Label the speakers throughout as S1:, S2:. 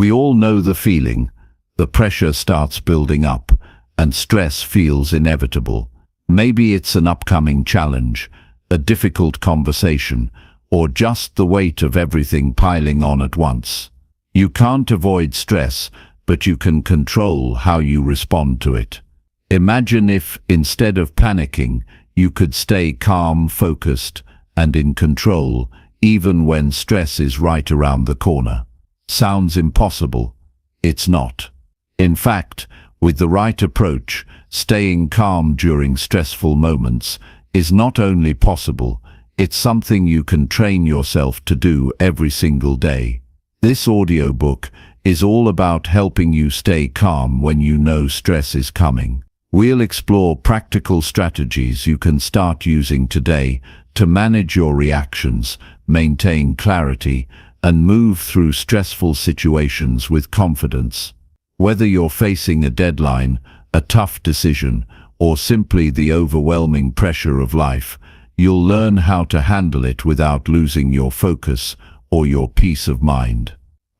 S1: We all know the feeling. The pressure starts building up, and stress feels inevitable. Maybe it's an upcoming challenge, a difficult conversation, or just the weight of everything piling on at once. You can't avoid stress, but you can control how you respond to it. Imagine if, instead of panicking, you could stay calm, focused, and in control, even when stress is right around the corner. Sounds impossible. It's not. In fact, with the right approach, staying calm during stressful moments is not only possible, it's something you can train yourself to do every single day. This audiobook is all about helping you stay calm when you know stress is coming. We'll explore practical strategies you can start using today to manage your reactions, maintain clarity, and move through stressful situations with confidence. Whether you're facing a deadline, a tough decision, or simply the overwhelming pressure of life, you'll learn how to handle it without losing your focus or your peace of mind.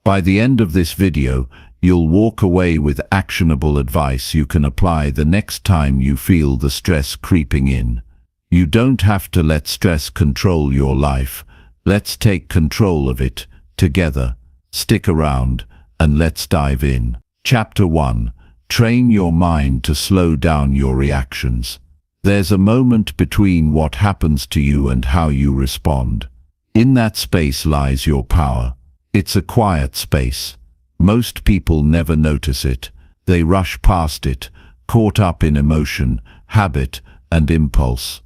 S1: By the end of this video, you'll walk away with actionable advice you can apply the next time you feel the stress creeping in. You don't have to let stress control your life. Let's take control of it together. Stick around and let's dive in. Chapter 1. Train your mind to slow down your reactions. There's a moment between what happens to you and how you respond. In that space lies your power. It's a quiet space. Most people never notice it. They rush past it, caught up in emotion, habit, and impulse.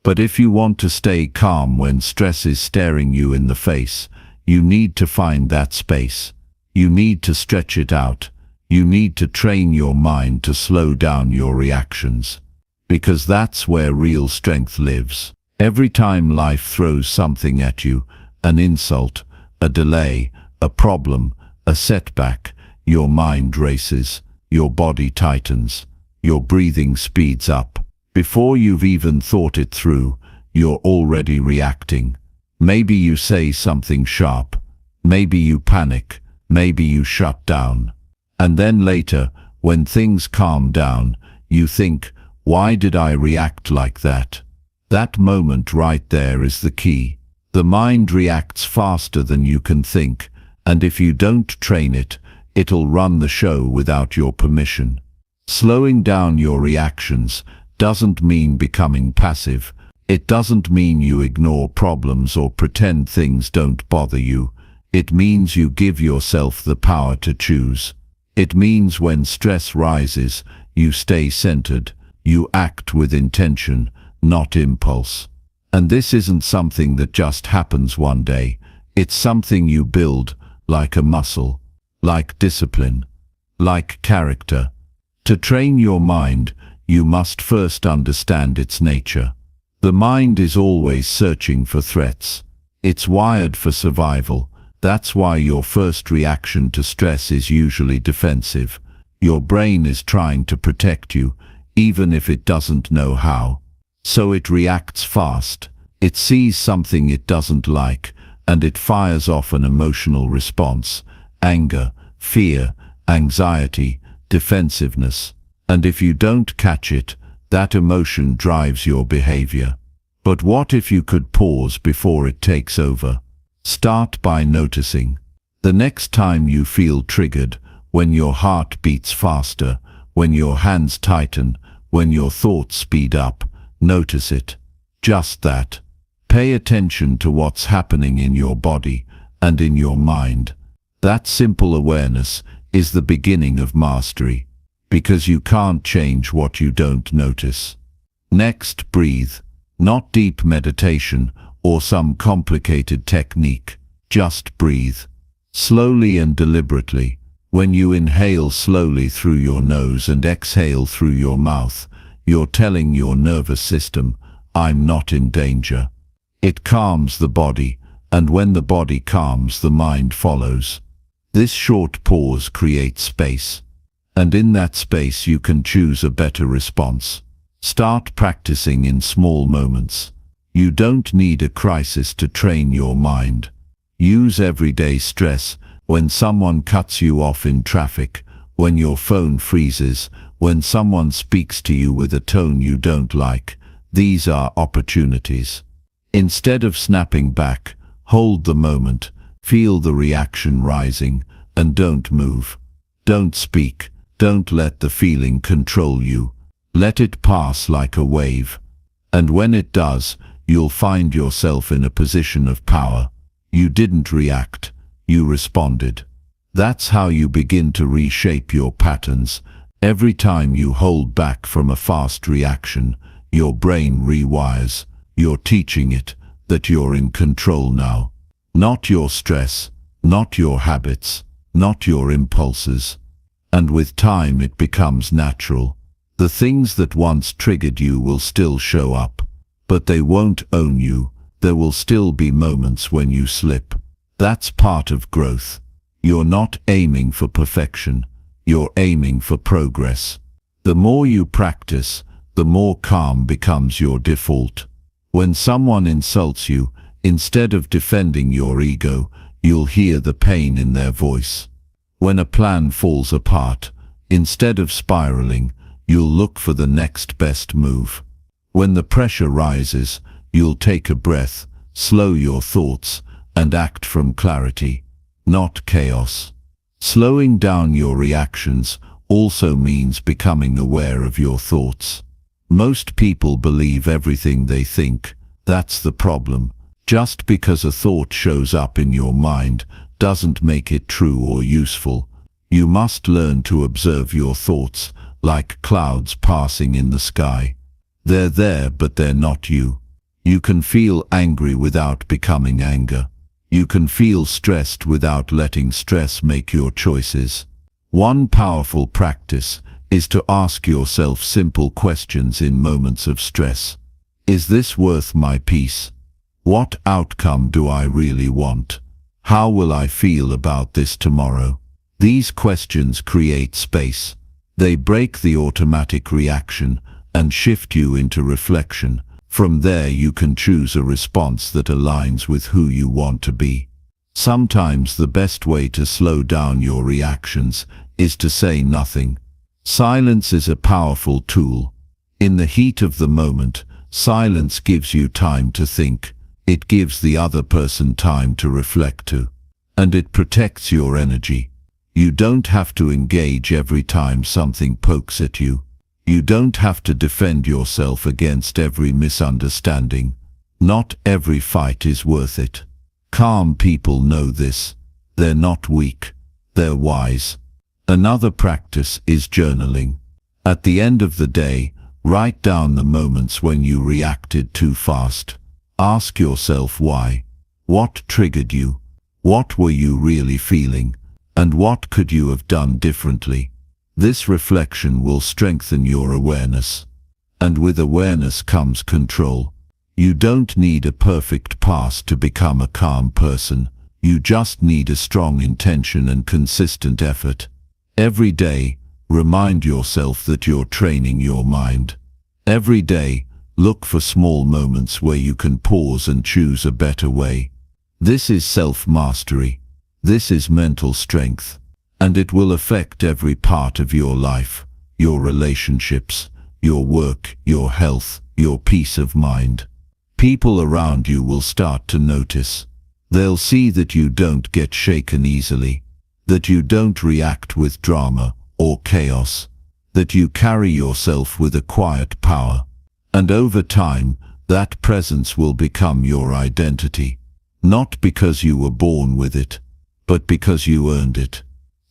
S1: But if you want to stay calm when stress is staring you in the face, you need to find that space. You need to stretch it out. You need to train your mind to slow down your reactions. Because that's where real strength lives. Every time life throws something at you, an insult, a delay, a problem, a setback, your mind races, your body tightens, your breathing speeds up. Before you've even thought it through, you're already reacting. Maybe you say something sharp, maybe you panic, maybe you shut down. And then later, when things calm down, you think, why did I react like that? That moment right there is the key. The mind reacts faster than you can think, and if you don't train it, it'll run the show without your permission. Slowing down your reactions doesn't mean becoming passive. It doesn't mean you ignore problems or pretend things don't bother you. It means you give yourself the power to choose. It means when stress rises, you stay centered. You act with intention, not impulse. And this isn't something that just happens one day. It's something you build, like a muscle, like discipline, like character. To train your mind, you must first understand its nature. The mind is always searching for threats. It's wired for survival. That's why your first reaction to stress is usually defensive. Your brain is trying to protect you, even if it doesn't know how. So it reacts fast. It sees something it doesn't like, and it fires off an emotional response: anger, fear, anxiety, defensiveness. And if you don't catch it, that emotion drives your behavior. But what if you could pause before it takes over? Start by noticing. The next time you feel triggered, when your heart beats faster, when your hands tighten, when your thoughts speed up, notice it. Just that. Pay attention to what's happening in your body and in your mind. That simple awareness is the beginning of mastery, because you can't change what you don't notice. Next, breathe. Not deep meditation or some complicated technique. Just breathe. Slowly and deliberately. When you inhale slowly through your nose and exhale through your mouth, you're telling your nervous system, I'm not in danger. It calms the body, and when the body calms, the mind follows. This short pause creates space, and in that space you can choose a better response. Start practicing in small moments. You don't need a crisis to train your mind. Use everyday stress, When someone cuts you off in traffic, when your phone freezes, when someone speaks to you with a tone you don't like, these are opportunities. Instead of snapping back, hold the moment, feel the reaction rising, and don't move. Don't speak, don't let the feeling control you. Let it pass like a wave. And when it does, you'll find yourself in a position of power. You didn't react, you responded. That's how you begin to reshape your patterns. Every time you hold back from a fast reaction, your brain rewires. You're teaching it that you're in control now. Not your stress, not your habits, not your impulses. And with time it becomes natural. The things that once triggered you will still show up, but they won't own you. There will still be moments when you slip. That's part of growth. You're not aiming for perfection. You're aiming for progress. The more you practice, the more calm becomes your default. When someone insults you, instead of defending your ego, you'll hear the pain in their voice. When a plan falls apart, instead of spiraling, you'll look for the next best move. When the pressure rises, you'll take a breath, slow your thoughts, and act from clarity, not chaos. Slowing down your reactions also means becoming aware of your thoughts. Most people believe everything they think. That's the problem. Just because a thought shows up in your mind doesn't make it true or useful. You must learn to observe your thoughts like clouds passing in the sky. They're there, but they're not you. You can feel angry without becoming anger. You can feel stressed without letting stress make your choices. One powerful practice is to ask yourself simple questions in moments of stress. Is this worth my peace? What outcome do I really want? How will I feel about this tomorrow? These questions create space. They break the automatic reaction and shift you into reflection. From there you can choose a response that aligns with who you want to be. Sometimes the best way to slow down your reactions is to say nothing. Silence is a powerful tool. In the heat of the moment, silence gives you time to think. It gives the other person time to reflect too. And it protects your energy. You don't have to engage every time something pokes at you. You don't have to defend yourself against every misunderstanding. Not every fight is worth it. Calm people know this. They're not weak. They're wise. Another practice is journaling. At the end of the day, write down the moments when you reacted too fast. Ask yourself why. What triggered you? What were you really feeling? And what could you have done differently? This reflection will strengthen your awareness. And with awareness comes control. You don't need a perfect past to become a calm person. You just need a strong intention and consistent effort. Every day, remind yourself that you're training your mind. Every day, look for small moments where you can pause and choose a better way. This is self-mastery. This is mental strength. And it will affect every part of your life, your relationships, your work, your health, your peace of mind. People around you will start to notice. They'll see that you don't get shaken easily, that you don't react with drama or chaos, that you carry yourself with a quiet power. And over time, that presence will become your identity, not because you were born with it, but because you earned it.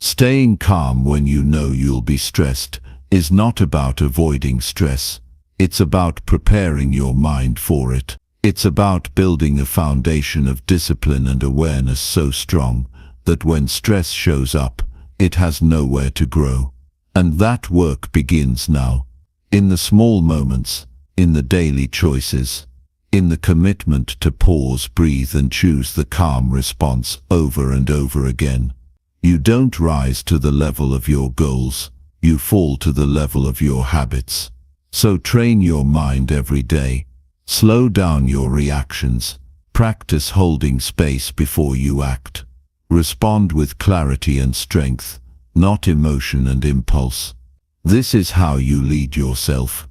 S1: Staying calm when you know you'll be stressed is not about avoiding stress. It's about preparing your mind for it. It's about building a foundation of discipline and awareness so strong that when stress shows up, it has nowhere to grow. And that work begins now. In the small moments, in the daily choices, in the commitment to pause, breathe and choose the calm response over and over again. You don't rise to the level of your goals, you fall to the level of your habits. So train your mind every day. Slow down your reactions. Practice holding space before you act. Respond with clarity and strength, not emotion and impulse. This is how you lead yourself.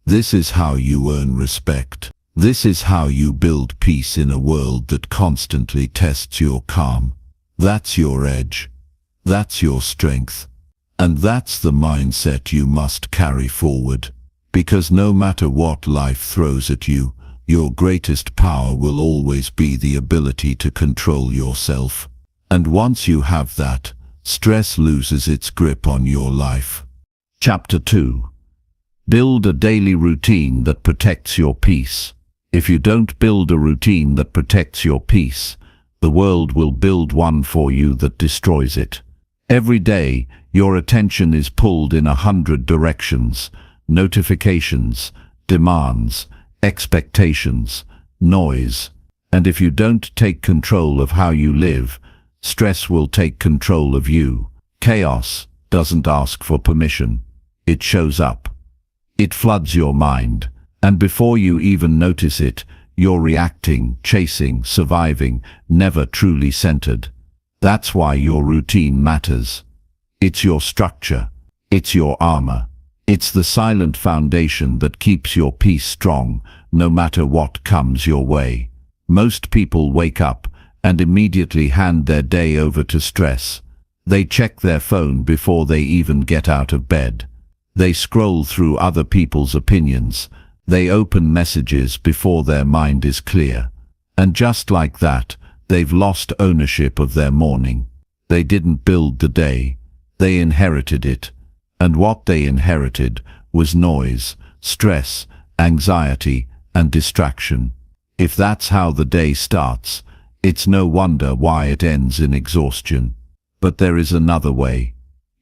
S1: This is how you earn respect. This is how you build peace in a world that constantly tests your calm. That's your edge. That's your strength. And that's the mindset you must carry forward. Because no matter what life throws at you, your greatest power will always be the ability to control yourself. And once you have that, stress loses its grip on your life. Chapter 2. Build a daily routine that protects your peace. If you don't build a routine that protects your peace, the world will build one for you that destroys it. Every day, your attention is pulled in 100 directions: notifications, demands, expectations, noise. And if you don't take control of how you live, stress will take control of you. Chaos doesn't ask for permission. It shows up. It floods your mind, and before you even notice it, you're reacting, chasing, surviving, never truly centered. That's why your routine matters. It's your structure. It's your armor. It's the silent foundation that keeps your peace strong, no matter what comes your way. Most people wake up and immediately hand their day over to stress. They check their phone before they even get out of bed. They scroll through other people's opinions. They open messages before their mind is clear. And just like that, they've lost ownership of their morning. They didn't build the day. They inherited it. And what they inherited was noise, stress, anxiety, and distraction. If that's how the day starts, it's no wonder why it ends in exhaustion. But there is another way.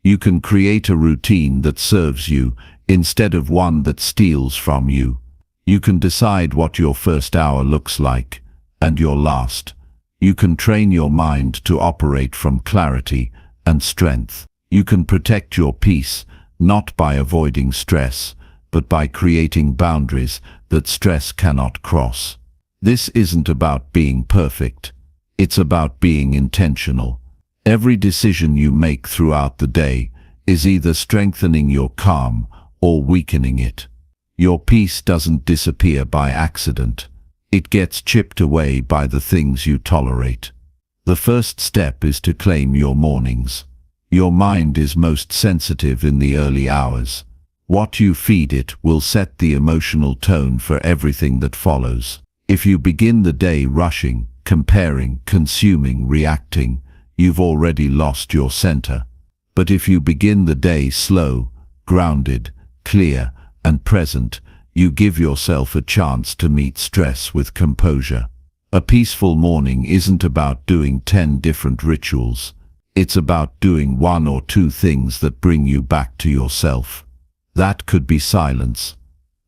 S1: You can create a routine that serves you instead of one that steals from you. You can decide what your first hour looks like, and your last. You can train your mind to operate from clarity and strength. You can protect your peace, not by avoiding stress, but by creating boundaries that stress cannot cross. This isn't about being perfect. It's about being intentional. Every decision you make throughout the day is either strengthening your calm or weakening it. Your peace doesn't disappear by accident. It gets chipped away by the things you tolerate. The first step is to claim your mornings. Your mind is most sensitive in the early hours. What you feed it will set the emotional tone for everything that follows. If you begin the day rushing, comparing, consuming, reacting, you've already lost your center. But if you begin the day slow, grounded, clear, and present, you give yourself a chance to meet stress with composure. A peaceful morning isn't about doing 10 different rituals. It's about doing 1 or 2 things that bring you back to yourself. That could be silence.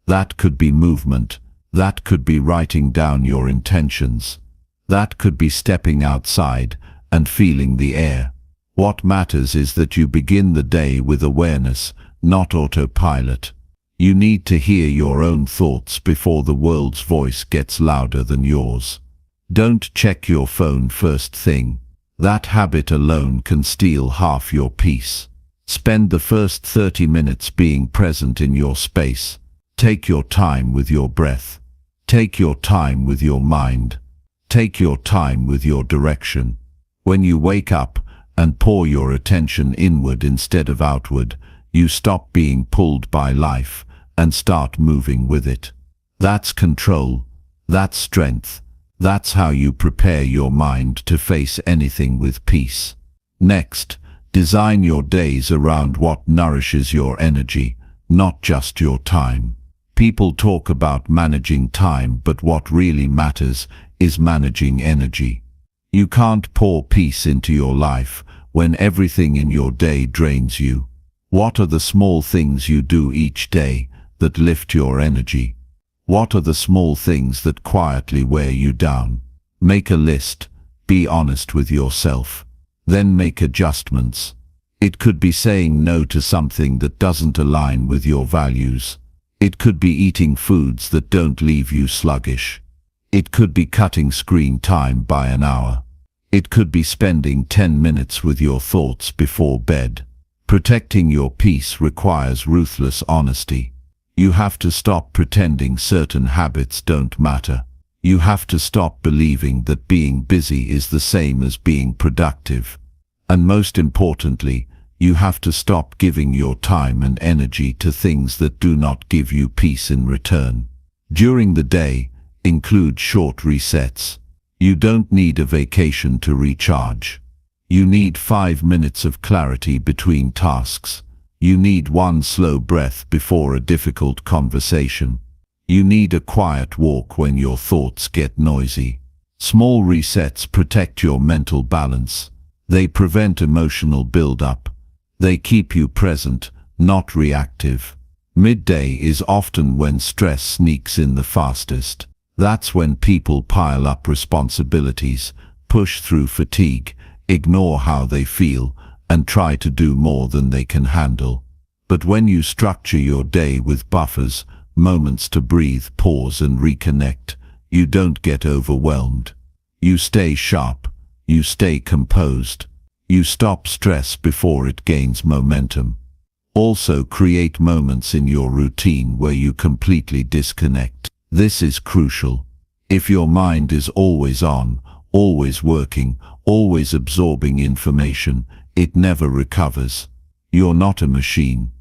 S1: That could be movement. That could be writing down your intentions. That could be stepping outside and feeling the air. What matters is that you begin the day with awareness, not autopilot. You need to hear your own thoughts before the world's voice gets louder than yours. Don't check your phone first thing. That habit alone can steal half your peace. Spend the first 30 minutes being present in your space. Take your time with your breath. Take your time with your mind. Take your time with your direction. When you wake up and pour your attention inward instead of outward, you stop being pulled by life and start moving with it. That's control. That's strength. That's how you prepare your mind to face anything with peace. Next, design your days around what nourishes your energy, not just your time. People talk about managing time, but what really matters is managing energy. You can't pour peace into your life when everything in your day drains you. What are the small things you do each day that lift your energy? What are the small things that quietly wear you down? Make a list. Be honest with yourself. Then make adjustments. It could be saying no to something that doesn't align with your values. It could be eating foods that don't leave you sluggish. It could be cutting screen time by an hour. It could be spending 10 minutes with your thoughts before bed. Protecting your peace requires ruthless honesty. You have to stop pretending certain habits don't matter. You have to stop believing that being busy is the same as being productive. And most importantly, you have to stop giving your time and energy to things that do not give you peace in return. During the day, include short resets. You don't need a vacation to recharge. You need 5 minutes of clarity between tasks. You need one slow breath before a difficult conversation. You need a quiet walk when your thoughts get noisy. Small resets protect your mental balance. They prevent emotional build-up. They keep you present, not reactive. Midday is often when stress sneaks in the fastest. That's when people pile up responsibilities, push through fatigue, ignore how they feel, and try to do more than they can handle. But when you structure your day with buffers, moments to breathe, pause and reconnect, you don't get overwhelmed. You stay sharp. You stay composed. You stop stress before it gains momentum. Also create moments in your routine where you completely disconnect. This is crucial. If your mind is always on, always working, always absorbing information, it never recovers. You're not a machine.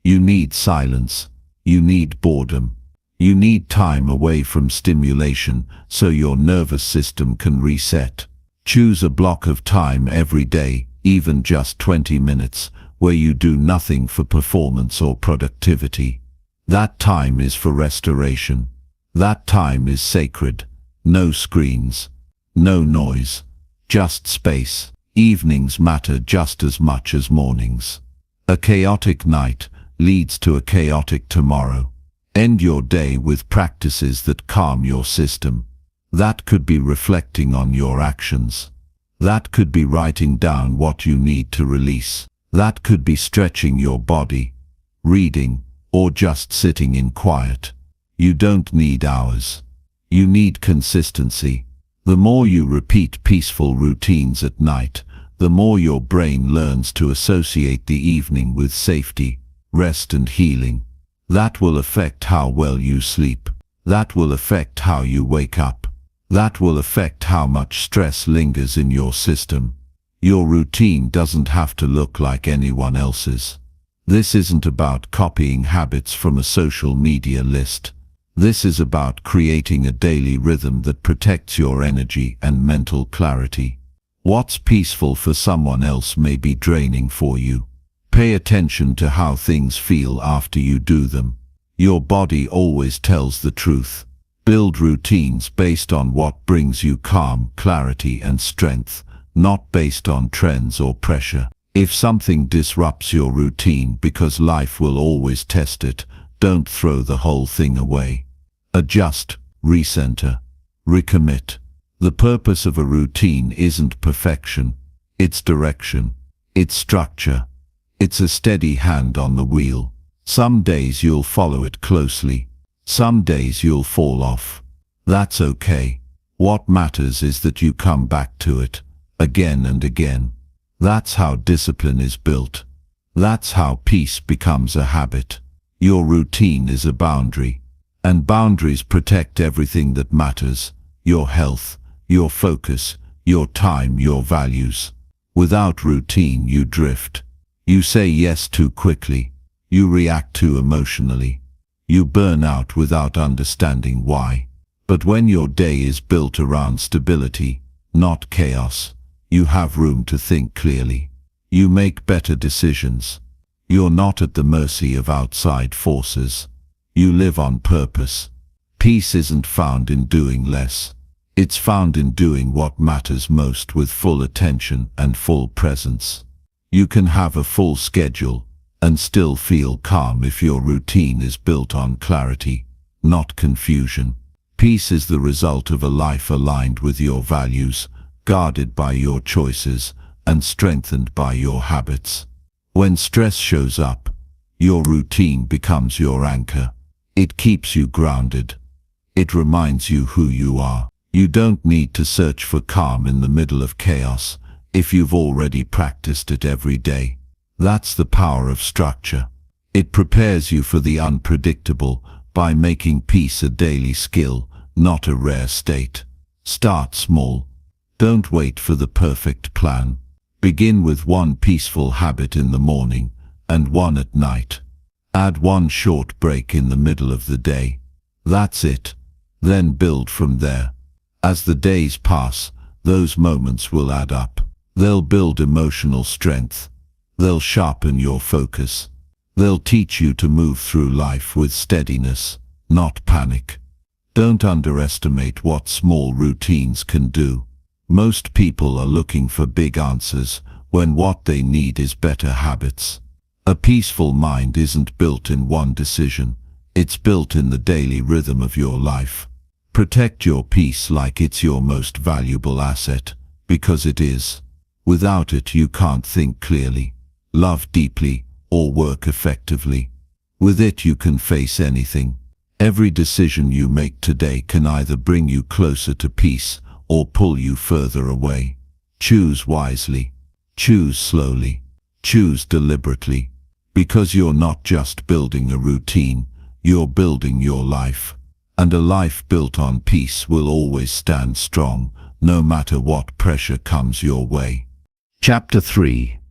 S1: You need silence. You need boredom. You need time away from stimulation so your nervous system can reset. Choose a block of time every day, even just 20 minutes, where you do nothing for performance or productivity. That time is for restoration. That time is sacred. No screens. No noise. Just space. Evenings matter just as much as mornings. A chaotic night leads to a chaotic tomorrow. End your day with practices that calm your system. That could be reflecting on your actions. That could be writing down what you need to release. That could be stretching your body, reading, or just sitting in quiet. You don't need hours. You need consistency. The more you repeat peaceful routines at night, the more your brain learns to associate the evening with safety, rest and healing. That will affect how well you sleep. That will affect how you wake up. That will affect how much stress lingers in your system. Your routine doesn't have to look like anyone else's. This isn't about copying habits from a social media list. This is about creating a daily rhythm that protects your energy and mental clarity. What's peaceful for someone else may be draining for you. Pay attention to how things feel after you do them. Your body always tells the truth. Build routines based on what brings you calm, clarity and strength, not based on trends or pressure. If something disrupts your routine because life will always test it, don't throw the whole thing away. Adjust, recenter, recommit. The purpose of a routine isn't perfection. It's direction. It's structure. It's a steady hand on the wheel. Some days you'll follow it closely. Some days you'll fall off. That's okay. What matters is that you come back to it, again and again. That's how discipline is built. That's how peace becomes a habit. Your routine is a boundary. And boundaries protect everything that matters. Your health, your focus, your time, your values. Without routine you drift. You say yes too quickly. You react too emotionally. You burn out without understanding why. But when your day is built around stability, not chaos, you have room to think clearly. You make better decisions. You're not at the mercy of outside forces. You live on purpose. Peace isn't found in doing less. It's found in doing what matters most with full attention and full presence. You can have a full schedule and still feel calm if your routine is built on clarity, not confusion. Peace is the result of a life aligned with your values, guarded by your choices, and strengthened by your habits. When stress shows up, your routine becomes your anchor. It keeps you grounded. It reminds you who you are. You don't need to search for calm in the middle of chaos if you've already practiced it every day. That's the power of structure. It prepares you for the unpredictable by making peace a daily skill, not a rare state. Start small. Don't wait for the perfect plan. Begin with one peaceful habit in the morning and one at night. Add one short break in the middle of the day. That's it. Then build from there. As the days pass, those moments will add up. They'll build emotional strength. They'll sharpen your focus. They'll teach you to move through life with steadiness, not panic. Don't underestimate what small routines can do. Most people are looking for big answers when what they need is better habits. A peaceful mind isn't built in one decision. It's built in the daily rhythm of your life. Protect your peace like it's your most valuable asset, because it is. Without it, you can't think clearly, love deeply, or work effectively. With it, you can face anything. Every decision you make today can either bring you closer to peace or pull you further away. Choose wisely. Choose slowly. Choose deliberately. Because you're not just building a routine, you're building your life. And a life built on peace will always stand strong, no matter what pressure comes your way. Chapter 3.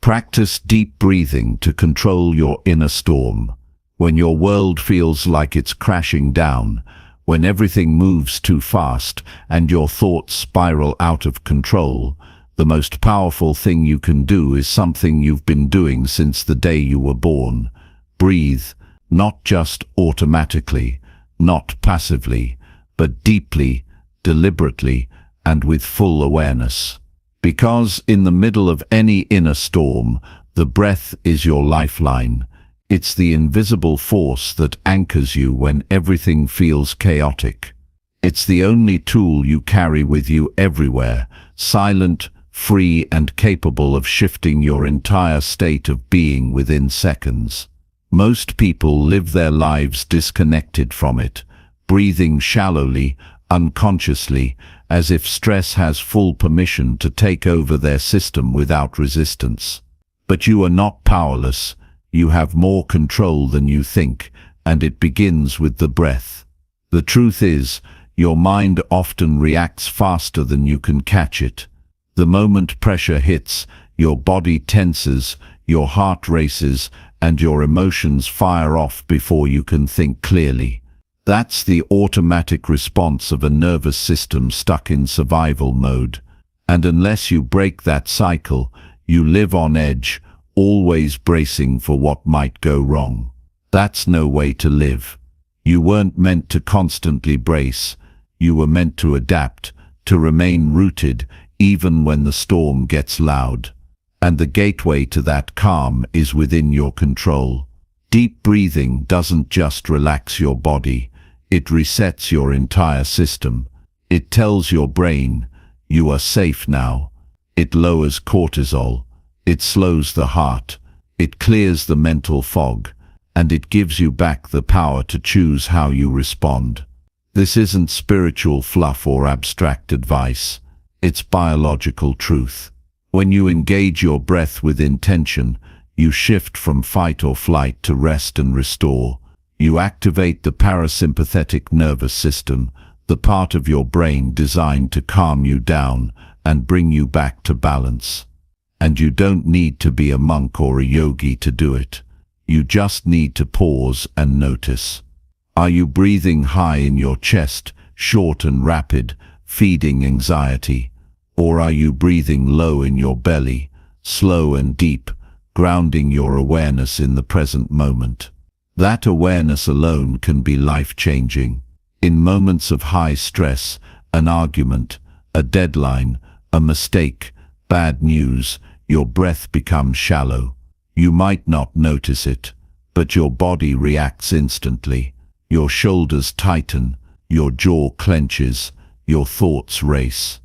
S1: Practice deep breathing to control your inner storm. When your world feels like it's crashing down, when everything moves too fast and your thoughts spiral out of control, the most powerful thing you can do is something you've been doing since the day you were born. Breathe, not just automatically, not passively, but deeply, deliberately, and with full awareness. Because in the middle of any inner storm, the breath is your lifeline. It's the invisible force that anchors you when everything feels chaotic. It's the only tool you carry with you everywhere, silent, free, and capable of shifting your entire state of being within seconds. Most people live their lives disconnected from it, breathing shallowly, unconsciously, as if stress has full permission to take over their system without resistance. But you are not powerless. You have more control than you think, and it begins with the breath. The truth is, your mind often reacts faster than you can catch it. The moment pressure hits, your body tenses, your heart races, and your emotions fire off before you can think clearly. That's the automatic response of a nervous system stuck in survival mode. And unless you break that cycle, you live on edge, always bracing for what might go wrong. That's no way to live. You weren't meant to constantly brace. You were meant to adapt, to remain rooted, even when the storm gets loud. And the gateway to that calm is within your control. Deep breathing doesn't just relax your body, it resets your entire system. It tells your brain, you are safe now. It lowers cortisol. It slows the heart. It clears the mental fog. And it gives you back the power to choose how you respond. This isn't spiritual fluff or abstract advice. It's biological truth. When you engage your breath with intention, you shift from fight or flight to rest and restore. You activate the parasympathetic nervous system, the part of your brain designed to calm you down and bring you back to balance. And you don't need to be a monk or a yogi to do it. You just need to pause and notice. Are you breathing high in your chest, short and rapid, feeding anxiety? Or are you breathing low in your belly, slow and deep, grounding your awareness in the present moment? That awareness alone can be life-changing. In moments of high stress, an argument, a deadline, a mistake, bad news, your breath becomes shallow. You might not notice it, but your body reacts instantly. Your shoulders tighten, your jaw clenches, your thoughts race.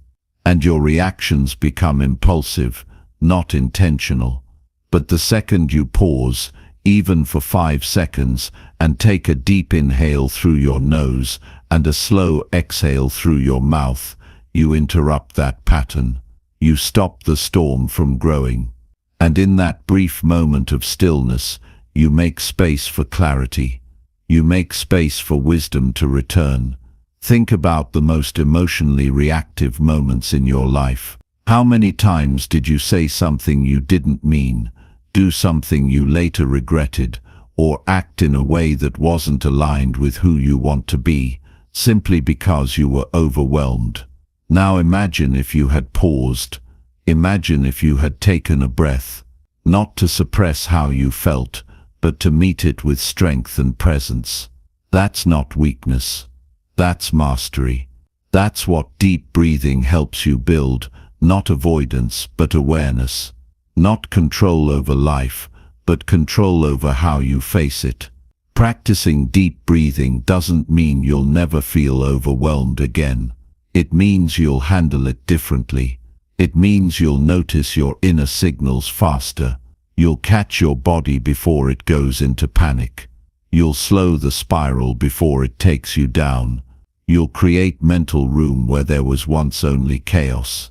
S1: And your reactions become impulsive, not intentional. But the second you pause, even for 5 seconds, and take a deep inhale through your nose and a slow exhale through your mouth, you interrupt that pattern. You stop the storm from growing. And in that brief moment of stillness, you make space for clarity. You make space for wisdom to return. Think about the most emotionally reactive moments in your life. How many times did you say something you didn't mean, do something you later regretted, or act in a way that wasn't aligned with who you want to be, simply because you were overwhelmed? Now imagine if you had paused. Imagine if you had taken a breath, not to suppress how you felt, but to meet it with strength and presence. That's not weakness. That's mastery. That's what deep breathing helps you build, not avoidance, but awareness. Not control over life, but control over how you face it. Practicing deep breathing doesn't mean you'll never feel overwhelmed again. It means you'll handle it differently. It means you'll notice your inner signals faster. You'll catch your body before it goes into panic. You'll slow the spiral before it takes you down. You'll create mental room where there was once only chaos.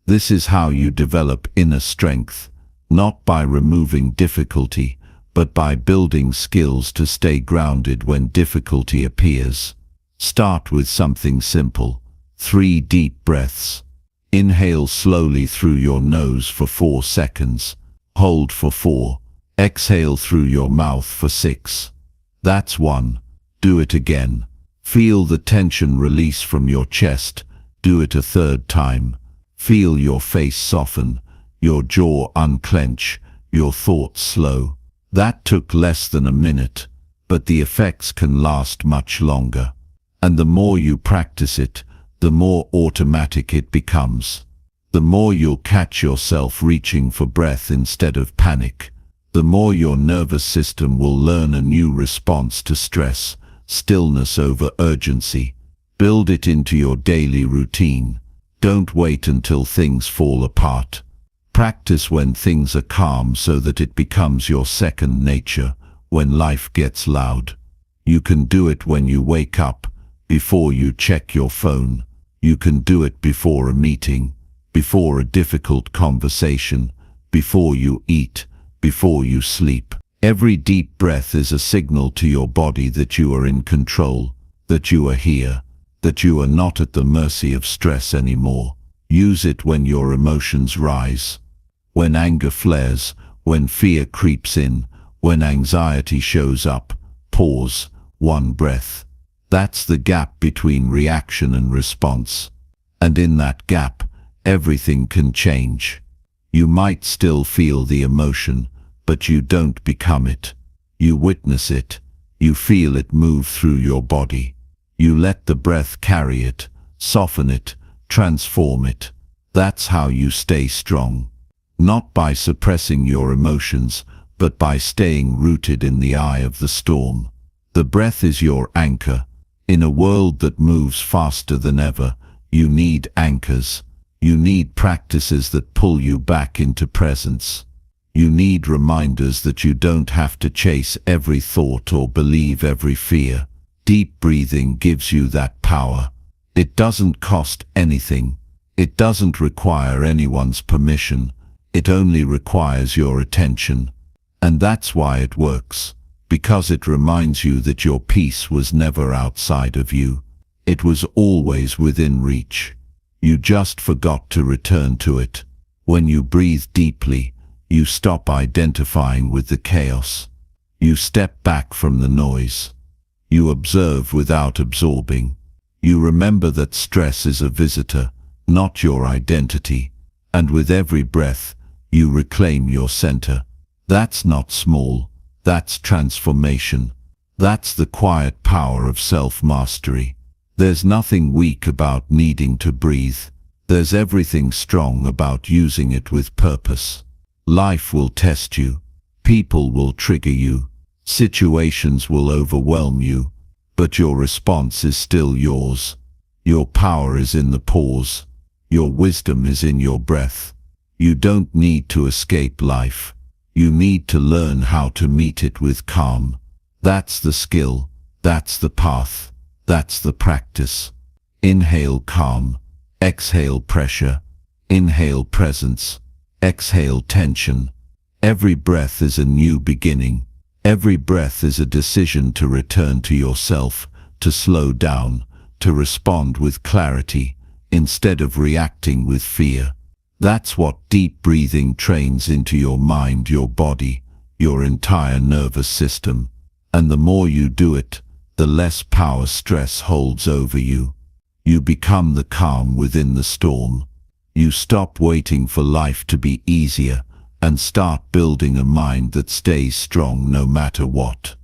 S1: This is how you develop inner strength, not by removing difficulty, but by building skills to stay grounded when difficulty appears. Start with something simple. 3 deep breaths. Inhale slowly through your nose for 4 seconds. Hold for 4. Exhale through your mouth for 6. That's 1. Do it again. Feel the tension release from your chest. Do it a 3rd time. Feel your face soften, your jaw unclench, your thoughts slow. That took less than a minute, but the effects can last much longer. And the more you practice it, the more automatic it becomes. The more you'll catch yourself reaching for breath instead of panic. The more your nervous system will learn a new response to stress, stillness over urgency. Build it into your daily routine. Don't wait until things fall apart. Practice when things are calm so that it becomes your second nature when life gets loud. You can do it when you wake up, before you check your phone. You can do it before a meeting, before a difficult conversation, before you eat, before you sleep. Every deep breath is a signal to your body that you are in control, that you are here, that you are not at the mercy of stress anymore. Use it when your emotions rise. When anger flares, when fear creeps in, when anxiety shows up, pause. 1 breath. That's the gap between reaction and response. And in that gap, everything can change. You might still feel the emotion, but you don't become it. You witness it. You feel it move through your body. You let the breath carry it, soften it, transform it. That's how you stay strong. Not by suppressing your emotions, but by staying rooted in the eye of the storm. The breath is your anchor. In a world that moves faster than ever, you need anchors. You need practices that pull you back into presence. You need reminders that you don't have to chase every thought or believe every fear. Deep breathing gives you that power. It doesn't cost anything. It doesn't require anyone's permission. It only requires your attention. And that's why it works. Because it reminds you that your peace was never outside of you. It was always within reach. You just forgot to return to it. When you breathe deeply, you stop identifying with the chaos. You step back from the noise. You observe without absorbing. You remember that stress is a visitor, not your identity. And with every breath, you reclaim your center. That's not small. That's transformation. That's the quiet power of self-mastery. There's nothing weak about needing to breathe. There's everything strong about using it with purpose. Life will test you. People will trigger you. Situations will overwhelm you. But your response is still yours. Your power is in the pause. Your wisdom is in your breath. You don't need to escape life. You need to learn how to meet it with calm. That's the skill, that's the path, that's the practice. Inhale calm, exhale pressure, inhale presence, exhale tension. Every breath is a new beginning. Every breath is a decision to return to yourself, to slow down, to respond with clarity, instead of reacting with fear. That's what deep breathing trains into your mind, your body, your entire nervous system. And the more you do it, the less power stress holds over you. You become the calm within the storm. You stop waiting for life to be easier and start building a mind that stays strong no matter what.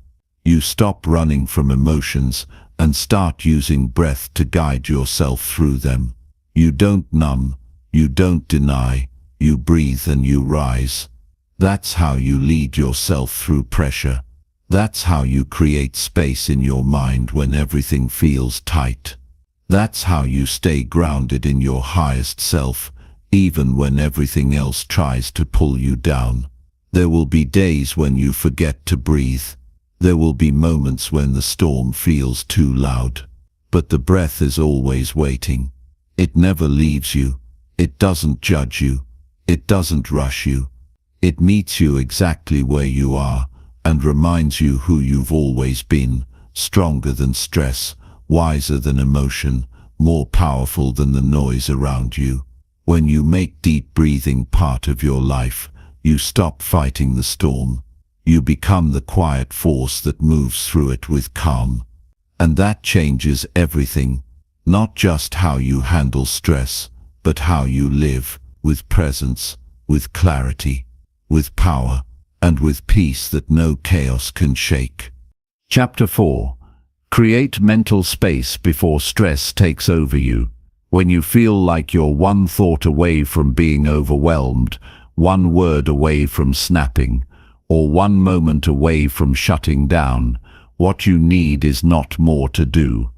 S1: You stop running from emotions and start using breath to guide yourself through them. You don't numb, you don't deny, you breathe and you rise. That's how you lead yourself through pressure. That's how you create space in your mind when everything feels tight. That's how you stay grounded in your highest self, even when everything else tries to pull you down. There will be days when you forget to breathe. There will be moments when the storm feels too loud. But the breath is always waiting. It never leaves you. It doesn't judge you. It doesn't rush you. It meets you exactly where you are and reminds you who you've always been, stronger than stress, wiser than emotion, more powerful than the noise around you. When you make deep breathing part of your life, you stop fighting the storm. You become the quiet force that moves through it with calm. And that changes everything, not just how you handle stress, but how you live, with presence, with clarity, with power, and with peace that no chaos can shake. Chapter 4. Create mental space before stress takes over you. When you feel like you're one thought away from being overwhelmed, one word away from snapping, or one moment away from shutting down, what you need is not more to do.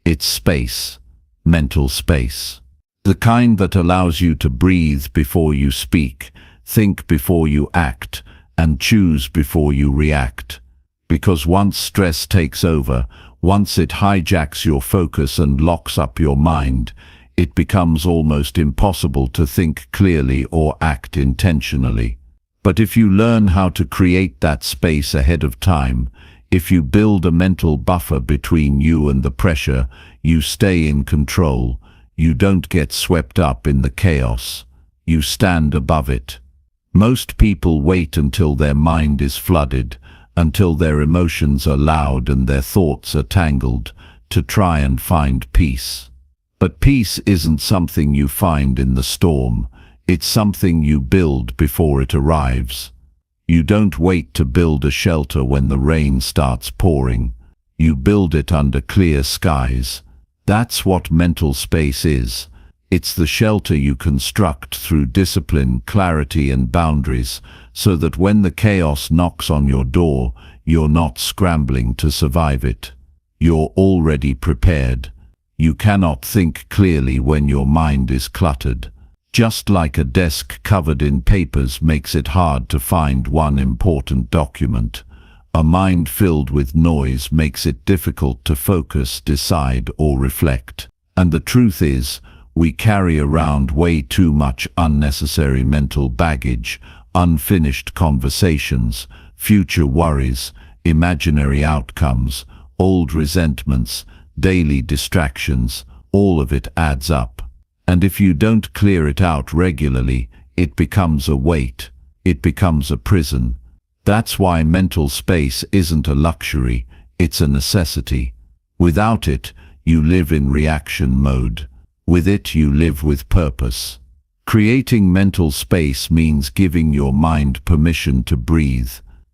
S1: It's space, mental space. The kind that allows you to breathe before you speak, think before you act, and choose before you react. Because once stress takes over, once it hijacks your focus and locks up your mind, it becomes almost impossible to think clearly or act intentionally. But if you learn how to create that space ahead of time, if you build a mental buffer between you and the pressure, you stay in control. You don't get swept up in the chaos. You stand above it. Most people wait until their mind is flooded, until their emotions are loud and their thoughts are tangled, to try and find peace. But peace isn't something you find in the storm. It's something you build before it arrives. You don't wait to build a shelter when the rain starts pouring. You build it under clear skies. That's what mental space is. It's the shelter you construct through discipline, clarity, and boundaries, so that when the chaos knocks on your door, you're not scrambling to survive it. You're already prepared. You cannot think clearly when your mind is cluttered. Just like a desk covered in papers makes it hard to find one important document, a mind filled with noise makes it difficult to focus, decide, or reflect. And the truth is, we carry around way too much unnecessary mental baggage, unfinished conversations, future worries, imaginary outcomes, old resentments, daily distractions. All of it adds up. And if you don't clear it out regularly, it becomes a weight. It becomes a prison. That's why mental space isn't a luxury, it's a necessity. Without it, you live in reaction mode. With it, you live with purpose. Creating mental space means giving your mind permission to breathe.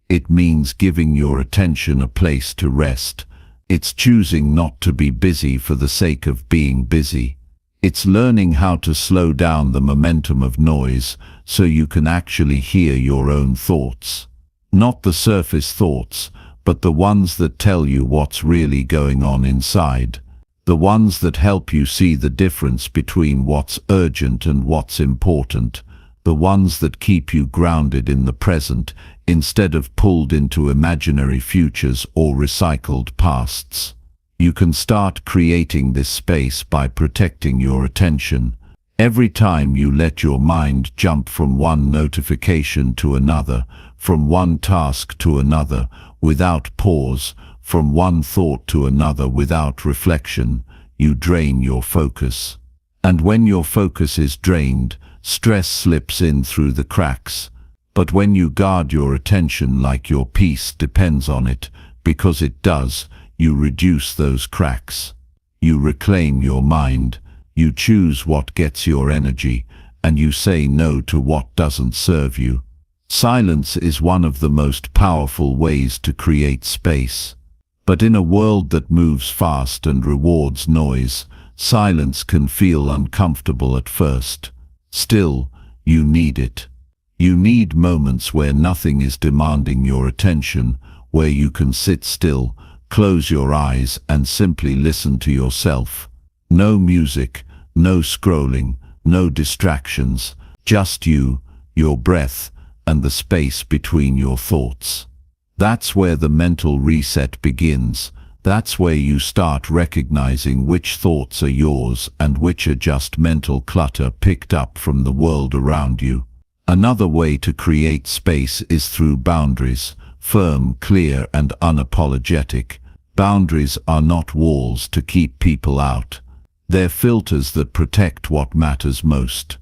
S1: It means giving your attention a place to rest. It's choosing not to be busy for the sake of being busy. It's learning how to slow down the momentum of noise so you can actually hear your own thoughts. Not the surface thoughts, but the ones that tell you what's really going on inside. The ones that help you see the difference between what's urgent and what's important. the ones that keep you grounded in the present instead of pulled into imaginary futures or recycled pasts. You can start creating this space by protecting your attention. Every time you let your mind jump from one notification to another, from one task to another without pause, from one thought to another without reflection, you drain your focus. And when your focus is drained, stress slips in through the cracks. But when you guard your attention like your peace depends on it, because it does, you reduce those cracks. You reclaim your mind, you choose what gets your energy, and you say no to what doesn't serve you. Silence is one of the most powerful ways to create space. But in a world that moves fast and rewards noise, silence can feel uncomfortable at first. Still, you need it. You need moments where nothing is demanding your attention, where you can sit still, close your eyes and simply listen to yourself. No music, no scrolling, no distractions, just you, your breath, and the space between your thoughts. That's where the mental reset begins. That's where you start recognizing which thoughts are yours and which are just mental clutter picked up from the world around you. Another way to create space is through boundaries, firm, clear, and unapologetic. Boundaries are not walls to keep people out. They're filters that protect what matters most.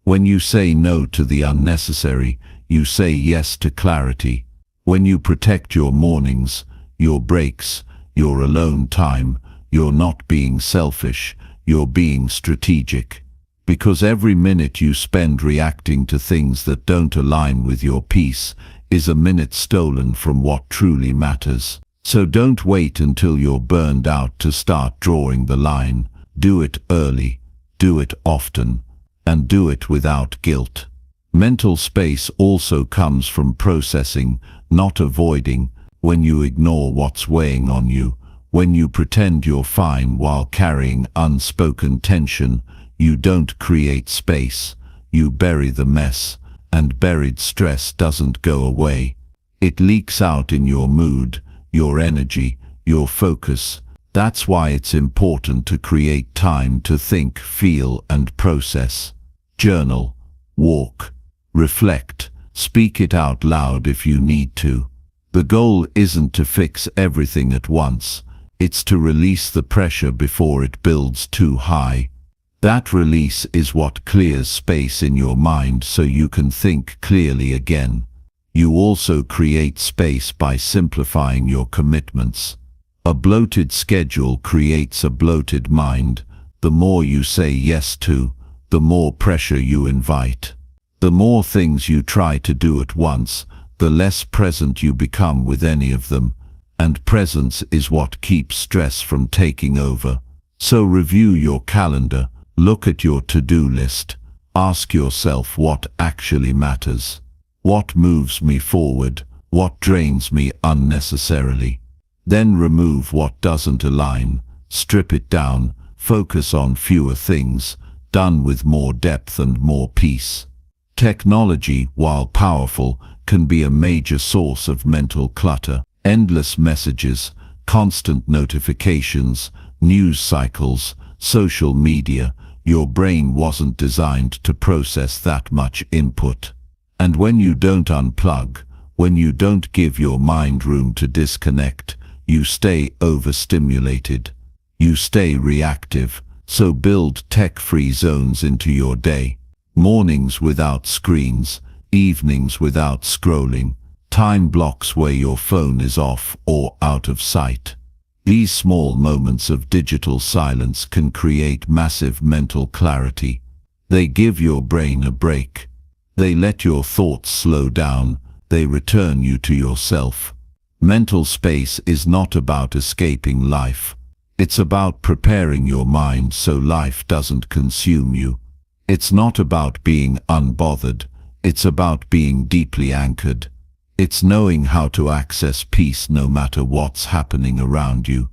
S1: When you say no to the unnecessary, you say yes to clarity. When you protect your mornings, your breaks, your alone time, you're not being selfish, you're being strategic. Because every minute you spend reacting to things that don't align with your peace is a minute stolen from what truly matters. So don't wait until you're burned out to start drawing the line. Do it early, do it often, and do it without guilt. Mental space also comes from processing, not avoiding. When you ignore what's weighing on you, when you pretend you're fine while carrying unspoken tension, you don't create space, you bury the mess, and buried stress doesn't go away. It leaks out in your mood, your energy, your focus. That's why it's important to create time to think, feel, and process. Journal, walk, reflect, speak it out loud if you need to. The goal isn't to fix everything at once, it's to release the pressure before it builds too high. That release is what clears space in your mind so you can think clearly again. You also create space by simplifying your commitments. A bloated schedule creates a bloated mind. The more you say yes to, the more pressure you invite. The more things you try to do at once, the less present you become with any of them, and presence is what keeps stress from taking over. So review your calendar, look at your to-do list, ask yourself what actually matters. What moves me forward, what drains me unnecessarily. Then remove what doesn't align, strip it down, focus on fewer things, done with more depth and more peace. Technology, while powerful, can be a major source of mental clutter. Endless messages, constant notifications, news cycles, social media. Your brain wasn't designed to process that much input. And when you don't unplug, when you don't give your mind room to disconnect, you stay overstimulated. You stay reactive. So build tech-free zones into your day. Mornings without screens, evenings without scrolling, time blocks where your phone is off or out of sight. These small moments of digital silence can create massive mental clarity. They give your brain a break. They let your thoughts slow down. They return you to yourself. Mental space is not about escaping life. It's about preparing your mind so life doesn't consume you. It's not about being unbothered. It's about being deeply anchored. It's knowing how to access peace no matter what's happening around you.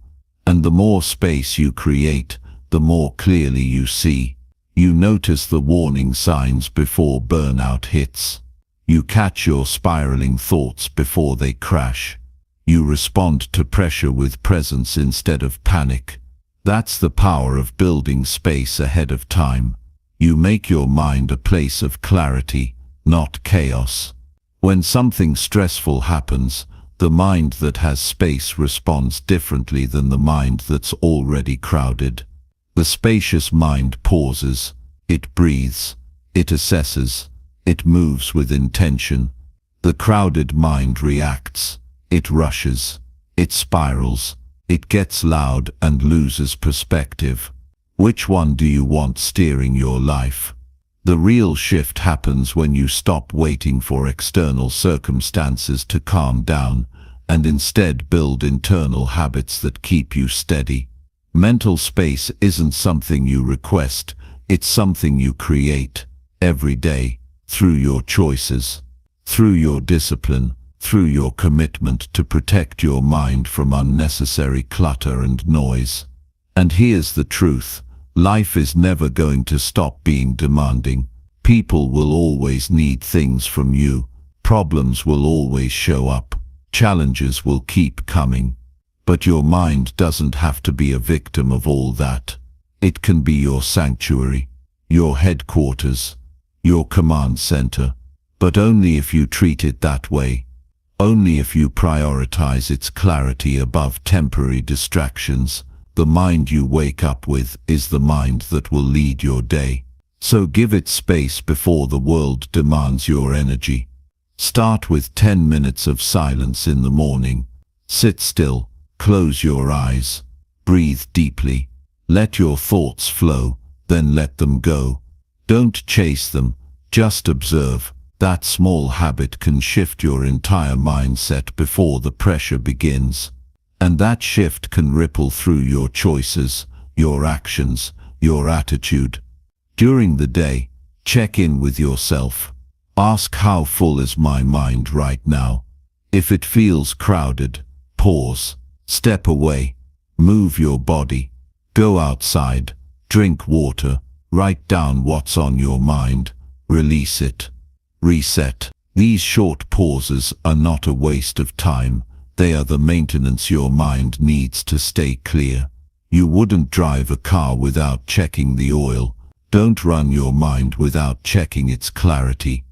S1: And the more space you create, the more clearly you see. You notice the warning signs before burnout hits. You catch your spiraling thoughts before they crash. You respond to pressure with presence instead of panic. That's the power of building space ahead of time. You make your mind a place of clarity, not chaos. When something stressful happens, the mind that has space responds differently than the mind that's already crowded. The spacious mind pauses, it breathes, it assesses, it moves with intention. The crowded mind reacts, it rushes, it spirals, it gets loud and loses perspective. Which one do you want steering your life? The real shift happens when you stop waiting for external circumstances to calm down and instead build internal habits that keep you steady. Mental space isn't something you request, it's something you create every day through your choices, through your discipline, through your commitment to protect your mind from unnecessary clutter and noise. And here's the truth. Life is never going to stop being demanding. People will always need things from you. Problems will always show up. Challenges will keep coming. But your mind doesn't have to be a victim of all that. It can be your sanctuary, your headquarters, your command center, but only if you treat it that way. Only if you prioritize its clarity above temporary distractions. The mind you wake up with is the mind that will lead your day. So give it space before the world demands your energy. Start with 10 minutes of silence in the morning. Sit still, close your eyes, breathe deeply. Let your thoughts flow, then let them go. Don't chase them, just observe. That small habit can shift your entire mindset before the pressure begins. And that shift can ripple through your choices, your actions, your attitude. During the day, check in with yourself. Ask, how full is my mind right now? If it feels crowded, pause, step away, move your body, go outside, drink water, write down what's on your mind, release it, reset. These short pauses are not a waste of time. They are the maintenance your mind needs to stay clear. You wouldn't drive a car without checking the oil. Don't run your mind without checking its clarity.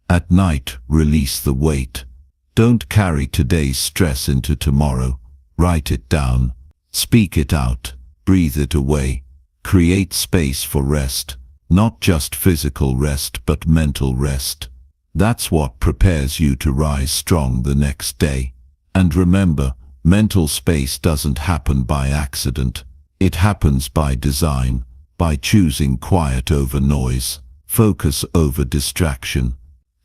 S1: At night, release the weight. Don't carry today's stress into tomorrow. Write it down. Speak it out. Breathe it away. Create space for rest. Not just physical rest, but mental rest. That's what prepares you to rise strong the next day. And remember, mental space doesn't happen by accident. It happens by design, by choosing quiet over noise, focus over distraction,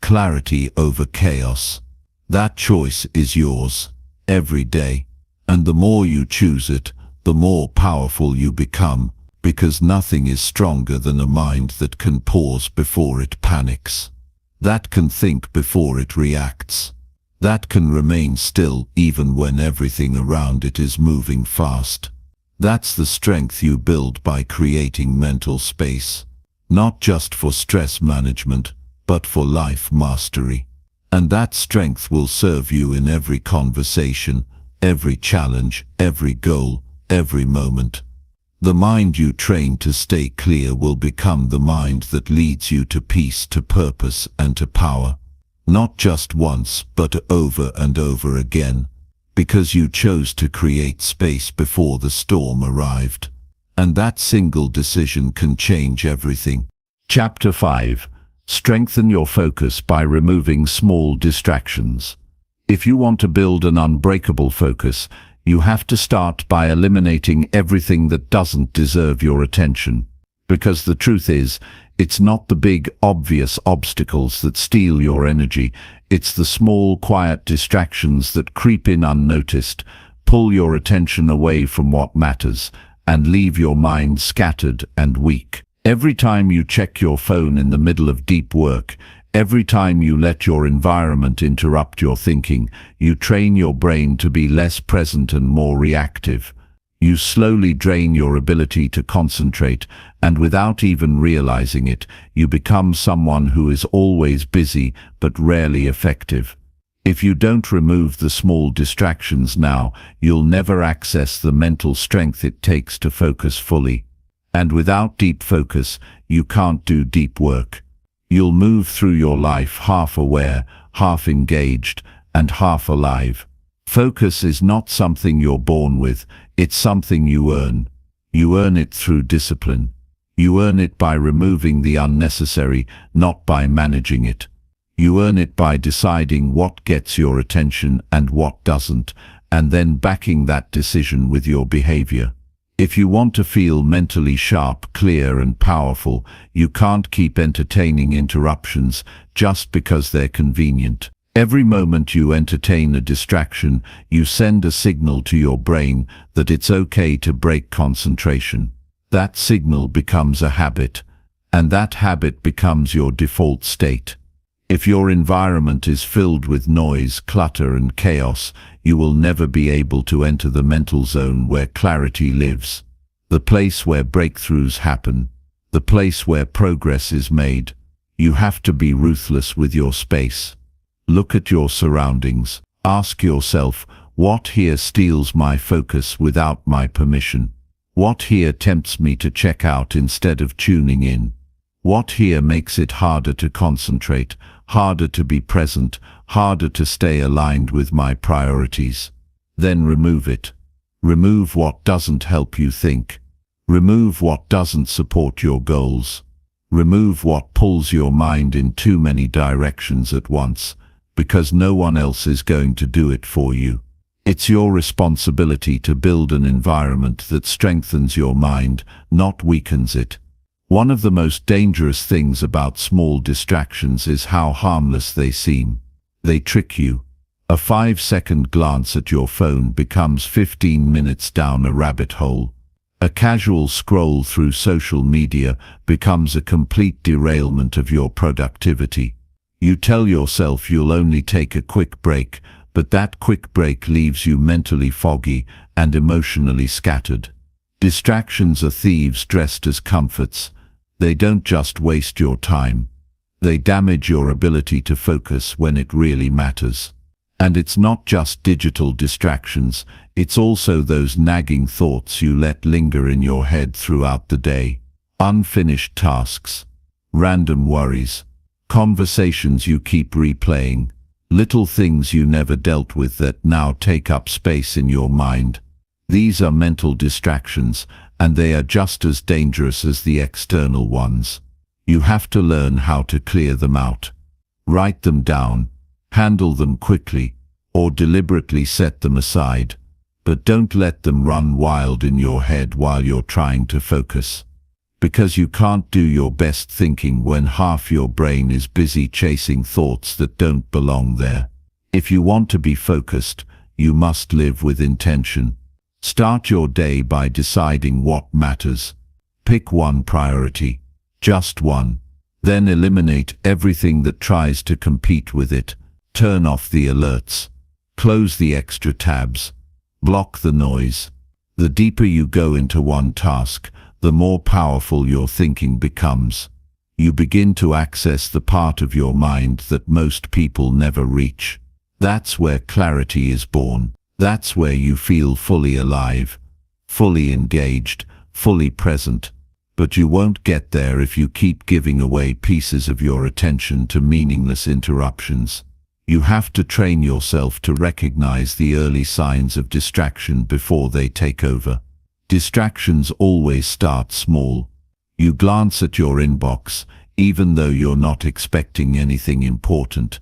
S1: clarity over chaos. That choice is yours, every day. And the more you choose it, the more powerful you become, because nothing is stronger than a mind that can pause before it panics, that can think before it reacts, that can remain still even when everything around it is moving fast. That's the strength you build by creating mental space, not just for stress management, but for life mastery. And that strength will serve you in every conversation, every challenge, every goal, every moment. The mind you train to stay clear will become the mind that leads you to peace, to purpose, and to power. Not just once, but over and over again, because you chose to create space before the storm arrived. And that single decision can change everything. Chapter 5. Strengthen your focus by removing small distractions. If you want to build an unbreakable focus, you have to start by eliminating everything that doesn't deserve your attention. Because the truth is, it's not the big, obvious obstacles that steal your energy. It's the small, quiet distractions that creep in unnoticed, pull your attention away from what matters, and leave your mind scattered and weak. Every time you check your phone in the middle of deep work, every time you let your environment interrupt your thinking, you train your brain to be less present and more reactive. You slowly drain your ability to concentrate, and without even realizing it, you become someone who is always busy but rarely effective. If you don't remove the small distractions now, you'll never access the mental strength it takes to focus fully. And without deep focus, you can't do deep work. You'll move through your life half aware, half engaged, and half alive. Focus is not something you're born with, it's something you earn. You earn it through discipline. You earn it by removing the unnecessary, not by managing it. You earn it by deciding what gets your attention and what doesn't, and then backing that decision with your behavior. If you want to feel mentally sharp, clear, and powerful, you can't keep entertaining interruptions just because they're convenient. Every moment you entertain a distraction, you send a signal to your brain that it's okay to break concentration. That signal becomes a habit, and that habit becomes your default state. If your environment is filled with noise, clutter, and chaos, you will never be able to enter the mental zone where clarity lives. The place where breakthroughs happen. The place where progress is made. You have to be ruthless with your space. Look at your surroundings. Ask yourself, what here steals my focus without my permission? What here tempts me to check out instead of tuning in? What here makes it harder to concentrate, harder to be present, harder to stay aligned with my priorities? Then remove it. Remove what doesn't help you think. Remove what doesn't support your goals. Remove what pulls your mind in too many directions at once, because no one else is going to do it for you. It's your responsibility to build an environment that strengthens your mind, not weakens it. One of the most dangerous things about small distractions is how harmless they seem. They trick you. A 5-second glance at your phone becomes 15 minutes down a rabbit hole. A casual scroll through social media becomes a complete derailment of your productivity. You tell yourself you'll only take a quick break, but that quick break leaves you mentally foggy and emotionally scattered. Distractions are thieves dressed as comforts. They don't just waste your time. They damage your ability to focus when it really matters. And it's not just digital distractions, it's also those nagging thoughts you let linger in your head throughout the day. Unfinished tasks, random worries, conversations you keep replaying, little things you never dealt with that now take up space in your mind. These are mental distractions, and they are just as dangerous as the external ones. You have to learn how to clear them out. Write them down, handle them quickly, or deliberately set them aside. But don't let them run wild in your head while you're trying to focus. Because you can't do your best thinking when half your brain is busy chasing thoughts that don't belong there. If you want to be focused, you must live with intention. Start your day by deciding what matters. Pick one priority, just one. Then eliminate everything that tries to compete with it. Turn off the alerts. Close the extra tabs. Block the noise. The deeper you go into one task, the more powerful your thinking becomes. You begin to access the part of your mind that most people never reach. That's where clarity is born. That's where you feel fully alive, fully engaged, fully present. But you won't get there if you keep giving away pieces of your attention to meaningless interruptions. You have to train yourself to recognize the early signs of distraction before they take over. Distractions always start small. You glance at your inbox, even though you're not expecting anything important.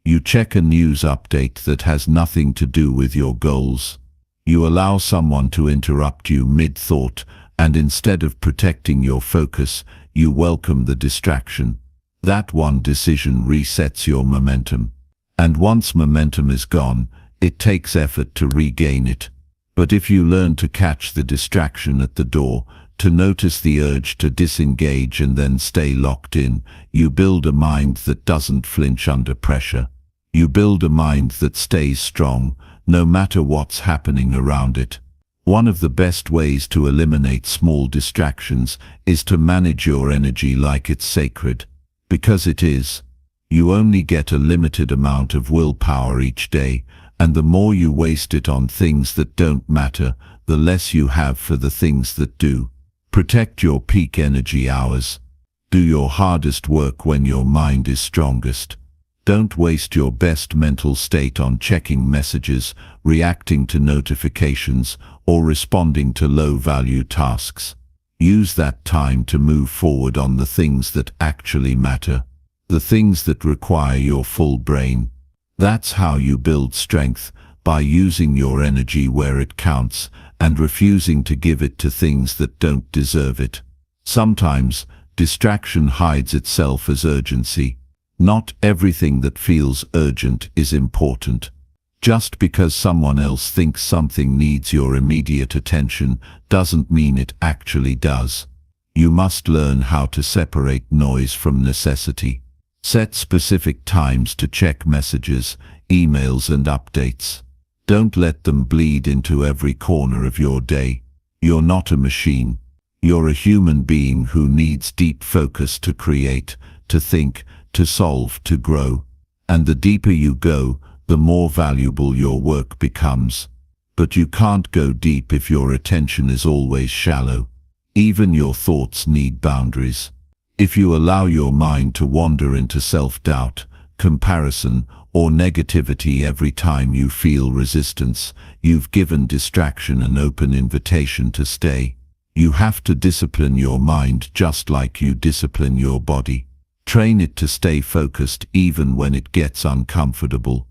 S1: You check a news update that has nothing to do with your goals. You allow someone to interrupt you mid-thought, and instead of protecting your focus, you welcome the distraction. That one decision resets your momentum. And once momentum is gone, it takes effort to regain it. But if you learn to catch the distraction at the door, to notice the urge to disengage and then stay locked in, you build a mind that doesn't flinch under pressure. You build a mind that stays strong, no matter what's happening around it. One of the best ways to eliminate small distractions is to manage your energy like it's sacred. Because it is. You only get a limited amount of willpower each day, and the more you waste it on things that don't matter, the less you have for the things that do. Protect your peak energy hours. Do your hardest work when your mind is strongest. Don't waste your best mental state on checking messages, reacting to notifications, or responding to low-value tasks. Use that time to move forward on the things that actually matter, the things that require your full brain. That's how you build strength, by using your energy where it counts and refusing to give it to things that don't deserve it. Sometimes, distraction hides itself as urgency. Not everything that feels urgent is important. Just because someone else thinks something needs your immediate attention doesn't mean it actually does. You must learn how to separate noise from necessity. Set specific times to check messages, emails and updates. Don't let them bleed into every corner of your day. You're not a machine. You're a human being who needs deep focus to create, to think, to solve, to grow. And the deeper you go, the more valuable your work becomes. But you can't go deep if your attention is always shallow. Even your thoughts need boundaries. If you allow your mind to wander into self-doubt, comparison, or negativity every time you feel resistance, you've given distraction an open invitation to stay. You have to discipline your mind just like you discipline your body. Train it to stay focused even when it gets uncomfortable.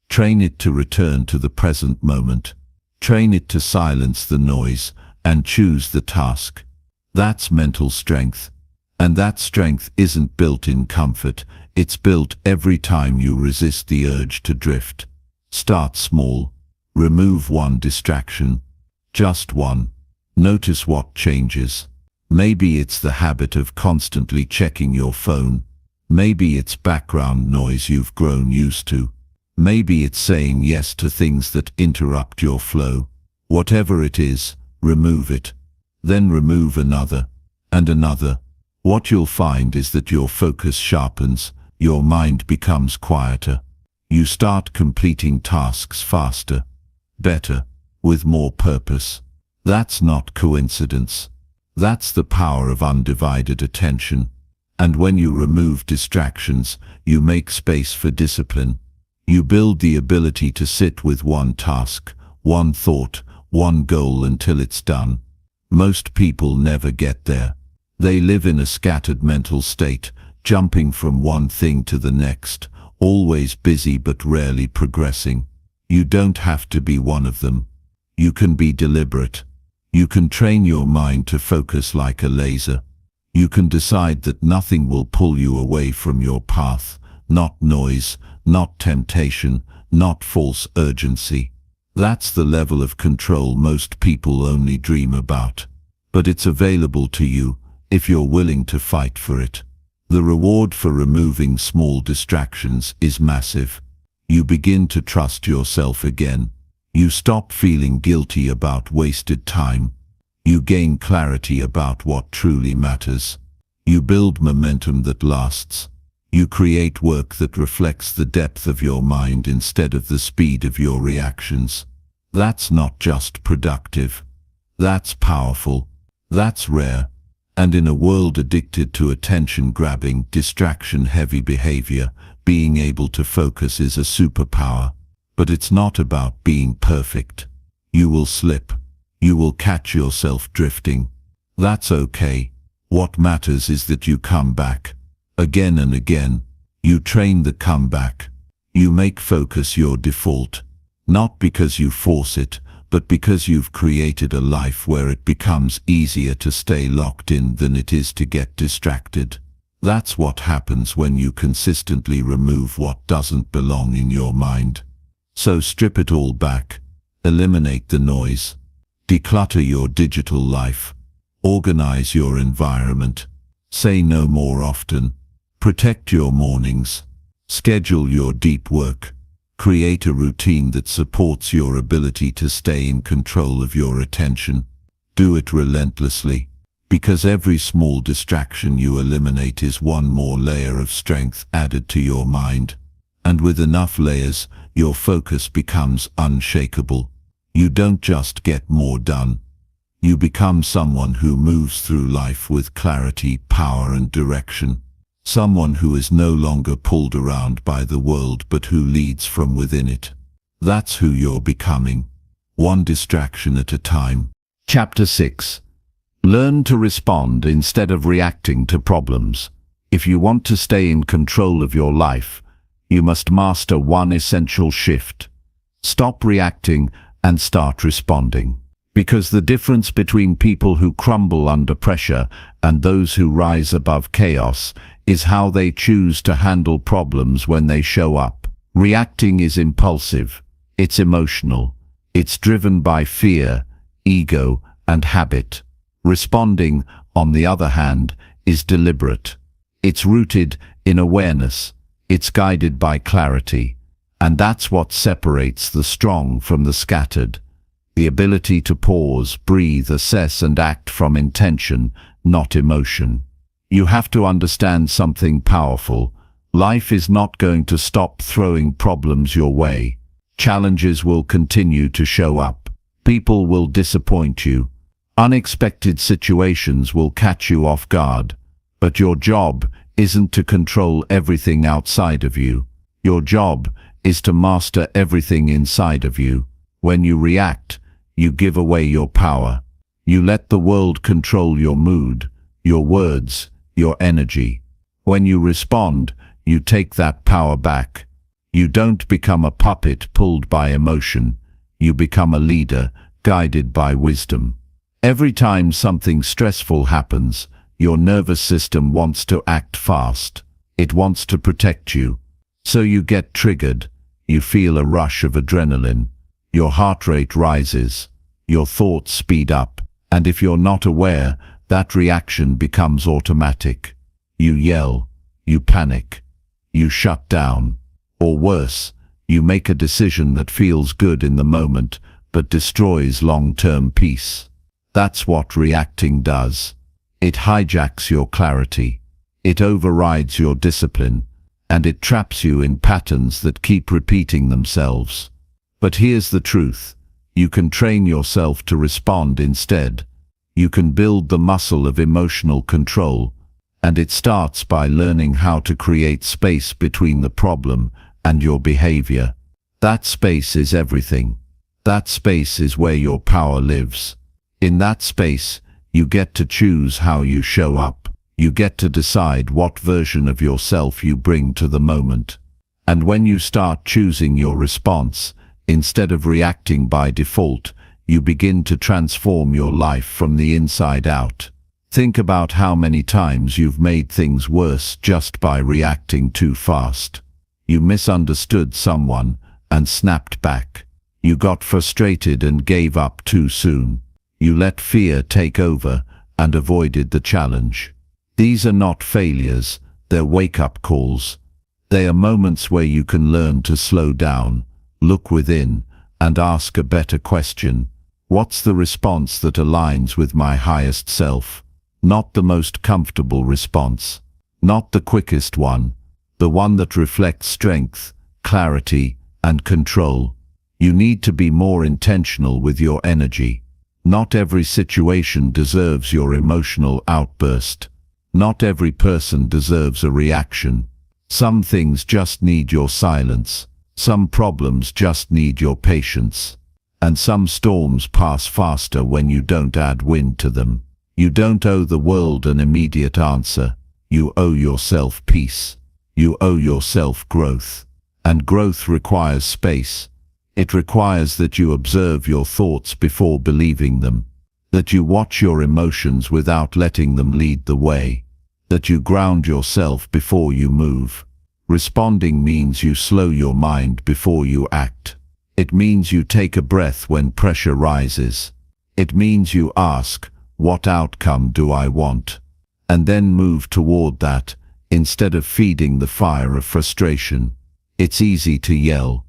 S1: Train it to return to the present moment. Train it to silence the noise and choose the task. That's mental strength. And that strength isn't built in comfort, it's built every time you resist the urge to drift. Start small. Remove one distraction. Just one. Notice what changes. Maybe it's the habit of constantly checking your phone. Maybe it's background noise you've grown used to. Maybe it's saying yes to things that interrupt your flow. Whatever it is, remove it. Then remove another, and another. What you'll find is that your focus sharpens, your mind becomes quieter. You start completing tasks faster, better, with more purpose. That's not coincidence. That's the power of undivided attention. And when you remove distractions, you make space for discipline. You build the ability to sit with one task, one thought, one goal until it's done. Most people never get there. They live in a scattered mental state, jumping from one thing to the next, always busy but rarely progressing. You don't have to be one of them. You can be deliberate. You can train your mind to focus like a laser. You can decide that nothing will pull you away from your path, not noise, not temptation, not false urgency. That's the level of control most people only dream about. But it's available to you, if you're willing to fight for it. The reward for removing small distractions is massive. You begin to trust yourself again. You stop feeling guilty about wasted time. You gain clarity about what truly matters. You build momentum that lasts. You create work that reflects the depth of your mind instead of the speed of your reactions. That's not just productive. That's powerful. That's rare. And in a world addicted to attention-grabbing, distraction-heavy behavior, being able to focus is a superpower. But it's not about being perfect. You will slip. You will catch yourself drifting. That's okay. What matters is that you come back. Again and again. You train the comeback. You make focus your default. Not because you force it, but because you've created a life where it becomes easier to stay locked in than it is to get distracted. That's what happens when you consistently remove what doesn't belong in your mind. So strip it all back. Eliminate the noise. Declutter your digital life. Organize your environment. Say no more often. Protect your mornings. Schedule your deep work.
S2: Create a routine that supports your ability to stay in control of your attention. Do it relentlessly, because every small distraction you eliminate is one more layer of strength added to your mind. And with enough layers, your focus becomes unshakable. You don't just get more done. You become someone who moves through life with clarity, power, and direction. Someone who is no longer pulled around by the world but who leads from within it. That's who you're becoming, one distraction at a time.
S1: Chapter 6. Learn to respond instead of reacting to problems. If you want to stay in control of your life, you must master one essential shift. Stop reacting and start responding. Because the difference between people who crumble under pressure and those who rise above chaos is how they choose to handle problems when they show up. Reacting is impulsive, it's emotional, it's driven by fear, ego, and habit. Responding, on the other hand, is deliberate. It's rooted in awareness, it's guided by clarity, and that's what separates the strong from the scattered. The ability to pause, breathe, assess, and act from intention, not emotion. You have to understand something powerful. Life is not going to stop throwing problems your way. Challenges will continue to show up. People will disappoint you. Unexpected situations will catch you off guard. But your job isn't to control everything outside of you. Your job is to master everything inside of you. When you react, you give away your power. You let the world control your mood, your words, your energy. When you respond, you take that power back. You don't become a puppet pulled by emotion. You become a leader, guided by wisdom. Every time something stressful happens, your nervous system wants to act fast. It wants to protect you. So you get triggered. You feel a rush of adrenaline. Your heart rate rises. Your thoughts speed up. And if you're not aware, that reaction becomes automatic. You yell. You panic. You shut down. Or worse, you make a decision that feels good in the moment, but destroys long-term peace. That's what reacting does. It hijacks your clarity. It overrides your discipline. And it traps you in patterns that keep repeating themselves. But here's the truth. You can train yourself to respond instead. You can build the muscle of emotional control. And it starts by learning how to create space between the problem and your behavior. That space is everything. That space is where your power lives. In that space, you get to choose how you show up. You get to decide what version of yourself you bring to the moment. And when you start choosing your response, instead of reacting by default, you begin to transform your life from the inside out. Think about how many times you've made things worse just by reacting too fast. You misunderstood someone and snapped back. You got frustrated and gave up too soon. You let fear take over and avoided the challenge. These are not failures, they're wake-up calls. They are moments where you can learn to slow down, look within, and ask a better question. What's the response that aligns with my highest self? Not the most comfortable response. Not the quickest one. The one that reflects strength, clarity, and control. You need to be more intentional with your energy. Not every situation deserves your emotional outburst. Not every person deserves a reaction. Some things just need your silence. Some problems just need your patience. And some storms pass faster when you don't add wind to them. You don't owe the world an immediate answer. You owe yourself peace. You owe yourself growth. And growth requires space. It requires that you observe your thoughts before believing them. That you watch your emotions without letting them lead the way. That you ground yourself before you move. Responding means you slow your mind before you act. It means you take a breath when pressure rises. It means you ask, what outcome do I want? And then move toward that, instead of feeding the fire of frustration. It's easy to yell.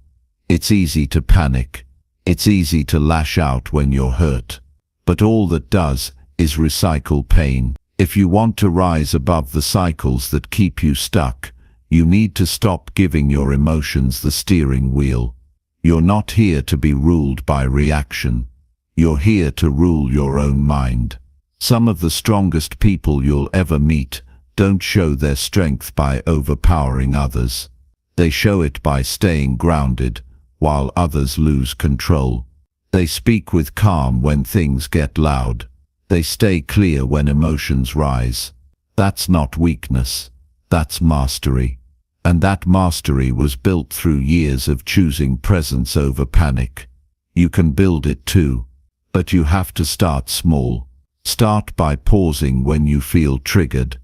S1: It's easy to panic. It's easy to lash out when you're hurt. But all that does is recycle pain. If you want to rise above the cycles that keep you stuck, you need to stop giving your emotions the steering wheel. You're not here to be ruled by reaction. You're here to rule your own mind. Some of the strongest people you'll ever meet don't show their strength by overpowering others. They show it by staying grounded while others lose control. They speak with calm when things get loud. They stay clear when emotions rise. That's not weakness. That's mastery. And that mastery was built through years of choosing presence over panic. You can build it too. But you have to start small. Start by pausing when you feel triggered.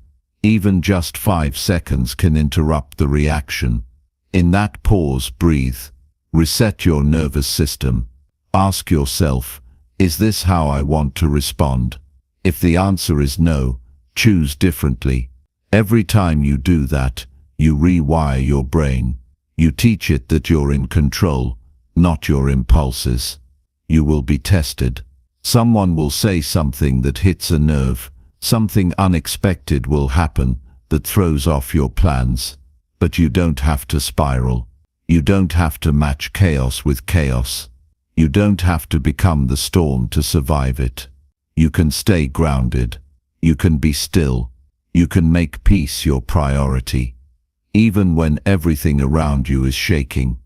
S1: Even just 5 seconds can interrupt the reaction. In that pause, breathe. Reset your nervous system. Ask yourself, is this how I want to respond? If the answer is no, choose differently. Every time you do that, you rewire your brain. You teach it that you're in control, not your impulses. You will be tested. Someone will say something that hits a nerve. Something unexpected will happen that throws off your plans. But you don't have to spiral. You don't have to match chaos with chaos. You don't have to become the storm to survive it. You can stay grounded. You can be still. You can make peace your priority, even when everything around you is shaking.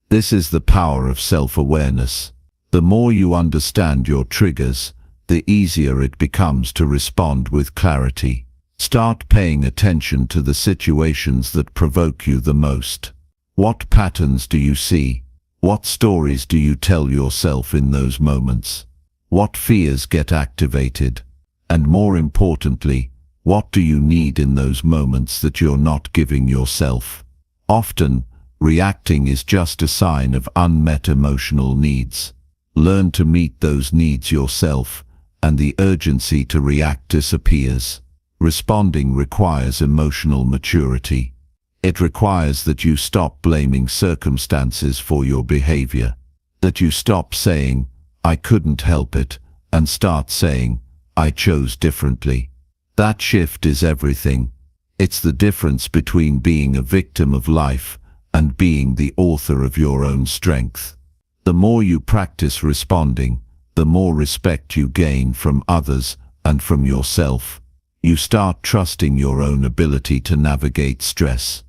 S1: This is the power of self-awareness. The more you understand your triggers, the easier it becomes to respond with clarity. Start paying attention to the situations that provoke you the most. What patterns do you see? What stories do you tell yourself in those moments? What fears get activated? And more importantly, what do you need in those moments that you're not giving yourself? Often, reacting is just a sign of unmet emotional needs. Learn to meet those needs yourself, and the urgency to react disappears. Responding requires emotional maturity. It requires that you stop blaming circumstances for your behavior, that you stop saying, "I couldn't help it," and start saying, "I chose differently." That shift is everything. It's the difference between being a victim of life and being the author of your own strength. The more you practice responding, the more respect you gain from others and from yourself. You start trusting your own ability to navigate stress.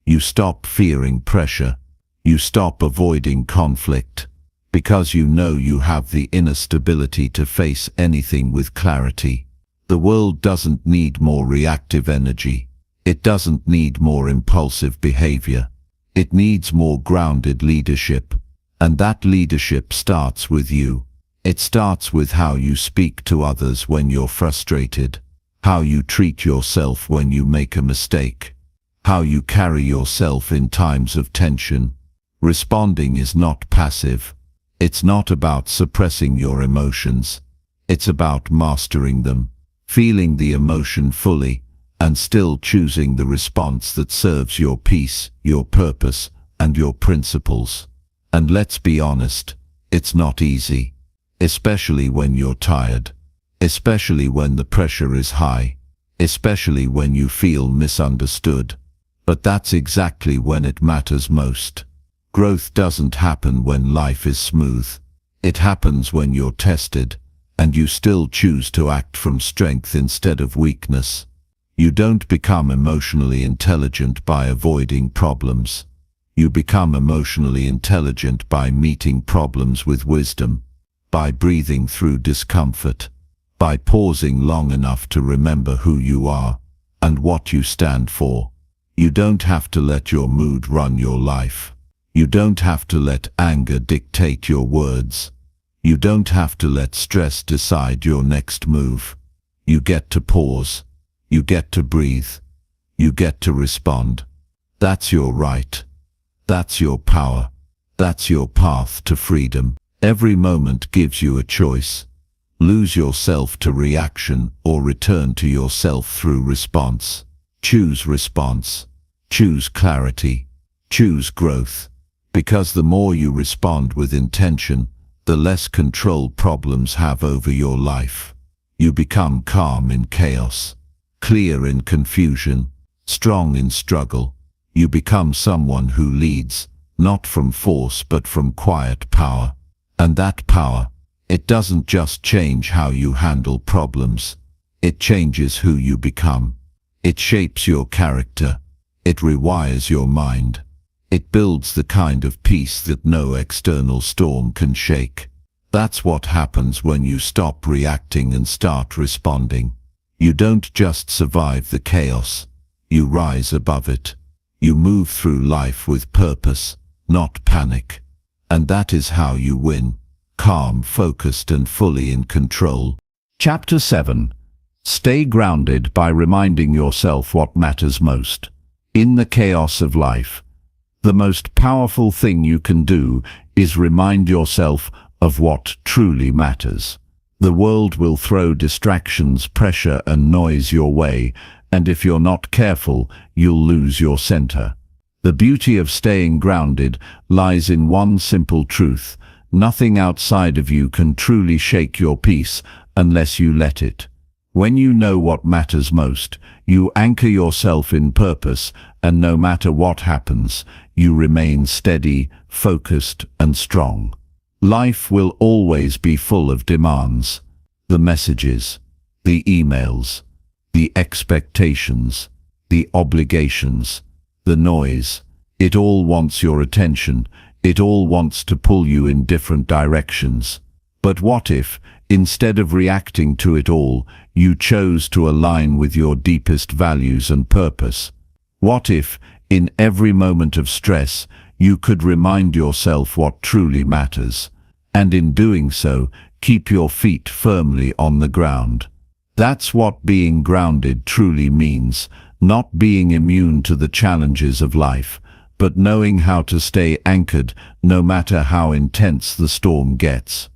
S1: You stop fearing pressure. You stop avoiding conflict, because you know you have the inner stability to face anything with clarity. The world doesn't need more reactive energy. It doesn't need more impulsive behavior. It needs more grounded leadership. And that leadership starts with you. It starts with how you speak to others when you're frustrated, how you treat yourself when you make a mistake, how you carry yourself in times of tension. Responding is not passive. It's not about suppressing your emotions. It's about mastering them, feeling the emotion fully, and still choosing the response that serves your peace, your purpose, and your principles. And let's be honest, it's not easy, especially when you're tired, especially when the pressure is high, especially when you feel misunderstood. But that's exactly when it matters most. Growth doesn't happen when life is smooth. It happens when you're tested, and you still choose to act from strength instead of weakness. You don't become emotionally intelligent by avoiding problems. You become emotionally intelligent by meeting problems with wisdom, by breathing through discomfort, by pausing long enough to remember who you are and what you stand for. You don't have to let your mood run your life. You don't have to let anger dictate your words. You don't have to let stress decide your next move. You get to pause. You get to breathe. You get to respond. That's your right. That's your power. That's your path to freedom. Every moment gives you a choice. Lose yourself to reaction or return to yourself through response. Choose response. Choose clarity. Choose growth.
S2: Because the more you respond with intention, the less control problems have over your life. You become calm in chaos, clear in confusion, strong in struggle. You become someone who leads, not from force but from quiet power. And that power, it doesn't just change how you handle problems. It changes who you become. It shapes your character. It rewires your mind. It builds the kind of peace that no external storm can shake. That's what happens when you stop reacting and start responding. You don't just survive the chaos. You rise above it. You move through life with purpose, not panic. And that is how you win. Calm, focused, and fully in control.
S1: Chapter 7. Stay grounded by reminding yourself what matters most. In the chaos of life, the most powerful thing you can do is remind yourself of what truly matters. The world will throw distractions, pressure, and noise your way, and if you're not careful, you'll lose your center. The beauty of staying grounded lies in one simple truth: nothing outside of you can truly shake your peace unless you let it. When you know what matters most, you anchor yourself in purpose, and no matter what happens, you remain steady, focused, and strong. Life will always be full of demands. The messages, the emails, the expectations, the obligations, the noise. It all wants your attention. It all wants to pull you in different directions. But what if, instead of reacting to it all, you chose to align with your deepest values and purpose? What if, in every moment of stress, you could remind yourself what truly matters, and in doing so, keep your feet firmly on the ground? That's what being grounded truly means, not being immune to the challenges of life, but knowing how to stay anchored no matter how intense the storm gets.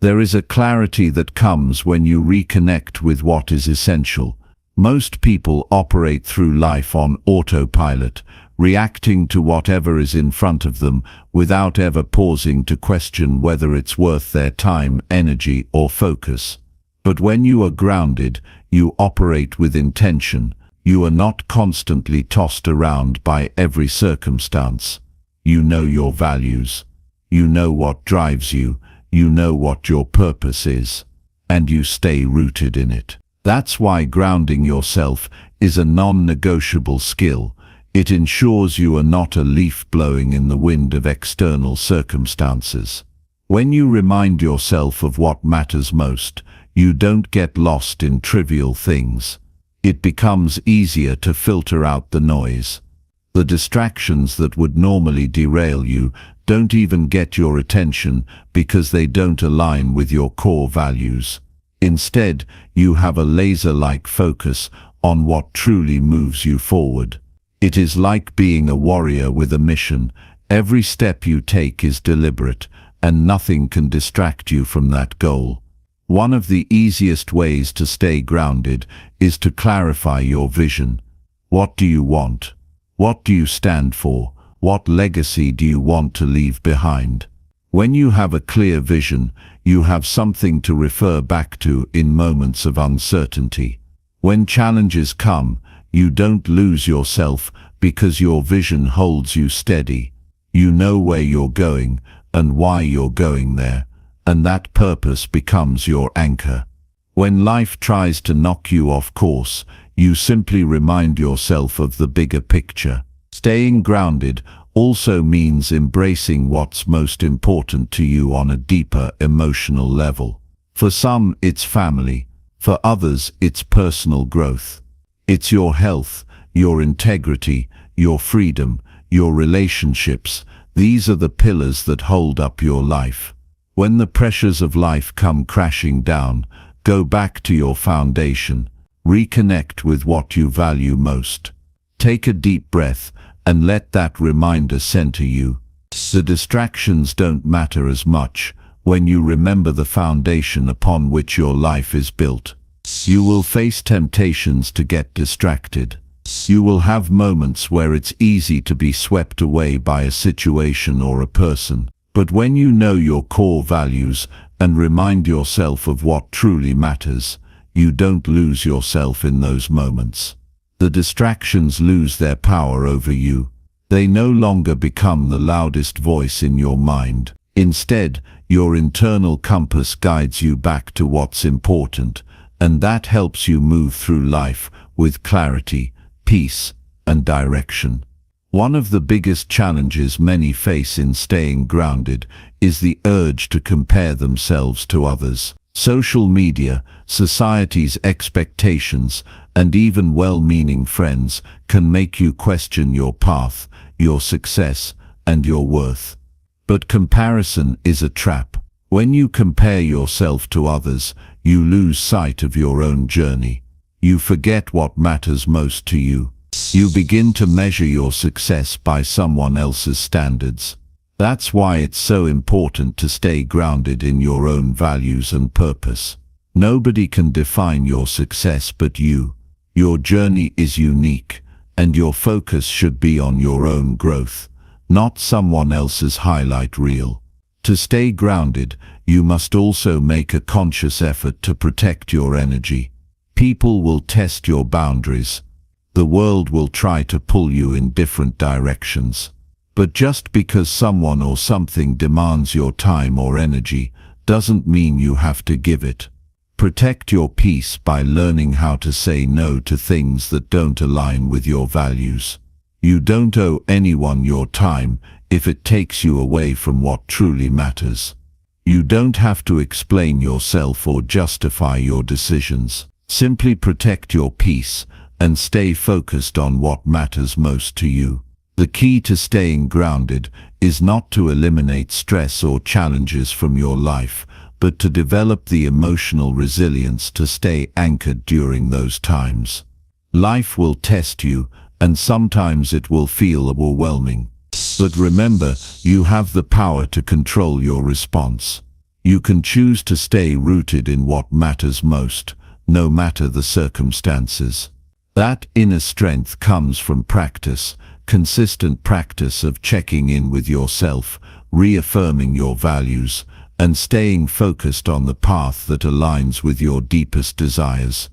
S1: There is a clarity that comes when you reconnect with what is essential. Most people operate through life on autopilot, reacting to whatever is in front of them without ever pausing to question whether it's worth their time, energy, or focus. But when you are grounded, you operate with intention. You are not constantly tossed around by every circumstance. You know your values. You know what drives you. You know what your purpose is, and you stay rooted in it. That's why grounding yourself is a non-negotiable skill. It ensures you are not a leaf blowing in the wind of external circumstances. When you remind yourself of what matters most, you don't get lost in trivial things. It becomes easier to filter out the noise. The distractions that would normally derail you don't even get your attention because they don't align with your core values. Instead, you have a laser-like focus on what truly moves you forward. It is like being a warrior with a mission. Every step you take is deliberate, and nothing can distract you from that goal. One of the easiest ways to stay grounded is to clarify your vision. What do you want? What do you stand for? What legacy do you want to leave behind? When you have a clear vision, you have something to refer back to in moments of uncertainty. When challenges come, you don't lose yourself because your vision holds you steady. You know where you're going and why you're going there, and that purpose becomes your anchor. When life tries to knock you off course, you simply remind yourself of the bigger picture. Staying grounded also means embracing what's most important to you on a deeper emotional level. For some, it's family. For others, it's personal growth. It's your health, your integrity, your freedom, your relationships. These are the pillars that hold up your life. When the pressures of life come crashing down, go back to your foundation. Reconnect with what you value most. Take a deep breath and let that reminder center you. The distractions don't matter as much when you remember the foundation upon which your life is built. You will face temptations to get distracted. You will have moments where it's easy to be swept away by a situation or a person. But when you know your core values and remind yourself of what truly matters, you don't lose yourself in those moments. The distractions lose their power over you. They no longer become the loudest voice in your mind. Instead, your internal compass guides you back to what's important, and that helps you move through life with clarity, peace, and direction. One of the biggest challenges many face in staying grounded is the urge to compare themselves to others. Social media, society's expectations, and even well-meaning friends can make you question your path, your success, and your worth. But comparison is a trap. When you compare yourself to others, you lose sight of your own journey. You forget what matters most to you. You begin to measure your success by someone else's standards. That's why it's so important to stay grounded in your own values and purpose. Nobody can define your success but you. Your journey is unique, and your focus should be on your own growth, not someone else's highlight reel. To stay grounded, you must also make a conscious effort to protect your energy. People will test your boundaries. The world will try to pull you in different directions. But just because someone or something demands your time or energy doesn't mean you have to give it. Protect your peace by learning how to say no to things that don't align with your values. You don't owe anyone your time if it takes you away from what truly matters. You don't have to explain yourself or justify your decisions. Simply protect your peace and stay focused on what matters most to you. The key to staying grounded is not to eliminate stress or challenges from your life, but to develop the emotional resilience to stay anchored during those times. Life will test you, and sometimes it will feel overwhelming. But remember, you have the power to control your response. You can choose to stay rooted in what matters most, no matter the circumstances. That inner strength comes from practice, consistent practice of checking in with yourself, reaffirming your values, and staying focused on the path that aligns with your deepest desires.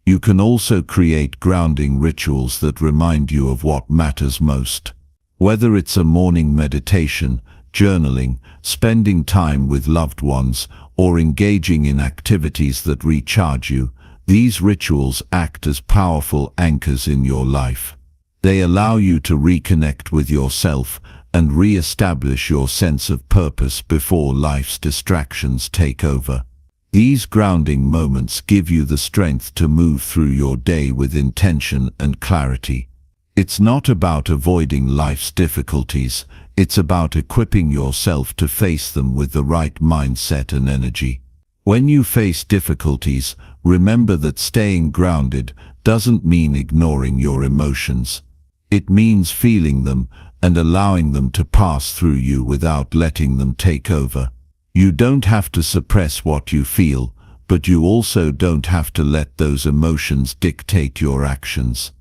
S1: You can also create grounding rituals that remind you of what matters most. Whether it's a morning meditation, journaling, spending time with loved ones, or engaging in activities that recharge you, these rituals act as powerful anchors in your life. They allow you to reconnect with yourself and re-establish your sense of purpose before life's distractions take over. These grounding moments give you the strength to move through your day with intention and clarity. It's not about avoiding life's difficulties, it's about equipping yourself to face them with the right mindset and energy. When you face difficulties, remember that staying grounded doesn't mean ignoring your emotions. It means feeling them and allowing them to pass through you without letting them take over. You don't have to suppress what you feel, but you also don't have to let those emotions dictate your actions.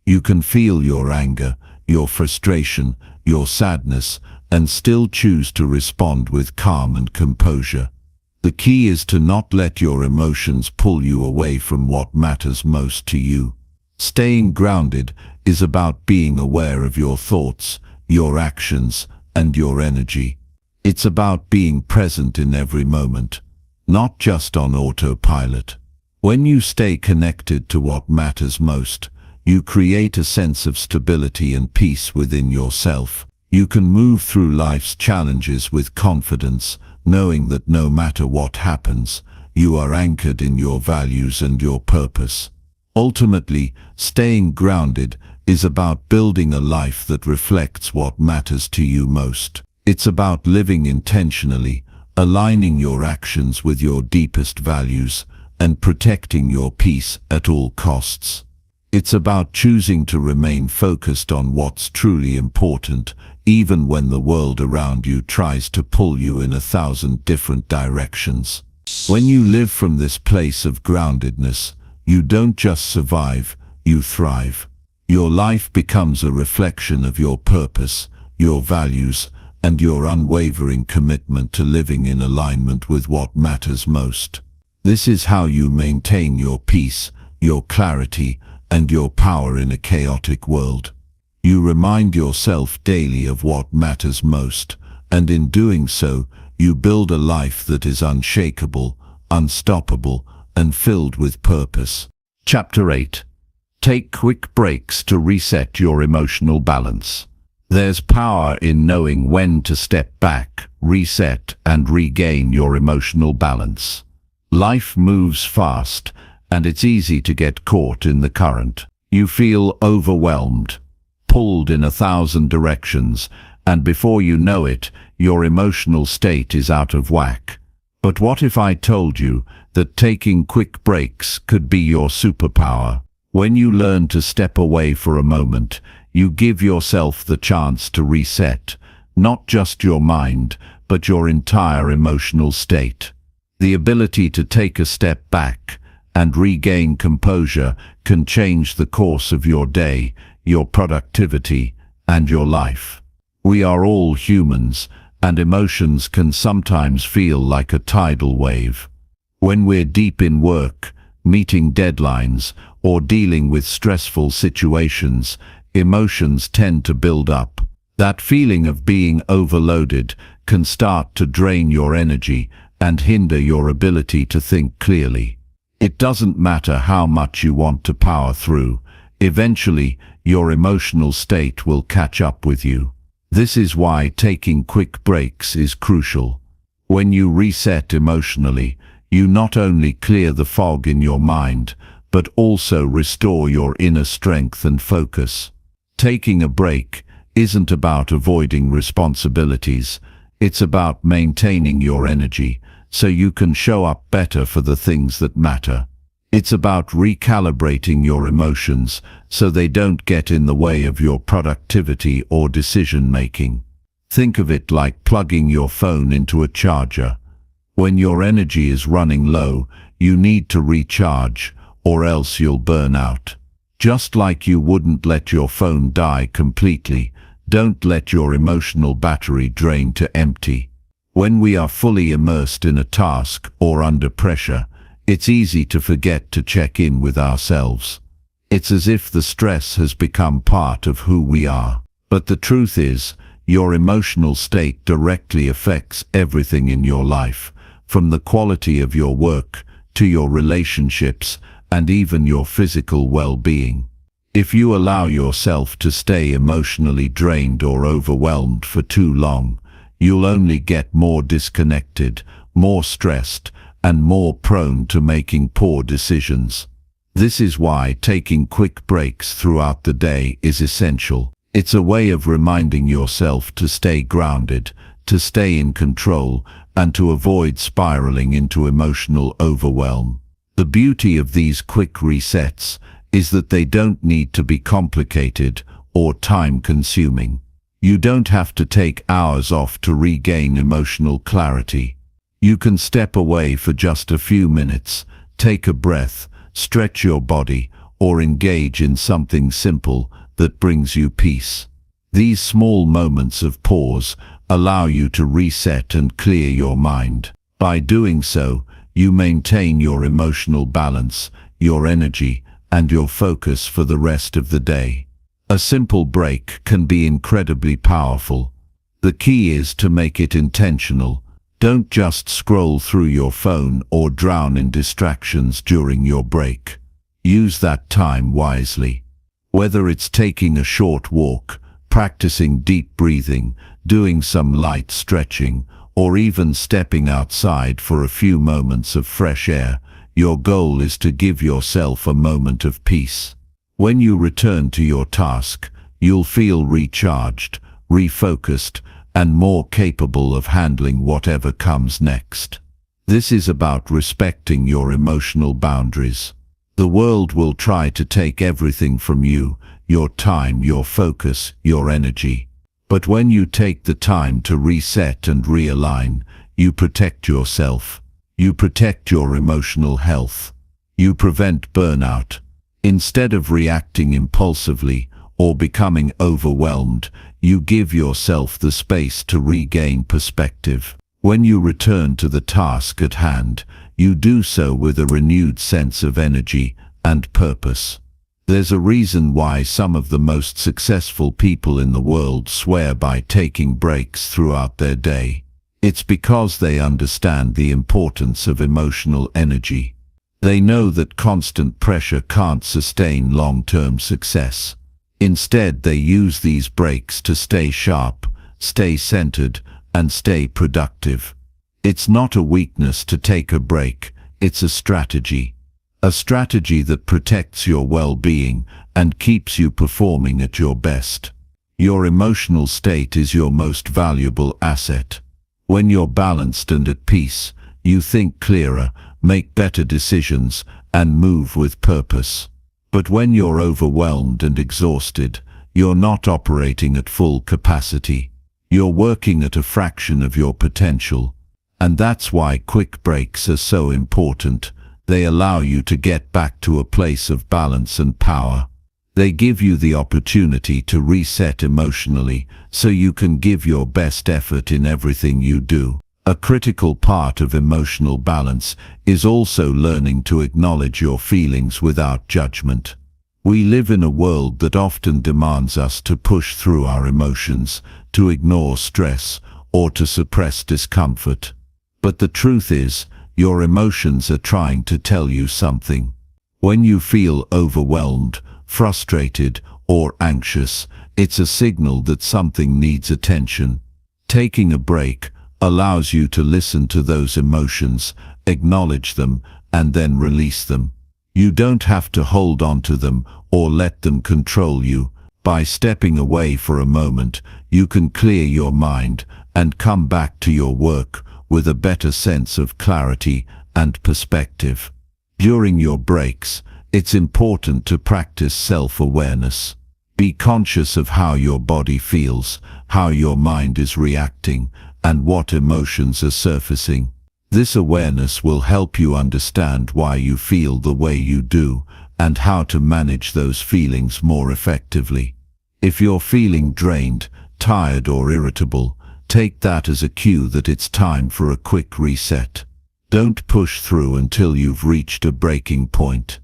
S1: You can feel your anger, your frustration, your sadness, and still choose to respond with calm and composure. The key is to not let your emotions pull you away from what matters most to you. Staying grounded is about being aware of your thoughts, your actions, and your energy. It's about being present in every moment, not just on autopilot. When you stay connected to what matters most, you create a sense of stability and peace within yourself. You can move through life's challenges with confidence, knowing that no matter what happens, you are anchored in your values and your purpose. Ultimately, staying grounded is about building a life that reflects what matters to you most. It's about living intentionally, aligning your actions with your deepest values, and protecting your peace at all costs. It's about choosing to remain focused on what's truly important, even when the world around you tries to pull you in 1,000 different directions. When you live from this place of groundedness, you don't just survive, you thrive.
S2: Your life becomes a reflection of your purpose, your values, and your unwavering commitment to living in alignment with what matters most. This is how you maintain your peace, your clarity, and your power in a chaotic world. You remind yourself daily of what matters most, and in doing so, you build a life that is unshakable, unstoppable, and filled with purpose.
S1: Chapter 8. Take quick breaks to reset your emotional balance. There's power in knowing when to step back, reset, and regain your emotional balance. Life moves fast, and it's easy to get caught in the current. You feel overwhelmed, pulled in 1,000 directions, and before you know it, your emotional state is out of whack. But what if I told you that taking quick breaks could be your superpower? When you learn to step away for a moment, you give yourself the chance to reset, not just your mind, but your entire emotional state. The ability to take a step back and regain composure can change the course of your day, your productivity, and your life. We are all humans, and emotions can sometimes feel like a tidal wave. When we're deep in work, meeting deadlines, or dealing with stressful situations, emotions tend to build up. That feeling of being overloaded can start to drain your energy and hinder your ability to think clearly. It doesn't matter how much you want to power through, eventually your emotional state will catch up with you. This is why taking quick breaks is crucial. When you reset emotionally, you not only clear the fog in your mind, but also restore your inner strength and focus. Taking a break isn't about avoiding responsibilities, it's about maintaining your energy so you can show up better for the things that matter. It's about recalibrating your emotions so they don't get in the way of your productivity or decision-making. Think of it like plugging your phone into a charger. When your energy is running low, you need to recharge, or else you'll burn out. Just like you wouldn't let your phone die completely, don't let your emotional battery drain to empty. When we are fully immersed in a task or under pressure, it's easy to forget to check in with ourselves. It's as if the stress has become part of who we are. But the truth is, your emotional state directly affects everything in your life, from the quality of your work to your relationships and even your physical well-being. If you allow yourself to stay emotionally drained or overwhelmed for too long, you'll only get more disconnected, more stressed, and more prone to making poor decisions. This is why taking quick breaks throughout the day is essential. It's a way of reminding yourself to stay grounded, to stay in control, and to avoid spiraling into emotional overwhelm. The beauty of these quick resets is that they don't need to be complicated or time-consuming. You don't have to take hours off to regain emotional clarity. You can step away for just a few minutes, take a breath, stretch your body, or engage in something simple that brings you peace. These small moments of pause allow you to reset and clear your mind. By doing so, you maintain your emotional balance, your energy, and your focus for the rest of the day. A simple break can be incredibly powerful. The key is to make it intentional. Don't just scroll through your phone or drown in distractions during your break. Use that time wisely. Whether it's taking a short walk, practicing deep breathing, doing some light stretching, or even stepping outside for a few moments of fresh air, your goal is to give yourself a moment of peace. When you return to your task, you'll feel recharged, refocused, and more capable of handling whatever comes next. This is about respecting your emotional boundaries. The world will try to take everything from you, your time, your focus, your energy. But when you take the time to reset and realign, you protect yourself. You protect your emotional health. You prevent burnout. Instead of reacting impulsively or becoming overwhelmed, you give yourself the space to regain perspective. When you return to the task at hand, you do so with a renewed sense of energy and purpose. There's a reason why some of the most successful people in the world swear by taking breaks throughout their day. It's because they understand the importance of emotional energy. They know that constant pressure can't sustain long-term success. Instead, they use these breaks to stay sharp, stay centered, and stay productive. It's not a weakness to take a break, it's a strategy. A strategy that protects your well-being and keeps you performing at your best. Your emotional state is your most valuable asset. When you're balanced and at peace, you think clearer, make better decisions, and move with purpose. But when you're overwhelmed and exhausted, you're not operating at full capacity. You're working at a fraction of your potential. And that's why quick breaks are so important. They allow you to get back to a place of balance and power. They give you the opportunity to reset emotionally so you can give your best effort in everything you do. A critical part of emotional balance is also learning to acknowledge your feelings without judgment. We live in a world that often demands us to push through our emotions, to ignore stress, or to suppress discomfort. But the truth is, your emotions are trying to tell you something. When you feel overwhelmed, frustrated, or anxious, it's a signal that something needs attention. Taking a break allows you to listen to those emotions, acknowledge them, and then release them. You don't have to hold on to them or let them control you. By stepping away for a moment, you can clear your mind and come back to your work with a better sense of clarity and perspective. During your breaks, it's important to practice self-awareness. Be conscious of how your body feels, how your mind is reacting, and what emotions are surfacing. This awareness will help you understand why you feel the way you do and how to manage those feelings more effectively. If you're feeling drained, tired, or irritable, take that as a cue that it's time for a quick reset. Don't push through until you've reached a breaking point.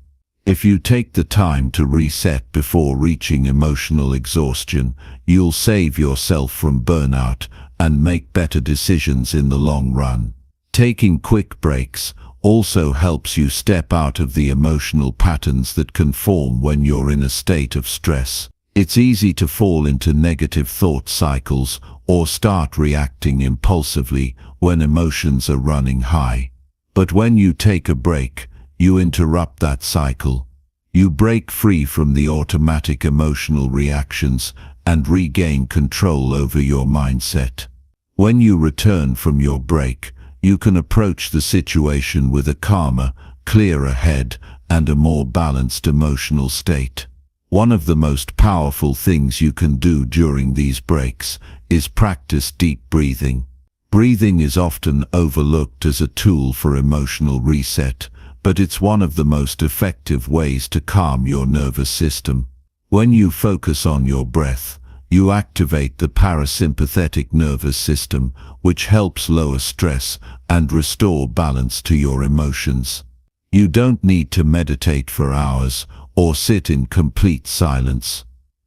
S1: If you take the time to reset before reaching emotional exhaustion, you'll save yourself from burnout and make better decisions in the long run. Taking quick breaks also helps you step out of the emotional patterns that can form when you're in a state of stress. It's easy to fall into negative thought cycles or start reacting impulsively when emotions are running high. But when you take a break, you interrupt that cycle. You break free from the automatic emotional reactions and regain control over your mindset. When you return from your break, you can approach the situation with a calmer, clearer head and a more balanced emotional state. One of the most powerful things you can do during these breaks is practice deep breathing. Breathing is often overlooked as a tool for emotional reset, but it's one of the most effective ways to calm your nervous system. When you focus on your breath, you activate the parasympathetic nervous system, which helps lower stress and restore balance to your emotions. You don't need to meditate for hours or sit in complete silence.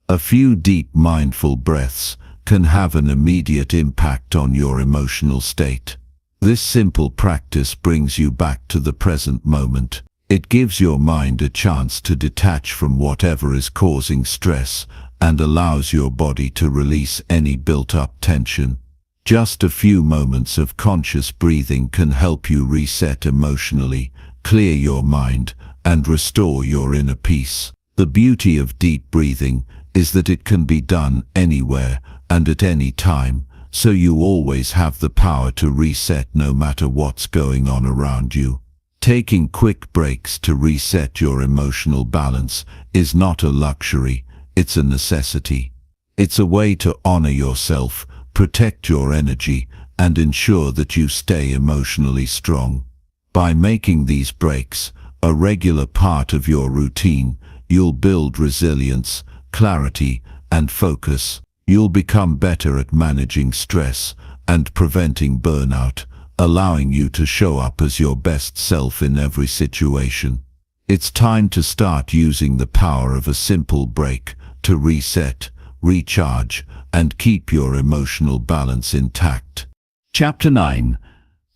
S1: A few deep mindful breaths can have an immediate impact on your emotional state. This simple practice brings you back to the present moment. It gives your mind a chance to detach from whatever is causing stress and allows your body to release any built-up tension. Just a few moments of conscious breathing can help you reset emotionally, clear your mind, and restore your inner peace. The beauty of deep breathing is that it can be done anywhere and at any time, so you always have the power to reset no matter what's going on around you. Taking quick breaks to reset your emotional balance is not a luxury, it's a necessity. It's a way to honor yourself, protect your energy, and ensure that you stay emotionally strong. By making these breaks a regular part of your routine,
S2: you'll build resilience, clarity, and focus. You'll become better at managing stress and preventing burnout, allowing you to show up as your best self in every situation. It's time to start using the power of a simple break to reset, recharge, and keep your emotional balance intact.
S1: Chapter 9.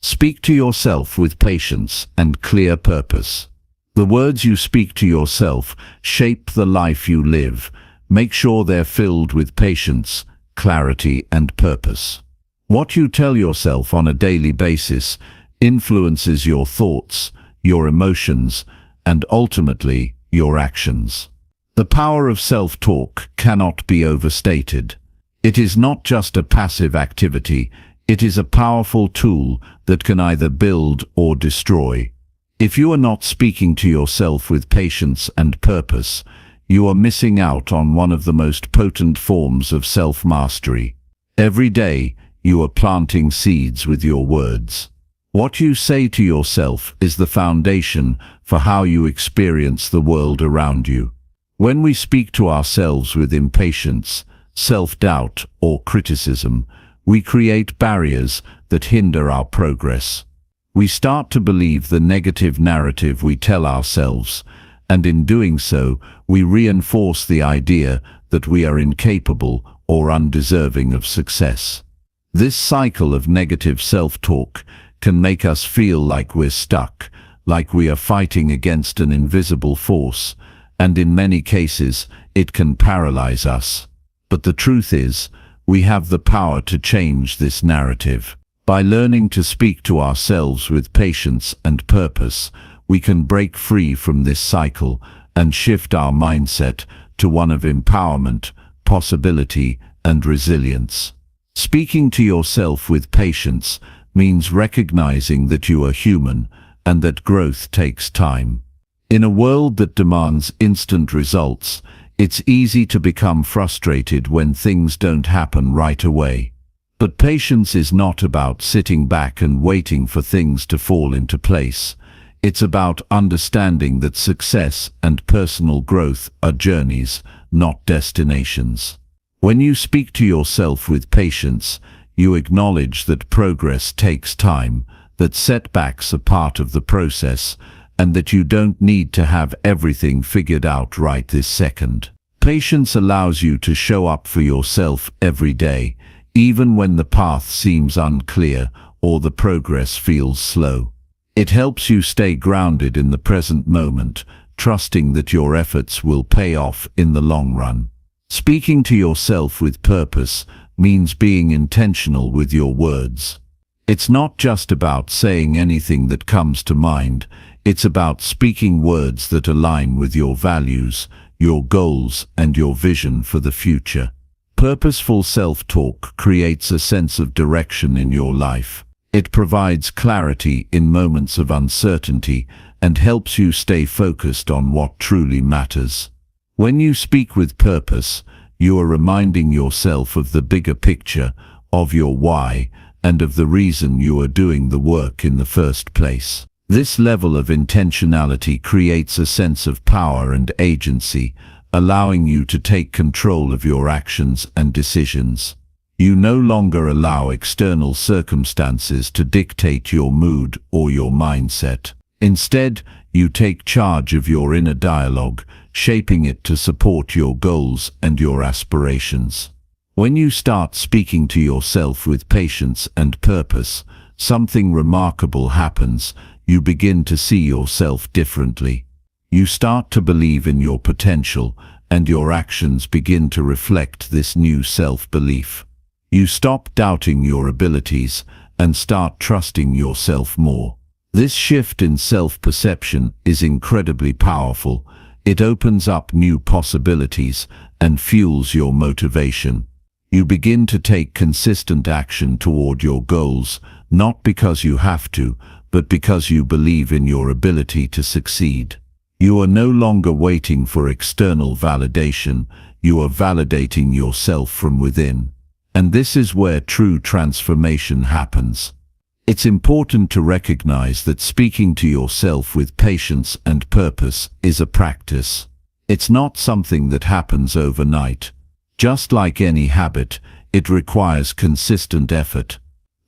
S1: Speak to yourself with patience and clear purpose. The words you speak to yourself shape the life you live. Make sure they're filled with patience, clarity, and purpose. What you tell yourself on a daily basis influences your thoughts, your emotions, and ultimately your actions. The power of self-talk cannot be overstated. It is not just a passive activity, it is a powerful tool that can either build or destroy. If you are not speaking to yourself with patience and purpose, you are missing out on one of the most potent forms of self-mastery. Every day, you are planting seeds with your words. What you say to yourself is the foundation for how you experience the world around you. When we speak to ourselves with impatience, self-doubt, or criticism, we create barriers that hinder our progress. We start to believe the negative narrative we tell ourselves, and in doing so, we reinforce the idea that we are incapable or undeserving of success. This cycle of negative self-talk can make us feel like we're stuck, like we are fighting against an invisible force, and in many cases, it can paralyze us. But the truth is, we have the power to change this narrative. By learning to speak to ourselves with patience and purpose, we can break free from this cycle and shift our mindset to one of empowerment, possibility, and resilience. Speaking to yourself with patience means recognizing that you are human and that growth takes time. In a world that demands instant results, it's easy to become frustrated when things don't happen right away. But patience is not about sitting back and waiting for things to fall into place. It's about understanding that success and personal growth are journeys, not destinations. When you speak to yourself with patience, you acknowledge that progress takes time, that setbacks are part of the process, and that you don't need to have everything figured out right this second. Patience allows you to show up for yourself every day, even when the path seems unclear or the progress feels slow. It helps you stay grounded in the present moment, trusting that your efforts will pay off in the long run. Speaking to yourself with purpose means being intentional with your words. It's not just about saying anything that comes to mind, it's about speaking words that align with your values, your goals, and your vision for the future. Purposeful self-talk creates a sense of direction in your life. It provides clarity in moments of uncertainty and helps you stay focused on what truly matters. When you speak with purpose, you are reminding yourself of the bigger picture, of your why, and of the reason you are doing the work in the first place. This level of intentionality creates a sense of power and agency, allowing you to take control of your actions and decisions. You no longer allow external circumstances to dictate your mood or your mindset. Instead, you take charge of your inner dialogue, shaping it to support your goals and your aspirations. When you start speaking to yourself with patience and purpose, something remarkable happens. You begin to see yourself differently. You start to believe in your potential, and your actions begin to reflect this new self-belief. You stop doubting your abilities and start trusting yourself more. This shift in self-perception is incredibly powerful. It opens up new possibilities and fuels your motivation. You begin to take consistent action toward your goals, not because you have to, but because you believe in your ability to succeed. You are no longer waiting for external validation, you are validating yourself from within. And this is where true transformation happens. It's important to recognize that speaking to yourself with patience and purpose is a practice. It's not something that happens overnight. Just like any habit, it requires consistent effort.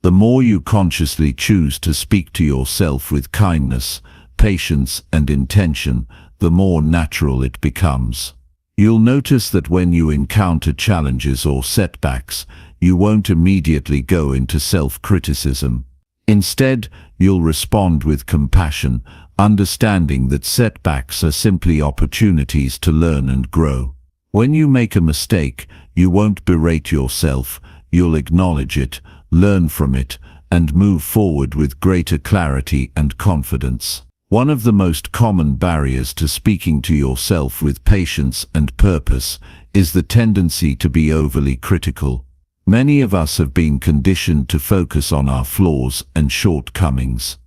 S1: The more you consciously choose to speak to yourself with kindness, patience, and intention, the more natural it becomes. You'll notice that when you encounter challenges or setbacks, you won't immediately go into self-criticism. Instead, you'll respond with compassion, understanding that setbacks are simply opportunities to learn and grow. When you make a mistake, you won't berate yourself, you'll acknowledge it, learn from it, and move forward with greater clarity and confidence. One of the most common barriers to speaking to yourself with patience and purpose is the tendency to be overly critical. Many of us have been conditioned to focus on our flaws and shortcomings.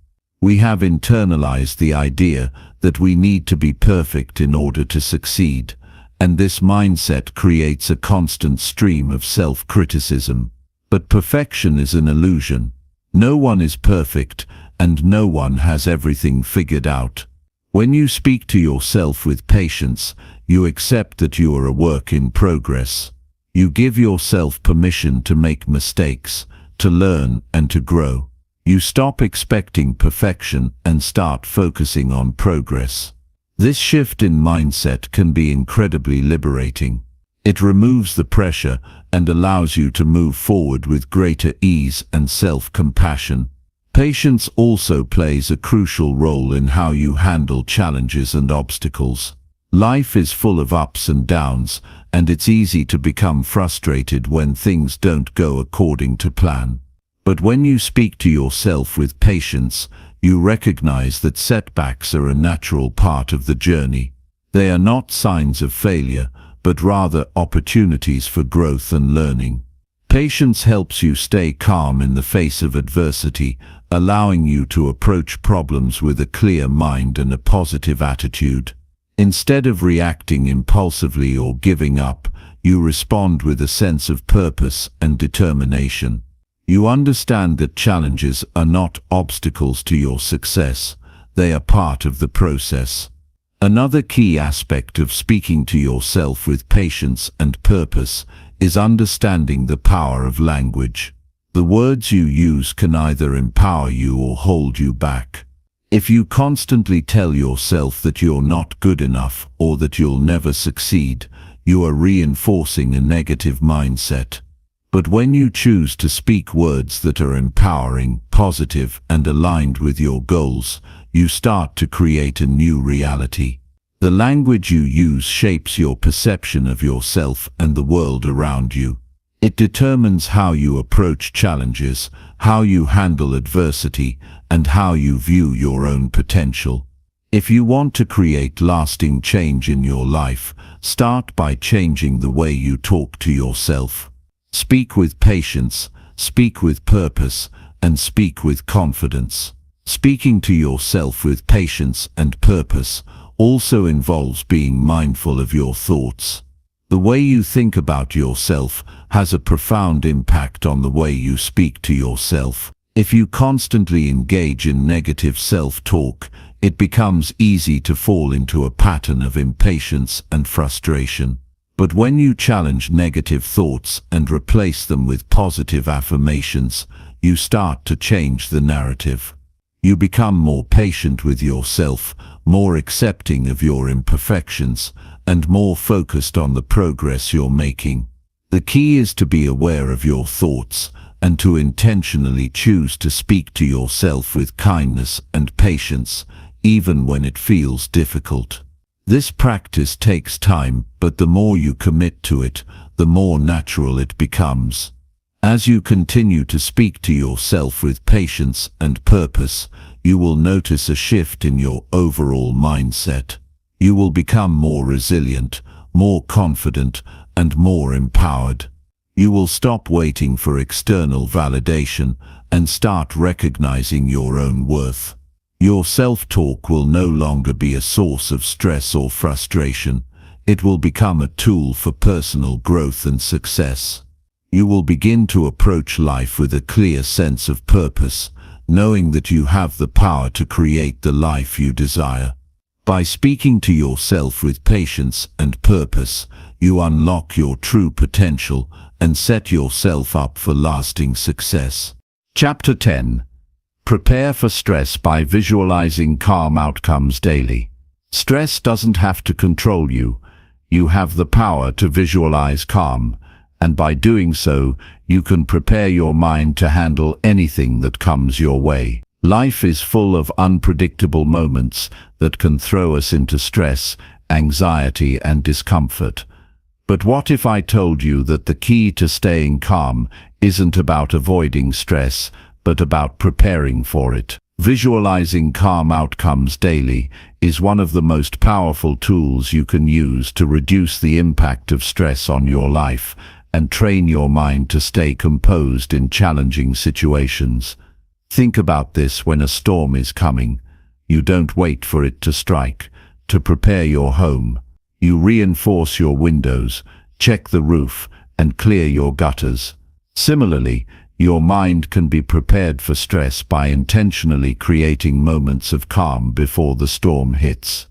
S1: We have internalized the idea that we need to be perfect in order to succeed, and this mindset creates a constant stream of self-criticism. But perfection is an illusion. No one is perfect, and no one has everything figured out. When you speak to yourself with patience, you accept that you are a work in progress. You give yourself permission to make mistakes, to learn and to grow. You stop expecting perfection and start focusing on progress. This shift in mindset can be incredibly liberating. It removes the pressure and allows you to move forward with greater ease and self-compassion. Patience also plays a crucial role in how you handle challenges and obstacles. Life is full of ups and downs, and it's easy to become frustrated when things don't go according to plan. But when you speak to yourself with patience, you recognize that setbacks are a natural part of the journey. They are not signs of failure, but rather opportunities for growth and learning. Patience helps you stay calm in the face of adversity, allowing you to approach problems with a clear mind and a positive attitude. Instead of reacting impulsively or giving up, you respond with a sense of purpose and determination. You understand that challenges are not obstacles to your success, they are part of the process. Another key aspect of speaking to yourself with patience and purpose is understanding the power of language. The words you use can either empower you or hold you back. If you constantly tell yourself that you're not good enough or that you'll never succeed, you are reinforcing a negative mindset. But when you choose to speak words that are empowering, positive, and aligned with your goals, you start to create a new reality. The language you use shapes your perception of yourself and the world around you. It determines how you approach challenges, how you handle adversity, and how you view your own potential. If you want to create lasting change in your life, start by changing the way you talk to yourself. Speak with patience, speak with purpose, and speak with confidence. Speaking to yourself with patience and purpose also involves being mindful of your thoughts. The way you think about yourself has a profound impact on the way you speak to yourself. If you constantly engage in negative self-talk, it becomes easy to fall into a pattern of impatience and frustration. But when you challenge negative thoughts and replace them with positive affirmations, you start to change the narrative. You become more patient with yourself, more accepting of your imperfections, and more focused on the progress you're making. The key is to be aware of your thoughts and to intentionally choose to speak to yourself with kindness and patience, even when it feels difficult. This practice takes time, but the more you commit to it, the more natural it becomes. As you continue to speak to yourself with patience and purpose, you will notice a shift in your overall mindset. You will become more resilient, more confident, and more empowered. You will stop waiting for external validation and start recognizing your own worth. Your self-talk will no longer be a source of stress or frustration. It will become a tool for personal growth and success. You will begin to approach life with a clear sense of purpose, knowing that you have the power to create the life you desire.
S2: By speaking to yourself with patience and purpose, you unlock your true potential and set yourself up for lasting success.
S1: Chapter 10. Prepare for stress by visualizing calm outcomes daily. Stress doesn't have to control you. You have the power to visualize calm, and by doing so, you can prepare your mind to handle anything that comes your way. Life is full of unpredictable moments that can throw us into stress, anxiety, and discomfort. But what if I told you that the key to staying calm isn't about avoiding stress, but about preparing for it? Visualizing calm outcomes daily is one of the most powerful tools you can use to reduce the impact of stress on your life and train your mind to stay composed in challenging situations. Think about this: when a storm is coming, you don't wait for it to strike. To prepare your home, you reinforce your windows, check the roof, and clear your gutters. Similarly, your mind can be prepared for stress by intentionally creating moments of calm before the storm hits.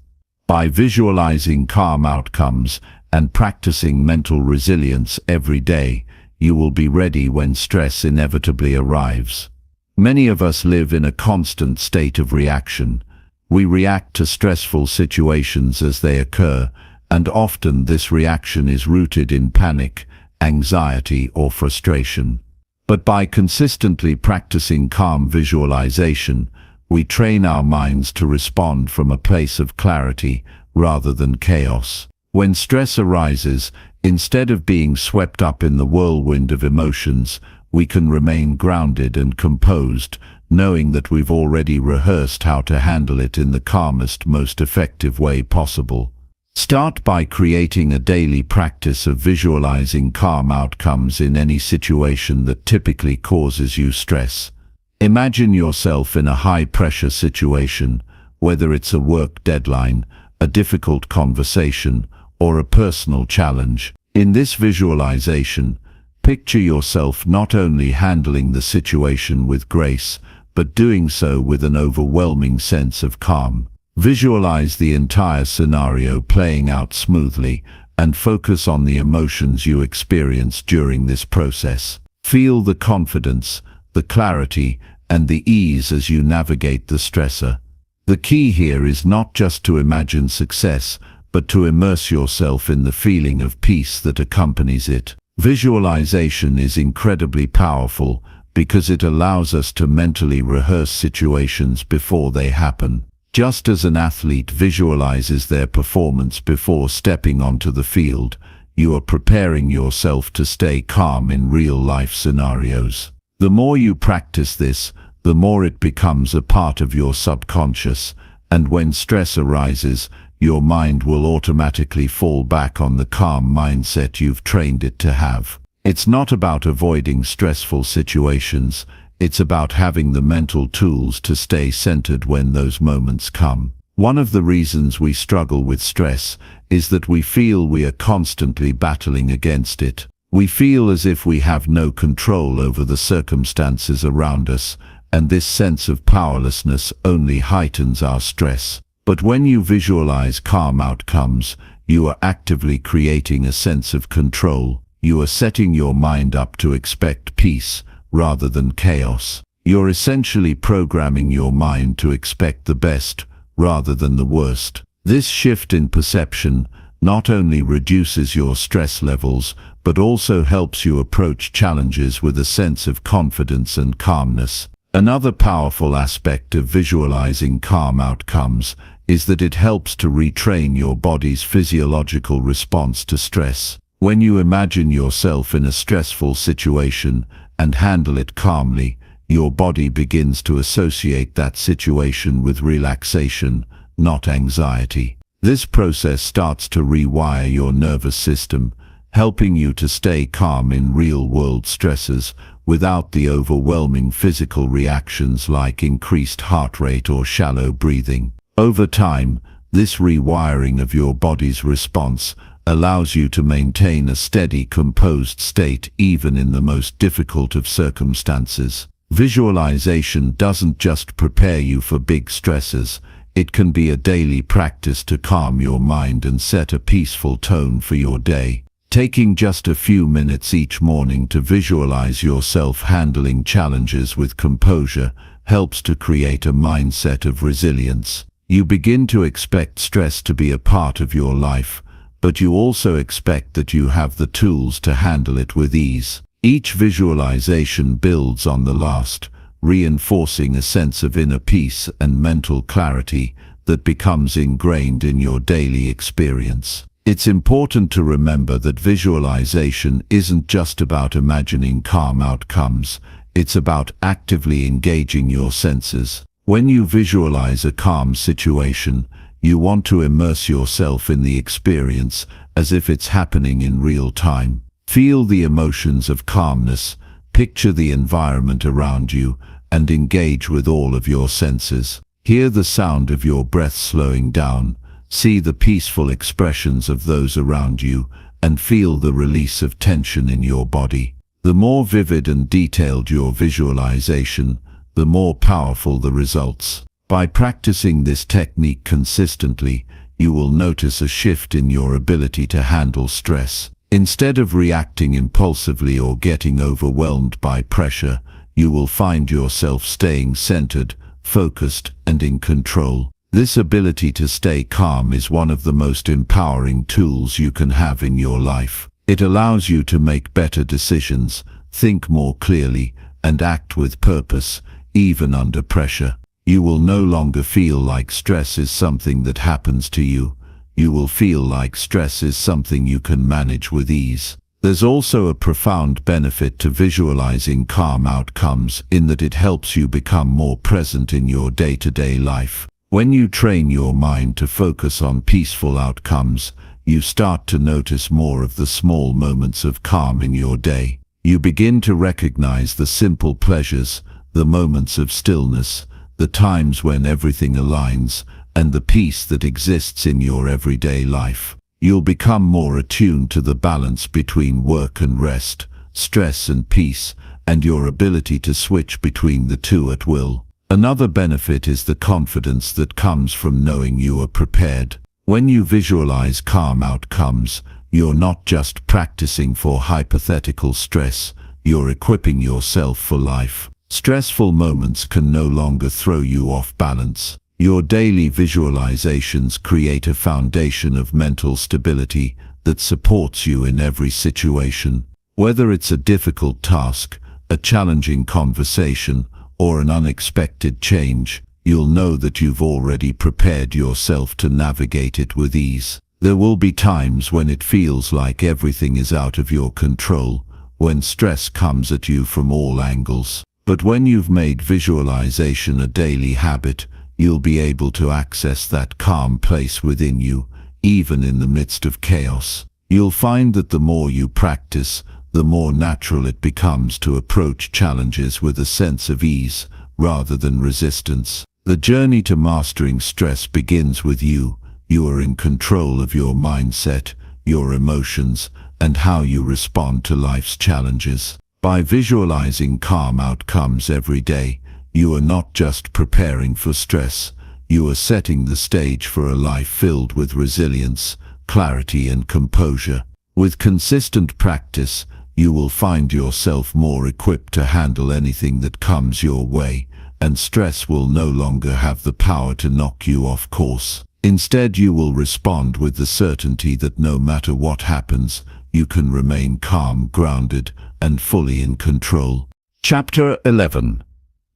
S1: By visualizing calm outcomes and practicing mental resilience every day, you will be ready when stress inevitably arrives. Many of us live in a constant state of reaction. We react to stressful situations as they occur, and often this reaction is rooted in panic, anxiety, or frustration. But by consistently practicing calm visualization, we train our minds to respond from a place of clarity rather than chaos. When stress arises, instead of being swept up in the whirlwind of emotions, we can remain grounded and composed, knowing that we've already rehearsed how to handle it in the calmest, most effective way possible. Start by creating a daily practice of visualizing calm outcomes in any situation that typically causes you stress. Imagine yourself in a high-pressure situation, whether it's a work deadline, a difficult conversation, or a personal challenge. In this visualization, picture yourself not only handling the situation with grace, but doing so with an overwhelming sense of calm. Visualize the entire scenario playing out smoothly and focus on the emotions you experience during this process. Feel the confidence, the clarity, and the ease as you navigate the stressor. The key here is not just to imagine success, but to immerse yourself in the feeling of peace that accompanies it. Visualization is incredibly powerful because it allows us to mentally rehearse situations before they happen. Just as an athlete visualizes their performance before stepping onto the field, you are preparing yourself to stay calm in real-life scenarios. The more you practice this, the more it becomes a part of your subconscious, and when stress arises, your mind will automatically fall back on the calm mindset you've trained it to have. It's not about avoiding stressful situations. It's about having the mental tools to stay centered when those moments come. One of the reasons we struggle with stress is that we feel we are constantly battling against it. We feel as if we have no control over the circumstances around us, and this sense of powerlessness only heightens our stress. But when you visualize calm outcomes, you are actively creating a sense of control. You are setting your mind up to expect peace rather than chaos. You're essentially programming your mind to expect the best rather than the worst. This shift in perception not only reduces your stress levels, but also helps you approach challenges with a sense of confidence and calmness. Another powerful aspect of visualizing calm outcomes is that it helps to retrain your body's physiological response to stress. When you imagine yourself in a stressful situation and handle it calmly, your body begins to associate that situation with relaxation, not anxiety. This process starts to rewire your nervous system, helping you to stay calm in real-world stresses without the overwhelming physical reactions like increased heart rate or shallow breathing. Over time, this rewiring of your body's response allows you to maintain a steady, composed state even in the most difficult of circumstances. Visualization doesn't just prepare you for big stresses,
S2: It can be a daily practice to calm your mind and set a peaceful tone for your day. Taking just a few minutes each morning to visualize yourself handling challenges with composure helps to create a mindset of resilience. You begin to expect stress to be a part of your life, but you also expect that you have the tools to handle it with ease. Each visualization builds on the last, reinforcing a sense of inner peace and mental clarity that becomes ingrained in your daily experience. It's important to remember that visualization isn't just about imagining calm outcomes, it's about actively engaging your senses. When you visualize a calm situation, you want to immerse yourself in the experience as if it's happening in real time. Feel the emotions of calmness, picture the environment around you, and engage with all of your senses. Hear the sound of your breath slowing down, see the peaceful expressions of those around you, and feel the release of tension in your body. The more vivid and detailed your visualization, the more powerful the results. By practicing this technique consistently, you will notice a shift in your ability to handle stress. Instead of reacting impulsively or getting overwhelmed by pressure, you will find yourself staying centered, focused, and in control. This ability to stay calm is one of the most empowering tools you can have in your life. It allows you to make better decisions, think more clearly, and act with purpose, even under pressure. You will no longer feel like stress is something that happens to you. You will feel like stress is something you can manage with ease. There's also a profound benefit to visualizing calm outcomes in that it helps you become more present in your day-to-day life. When you train your mind to focus on peaceful outcomes, you start to notice more of the small moments of calm in your day. You begin to recognize the simple pleasures, the moments of stillness, the times when everything aligns, and the peace that exists in your everyday life. You'll become more attuned to the balance between work and rest, stress and peace, and your ability to switch between the two at will. Another benefit is the confidence that comes from knowing you are prepared. When you visualize calm outcomes, you're not just practicing for hypothetical stress, you're equipping yourself for life. Stressful moments can no longer throw you off balance. Your daily visualizations create a foundation of mental stability that supports you in every situation. Whether it's a difficult task, a challenging conversation, or an unexpected change, you'll know that you've already prepared yourself to navigate it with ease. There will be times when it feels like everything is out of your control, when stress comes at you from all angles. But when you've made visualization a daily habit, you'll be able to access that calm place within you, even in the midst of chaos. You'll find that the more you practice, the more natural it becomes to approach challenges with a sense of ease, rather than resistance. The journey to mastering stress begins with you. You are in control of your mindset, your emotions, and how you respond to life's challenges. By visualizing calm outcomes every day, you are not just preparing for stress, you are setting the stage for a life filled with resilience, clarity, and composure. With consistent practice, you will find yourself more equipped to handle anything that comes your way, and stress will no longer have the power to knock you off course. Instead, you will respond with the certainty that no matter what happens, you can remain calm, grounded, and fully in control.
S1: Chapter 11.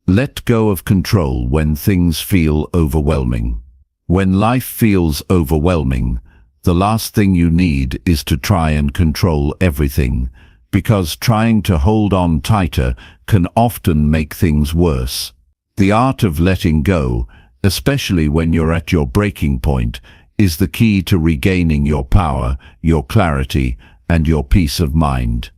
S1: Let go of control when things feel overwhelming. When life feels overwhelming, the last thing you need is to try and control everything, because trying to hold on tighter can often make things worse. The art of letting go, especially when you're at your breaking point, is the key to regaining your power, your clarity, and your peace of mind.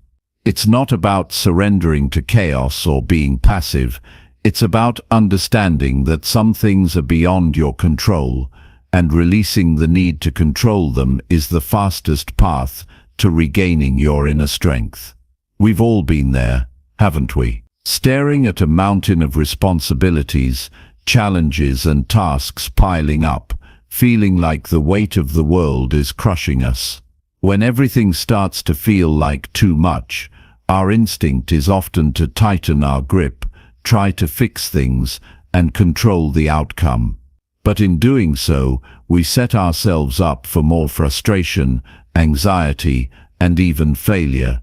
S1: It's not about surrendering to chaos or being passive. It's about understanding that some things are beyond your control, and releasing the need to control them is the fastest path to regaining your inner strength. We've all been there, haven't we? Staring at a mountain of responsibilities, challenges and tasks piling up, feeling like the weight of the world is crushing us. When everything starts to feel like too much, our instinct is often to tighten our grip, try to fix things, and control the outcome. But in doing so, we set ourselves up for more frustration, anxiety, and even failure.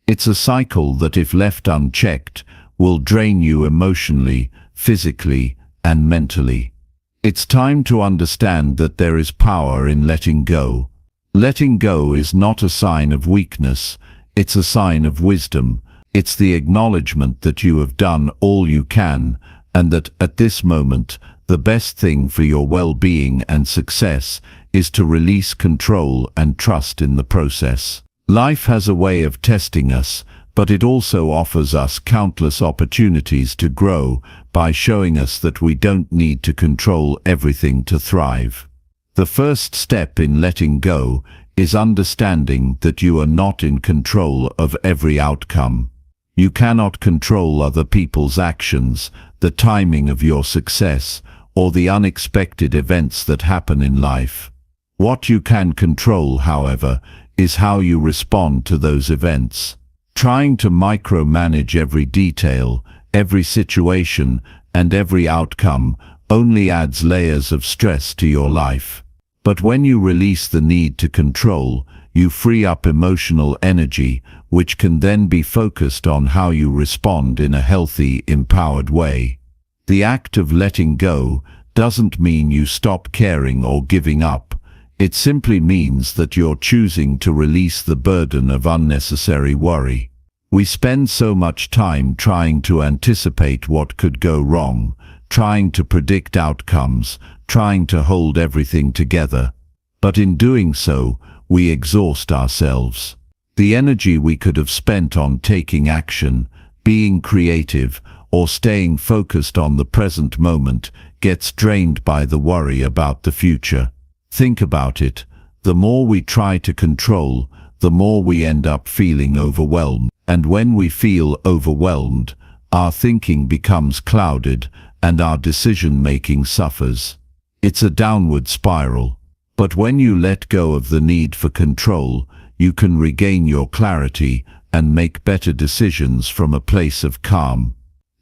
S1: It's a cycle that, if left unchecked, will drain you emotionally, physically, and mentally. It's time to understand that there is power in letting go. Letting go is not a sign of weakness, it's a sign of wisdom. It's the acknowledgement that you have done all you can, and that at this moment, the best thing for your well-being and success is to release control and trust in the process. Life has a way of testing us, but it also offers us countless opportunities to grow by showing us that we don't need to control everything to thrive. The first step in letting go is understanding that you are not in control of every outcome. You cannot control other people's actions, the timing of your success, or the unexpected events that happen in life. What you can control, however, is how you respond to those events. Trying to micromanage every detail, every situation, and every outcome only adds layers of stress to your life. But when you release the need to control, you free up emotional energy, which can then be focused on how you respond in a healthy, empowered way. The act of letting go doesn't mean you stop caring or giving up. It simply means that you're choosing to release the burden of unnecessary worry. We spend so much time trying to anticipate what could go wrong, trying to predict outcomes, trying to hold everything together. But in doing so, we exhaust ourselves. The energy we could have spent on taking action, being creative, or staying focused on the present moment gets drained by the worry about the future. Think about it. The more we try to control, the more we end up feeling overwhelmed. And when we feel overwhelmed, our thinking becomes clouded and our decision-making suffers. It's a downward spiral. But when you let go of the need for control, you can regain your clarity and make better decisions from a place of calm.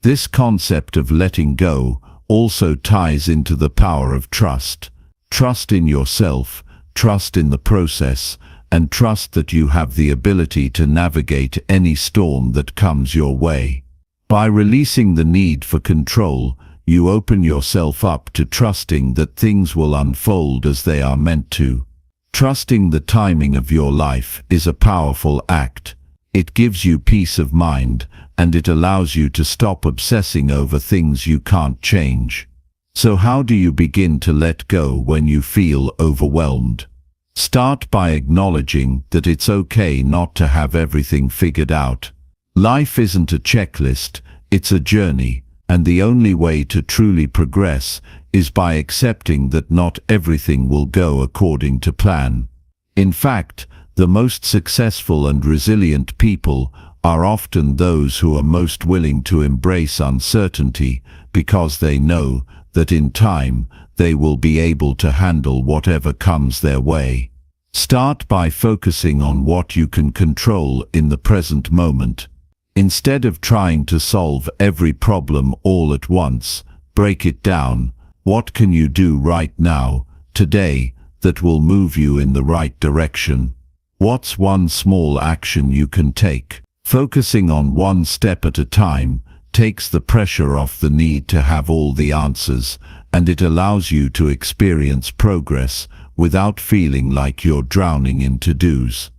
S1: This concept of letting go also ties into the power of trust. Trust in yourself, trust in the process, and trust that you have the ability to navigate any storm that comes your way. By releasing the need for control, you open yourself up to trusting that things will unfold as they are meant to. Trusting the timing of your life is a powerful act. It gives you peace of mind, and it allows you to stop obsessing over things you can't change. So how do you begin to let go when you feel overwhelmed? Start by acknowledging that it's okay not to have everything figured out. Life isn't a checklist, it's a journey, and the only way to truly progress is by accepting that not everything will go according to plan. In fact, the most successful and resilient people are often those who are most willing to embrace uncertainty because they know that in time they will be able to handle whatever comes their way. Start by focusing on what you can control in the present moment. Instead of trying to solve every problem all at once, break it down. What can you do right now, today, that will move you in the right direction? What's one small action you can take? Focusing on one step at a time takes the pressure off the need to have all the answers, and it allows you to experience progress without feeling like you're drowning in to-dos.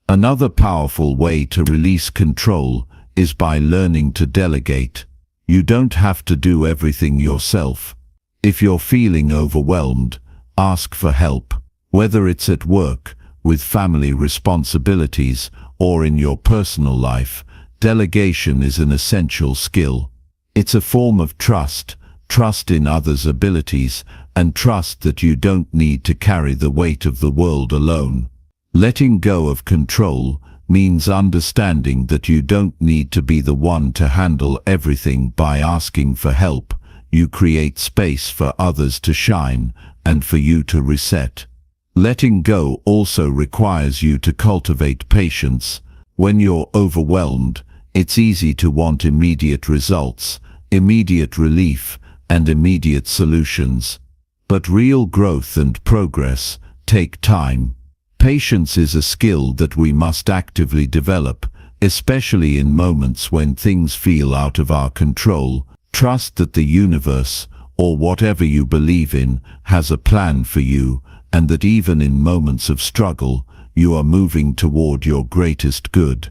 S1: Another powerful way to release control is by learning to delegate. You don't have to do everything yourself. If you're feeling overwhelmed, ask for help. Whether it's at work, with family responsibilities, or in your personal life, delegation is an essential skill. It's a form of trust, trust in others' abilities, and trust that you don't need to carry the weight of the world alone. Letting go of control means understanding that you don't need to be the one to handle everything by asking for help.
S2: you create space for others to shine and for you to reset. Letting go also requires you to cultivate patience. When you're overwhelmed, it's easy to want immediate results, immediate relief, and immediate solutions. But real growth and progress take time. Patience is a skill that we must actively develop, especially in moments when things feel out of our control. Trust that the universe, or whatever you believe in, has a plan for you, and that even in moments of struggle, you are moving toward your greatest good.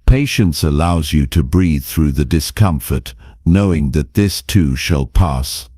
S2: Patience allows you to breathe through the discomfort, knowing that this too shall pass.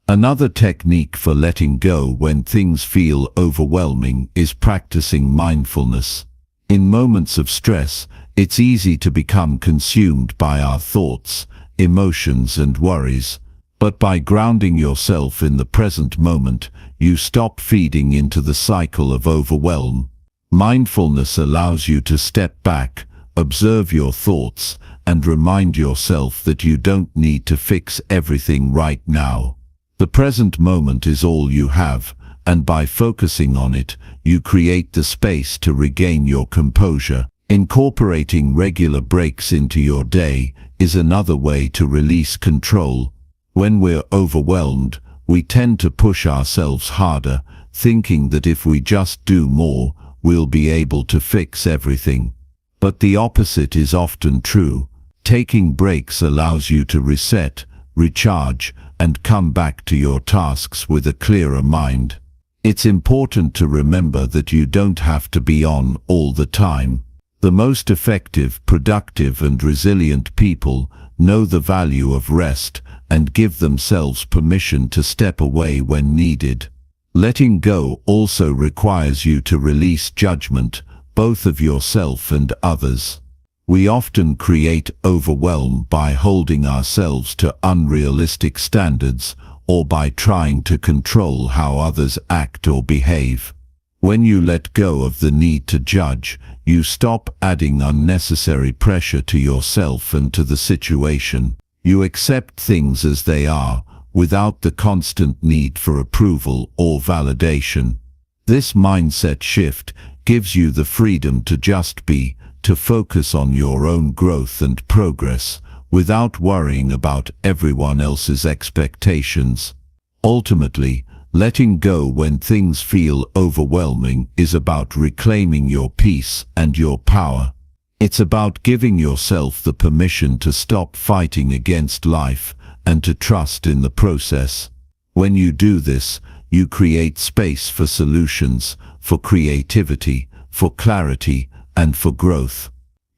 S2: Another technique for letting go when things feel overwhelming is practicing mindfulness. In moments of stress, it's easy to become consumed by our thoughts, emotions, and worries. But by grounding yourself in the present moment, you stop feeding into the cycle of overwhelm. Mindfulness allows you to step back, observe your thoughts, and remind yourself that you don't need to fix everything right now. The present moment is all you have, and by focusing on it, you create the space to regain your composure. Incorporating regular breaks into your day is another way to release control. When we're overwhelmed, we tend to push ourselves harder, thinking that if we just do more, we'll be able to fix everything. But the opposite is often true. Taking breaks allows you to reset, recharge, and come back to your tasks with a clearer mind. It's important to remember that you don't have to be on all the time. The most effective, productive, and resilient people know the value of rest and give themselves permission to step away when needed. Letting go also requires you to release judgment, both of yourself and others. We often create overwhelm by holding ourselves to unrealistic standards or by trying to control how others act or behave. When you let go of the need to judge, you stop adding unnecessary pressure to yourself and to the situation. You accept things as they are, without the constant need for approval or validation. This mindset shift gives you the freedom to just be, to focus on your own growth and progress, without worrying about everyone else's expectations. Ultimately, letting go when things feel overwhelming is about reclaiming your peace and your power. It's about giving yourself the permission to stop fighting against life and to trust in the process. When you do this, you create space for solutions, for creativity, for clarity, and for growth.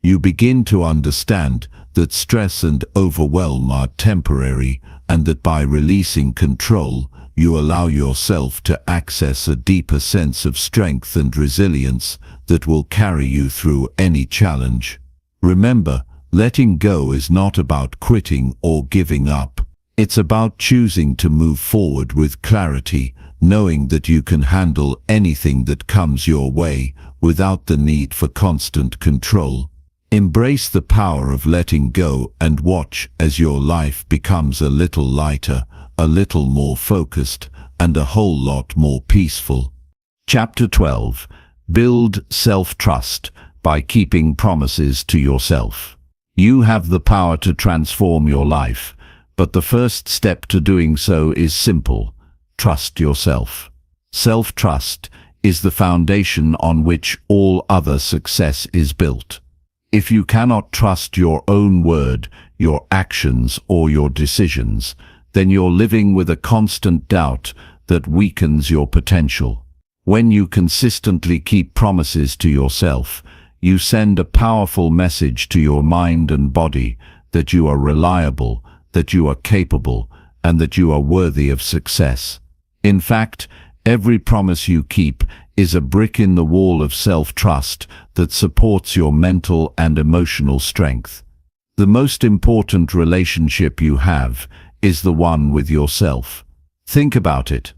S2: You begin to understand that stress and overwhelm are temporary, and that by releasing control, you allow yourself to access a deeper sense of strength and resilience that will carry you through any challenge. Remember, letting go is not about quitting or giving up. It's about choosing to move forward with clarity, knowing that you can handle anything that comes your way without the need for constant control. Embrace the power of letting go and watch as your life becomes a little lighter, a little more focused, and a whole lot more peaceful.
S1: Chapter 12. Build self-trust by keeping promises to yourself. You have the power to transform your life, but the first step to doing so is simple. Trust yourself. Self-trust is the foundation on which all other success is built. If you cannot trust your own word, your actions, or your decisions, then you're living with a constant doubt that weakens your potential. When you consistently keep promises to yourself, you send a powerful message to your mind and body that you are reliable, that you are capable, and that you are worthy of success. In fact, every promise you keep is a brick in the wall of self-trust that supports your mental and emotional strength. The most important relationship you have is the one with yourself. Think about it.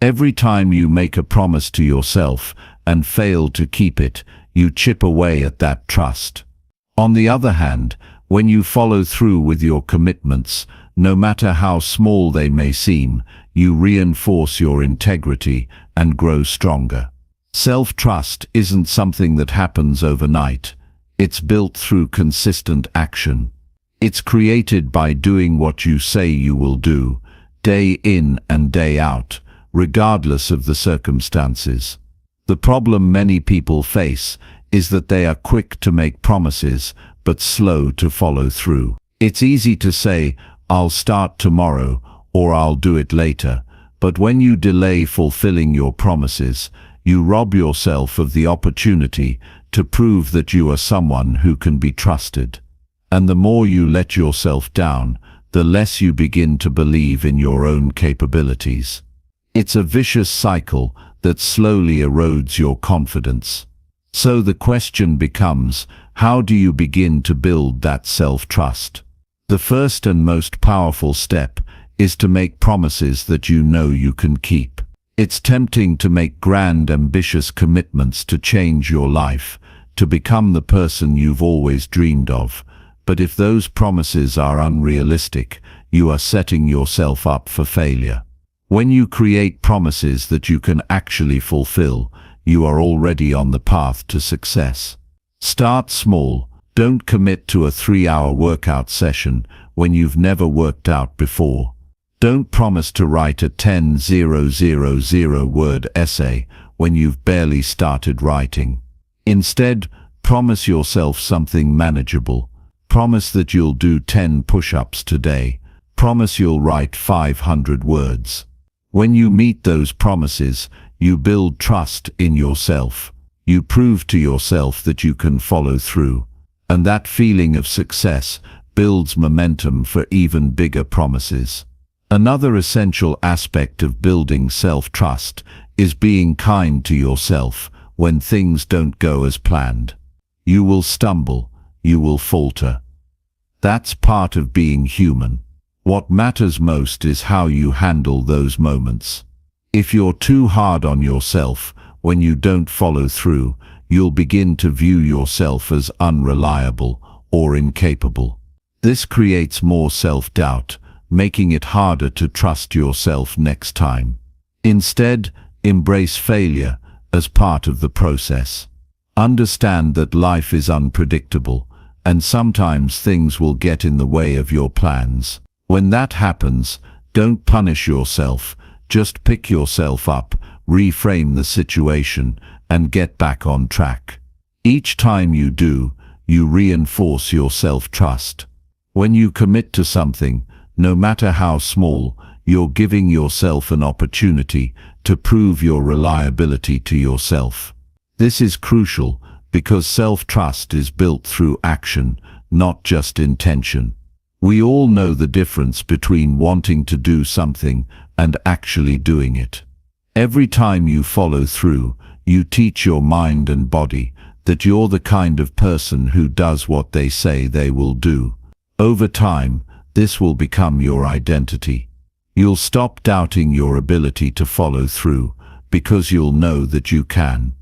S1: Every time you make a promise to yourself and fail to keep it, you chip away at that trust. On the other hand, when you follow through with your commitments, no matter how small they may seem, you reinforce your integrity and grow stronger. Self-trust isn't something that happens overnight. It's built through consistent action. It's created by doing what you say you will do, day in and day out, regardless of the circumstances. The problem many people face is that they are quick to make promises, but slow to follow through. It's easy to say, "I'll start tomorrow," or "I'll do it later," but when you delay fulfilling your promises, you rob yourself of the opportunity to prove that you are someone who can be trusted. And the more you let yourself down, the less you begin to believe in your own capabilities. It's a vicious cycle that slowly erodes your confidence. So the question becomes, how do you begin to build that self-trust? The first and most powerful step is to make promises that you know you can keep. It's tempting to make grand, ambitious commitments to change your life, to become the person you've always dreamed of. But if those promises are unrealistic, you are setting yourself up for failure. When you create promises that you can actually fulfill, you are already on the path to success. Start small. Don't commit to a 3-hour workout session when you've never worked out before. Don't promise to write a 10,000-word essay when you've barely started writing. Instead, promise yourself something manageable. Promise that you'll do 10 push-ups today. Promise you'll write 500 words. When you meet those promises, you build trust in yourself. You prove to yourself that you can follow through. And that feeling of success builds momentum for even bigger promises. Another essential aspect of building self-trust is being kind to yourself when things don't go as planned. You will stumble. You will falter. That's part of being human. What matters most is how you handle those moments. If you're too hard on yourself when you don't follow through, you'll begin to view yourself as unreliable or incapable. This creates more self-doubt, making it harder to trust yourself next time. Instead, embrace failure as part of the process. Understand that life is unpredictable, and sometimes things will get in the way of your plans. When that happens, don't punish yourself. Just pick yourself up, reframe the situation, and get back on track. Each time you do, you reinforce your self-trust. When you commit to something, no matter how small, you're giving yourself an opportunity to prove your reliability to yourself. This is crucial because self-trust is built through action, not just intention. We all know the difference between wanting to do something and actually doing it. Every time you follow through, you teach your mind and body that you're the kind of person who does what they say they will do. Over time, this will become your identity. You'll stop doubting your ability to follow through because you'll know that you can.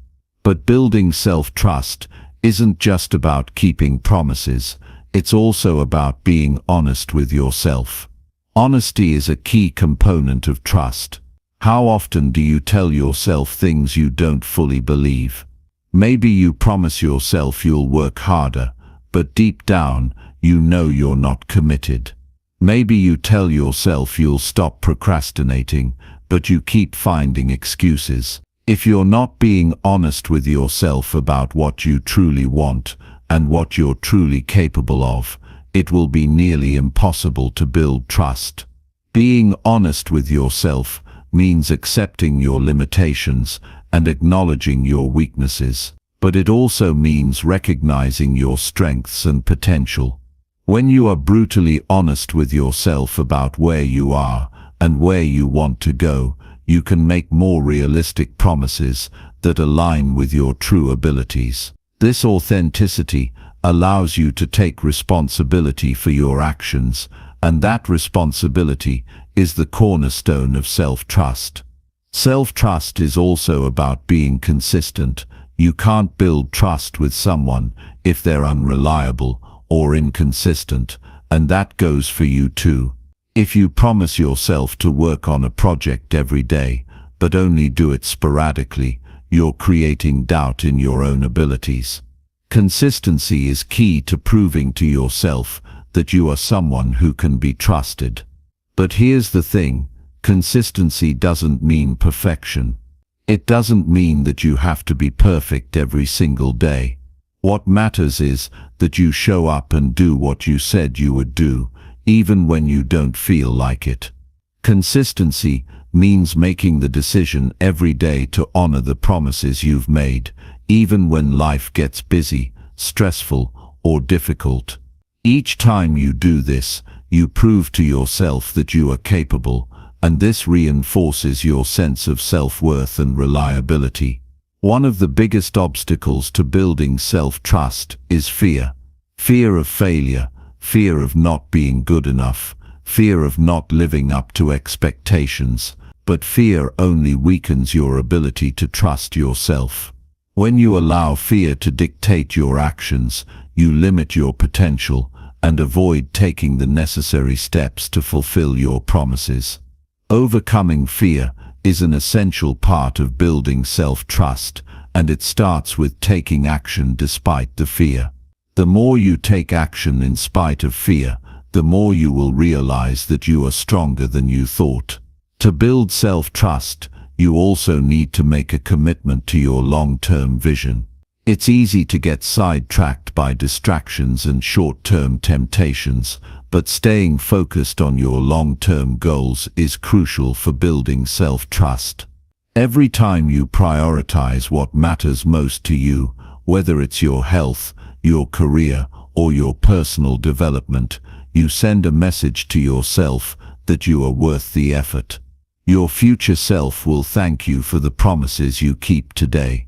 S1: But building self-trust isn't just about keeping promises. It's also about being honest with yourself. Honesty is a key component of trust. How often do you tell yourself things you don't fully believe? Maybe you promise yourself you'll work harder, but deep down, you know you're not committed. Maybe you tell yourself you'll stop procrastinating, but you keep finding excuses. If you're not being honest with yourself about what you truly want and what you're truly capable of, it will be nearly impossible to build trust. Being honest with yourself means accepting your limitations and acknowledging your weaknesses, but it also means recognizing your strengths and potential. When you are brutally honest with yourself about where you are and where you want to go, you can make more realistic promises that align with your true abilities. This authenticity allows you to take responsibility for your actions, and that responsibility is the cornerstone of self-trust. Self-trust is also about being consistent. You can't build trust with someone if they're unreliable or inconsistent, and that goes for you too.
S2: If you promise yourself to work on a project every day, but only do it sporadically, you're creating doubt in your own abilities. Consistency is key to proving to yourself that you are someone who can be trusted. But here's the thing, consistency doesn't mean perfection. It doesn't mean that you have to be perfect every single day. What matters is that you show up and do what you said you would do, even when you don't feel like it. Consistency means making the decision every day to honor the promises you've made, even when life gets busy, stressful, or difficult. Each time you do this, you prove to yourself that you are capable, and this reinforces your sense of self-worth and reliability. One of the biggest obstacles to building self-trust is fear. Fear of failure, fear of not being good enough, fear of not living up to expectations. But fear only weakens your ability to trust yourself. When you allow fear to dictate your actions, you limit your potential and avoid taking the necessary steps to fulfill your promises. Overcoming fear is an essential part of building self-trust, and it starts with taking action despite the fear. The more you take action in spite of fear, the more you will realize that you are stronger than you thought. To build self-trust, you also need to make a commitment to your long-term vision. It's easy to get sidetracked by distractions and short-term temptations, but staying focused on your long-term goals is crucial for building self-trust. Every time you prioritize what matters most to you, whether it's your health, your career, or your personal development, you send a message to yourself that you are worth the effort. Your future self will thank you for the promises you keep today.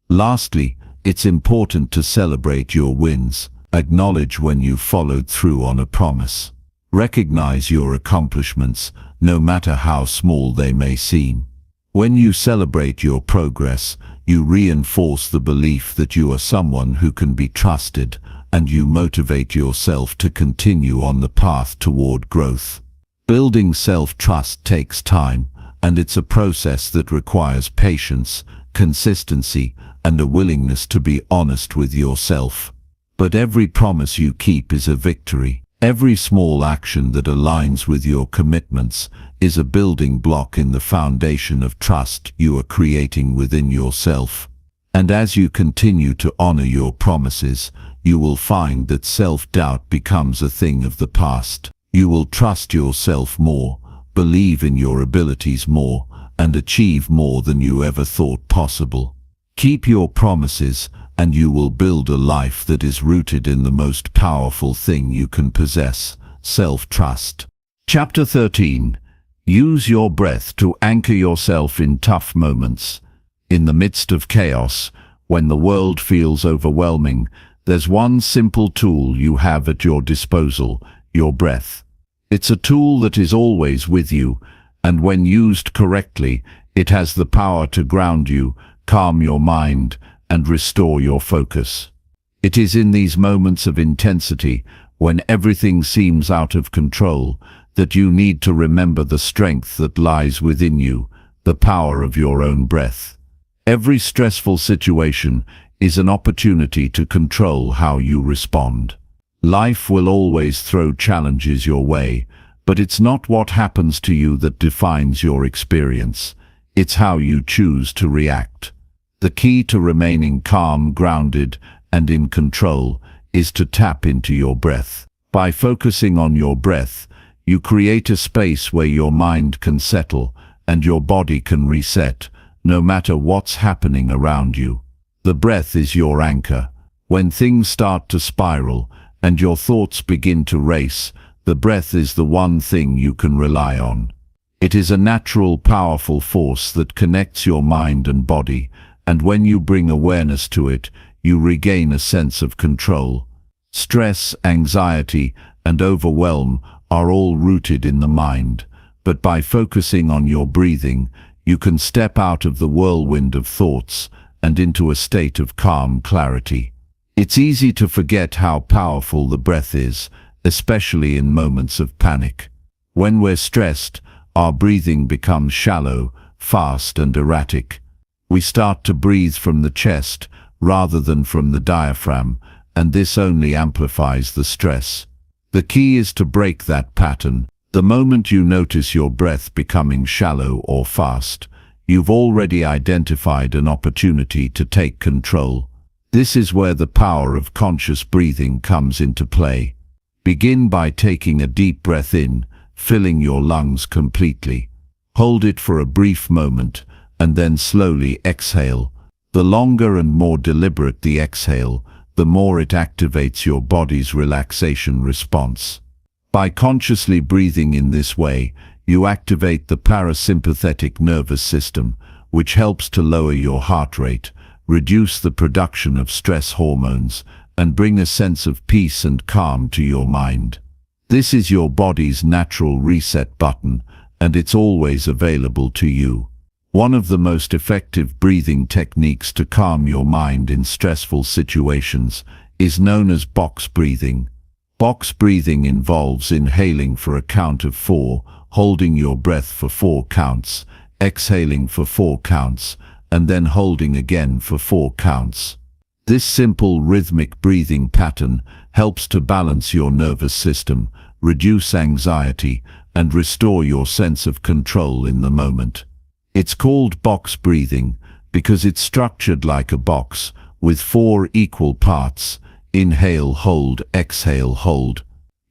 S2: Lastly, it's important to celebrate your wins. Acknowledge when you followed through on a promise. Recognize your accomplishments, no matter how small they may seem. When you celebrate your progress, you reinforce the belief that you are someone who can be trusted, and you motivate yourself to continue on the path toward growth. Building self-trust takes time, and it's a process that requires patience, consistency, and a willingness to be honest with yourself. But every promise you keep is a victory. Every small action that aligns with your commitments is a building block in the foundation of trust you are creating within yourself. And as you continue to honor your promises, you will find that self-doubt becomes a thing of the past. You will trust yourself more, believe in your abilities more, and achieve more than you ever thought possible. Keep your promises, and you will build a life that is rooted in the most powerful thing you can possess, self-trust.
S1: Chapter 13. Use your breath to anchor yourself in tough moments. In the midst of chaos, when the world feels overwhelming, there's one simple tool you have at your disposal: your breath. It's a tool that is always with you, and when used correctly, it has the power to ground you, calm your mind, and restore your focus. It is in these moments of intensity, when everything seems out of control, that you need to remember the strength that lies within you, the power of your own breath. Every stressful situation is an opportunity to control how you respond. Life will always throw challenges your way, but it's not what happens to you that defines your experience. It's how you choose to react. The key to remaining calm, grounded, and in control is to tap into your breath. By focusing on your breath, you create a space where your mind can settle and your body can reset, no matter what's happening around you. The breath is your anchor. When things start to spiral and your thoughts begin to race, the breath is the one thing you can rely on. It is a natural, powerful force that connects your mind and body, and when you bring awareness to it, you regain a sense of control. Stress, anxiety, and overwhelm are all rooted in the mind, but by focusing on your breathing, you can step out of the whirlwind of thoughts and into a state of calm clarity. It's easy to forget how powerful the breath is, especially in moments of panic. When we're stressed, our breathing becomes shallow, fast and erratic. We start to breathe from the chest rather than from the diaphragm, and this only amplifies the stress. The key is to break that pattern. The moment you notice your breath becoming shallow or fast, you've already identified an opportunity to take control. This is where the power of conscious breathing comes into play. Begin by taking a deep breath in, filling your lungs completely. Hold it for a brief moment, and then slowly exhale. The longer and more deliberate the exhale, the more it activates your body's relaxation response. By consciously breathing in this way, you activate the parasympathetic nervous system, which helps to lower your heart rate, reduce the production of stress hormones, and bring a sense of peace and calm to your mind. This is your body's natural reset button, and it's always available to you. One of the most effective breathing techniques to calm your mind in stressful situations is known as box breathing. Box breathing involves inhaling for a count of 4, holding your breath for 4 counts, exhaling for 4 counts, and then holding again for 4 counts. This simple rhythmic breathing pattern helps to balance your nervous system, reduce anxiety, and restore your sense of control in the moment. It's called box breathing because it's structured like a box with 4 equal parts: inhale, hold, exhale, hold.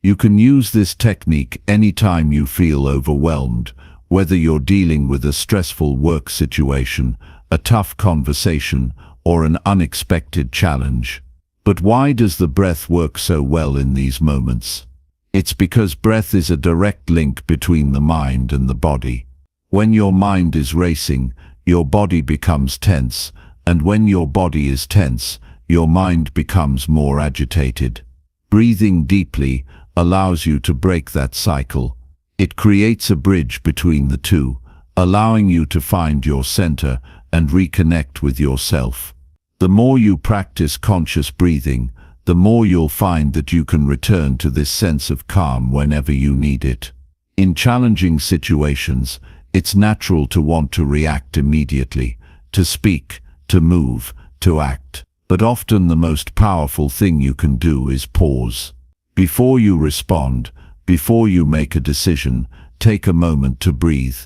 S1: You can use this technique anytime you feel overwhelmed, whether you're dealing with a stressful work situation, a tough conversation, or an unexpected challenge. But why does the breath work so well in these moments? It's because breath is a direct link between the mind and the body. When your mind is racing, your body becomes tense, and when your body is tense, your mind becomes more agitated. Breathing deeply allows you to break that cycle. It creates a bridge between the two, allowing you to find your center and reconnect with yourself. The more you practice conscious breathing, the more you'll find that you can return to this sense of calm whenever you need it. In challenging situations, it's natural to want to react immediately, to speak, to move, to act. But often the most powerful thing you can do is pause. Before you respond, before you make a decision, take a moment to breathe.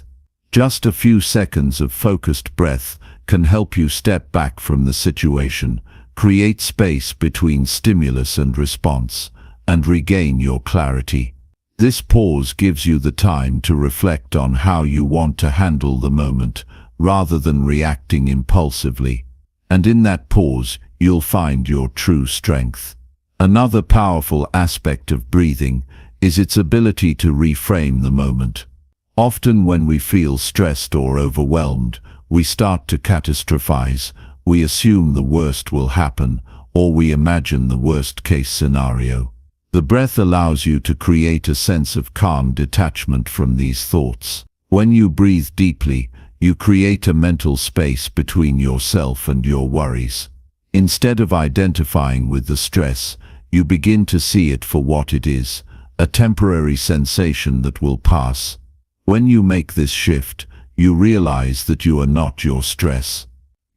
S1: Just a few seconds of focused breath can help you step back from the situation, create space between stimulus and response, and regain your clarity. This pause gives you the time to reflect on how you want to handle the moment, rather than reacting impulsively. And in that pause, you'll find your true strength. Another powerful aspect of breathing is its ability to reframe the moment. Often when we feel stressed or overwhelmed, we start to catastrophize, we assume the worst will happen, or we imagine the worst-case scenario. The breath allows you to create a sense of calm detachment from these thoughts. When you breathe deeply, you create a mental space between yourself and your worries. Instead of identifying with the stress, you begin to see it for what it is, a temporary sensation that will pass. When you make this shift, you realize that you are not your stress.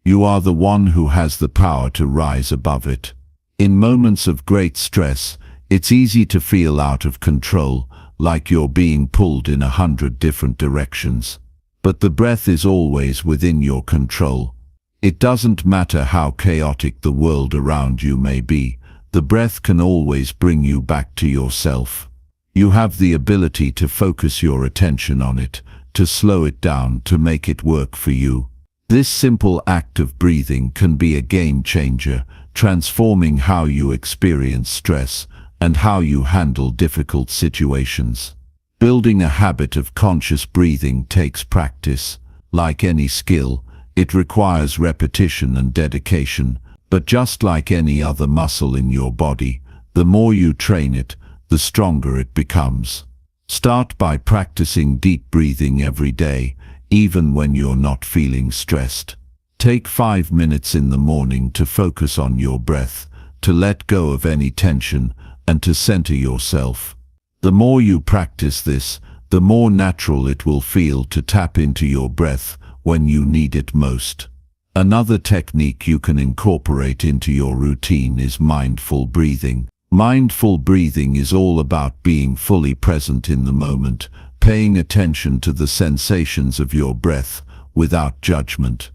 S1: You are the one who has the power to rise above it. In moments of great stress, it's easy to feel out of control, like you're being pulled in 100 different directions. But the breath is always within your control. It doesn't matter how chaotic the world around you may be, the breath can always bring you back to yourself. You have the ability to focus your attention on it, to slow it down, to make it work for you. This simple act of breathing can be a game changer, transforming how you experience stress and how you handle difficult situations. Building a habit of conscious breathing takes practice. Like any skill, it requires repetition and dedication, but just like any other muscle in your body, the more you train it, the stronger it becomes. Start by practicing deep breathing every day, even when you're not feeling stressed. Take 5 minutes in the morning to focus on your breath, to let go of any tension, and to center yourself. The more you practice this,
S2: the more natural it will feel to tap into your breath when you need it most. Another technique you can incorporate into your routine is mindful breathing. Mindful breathing is all about being fully present in the moment, paying attention to the sensations of your breath without judgment.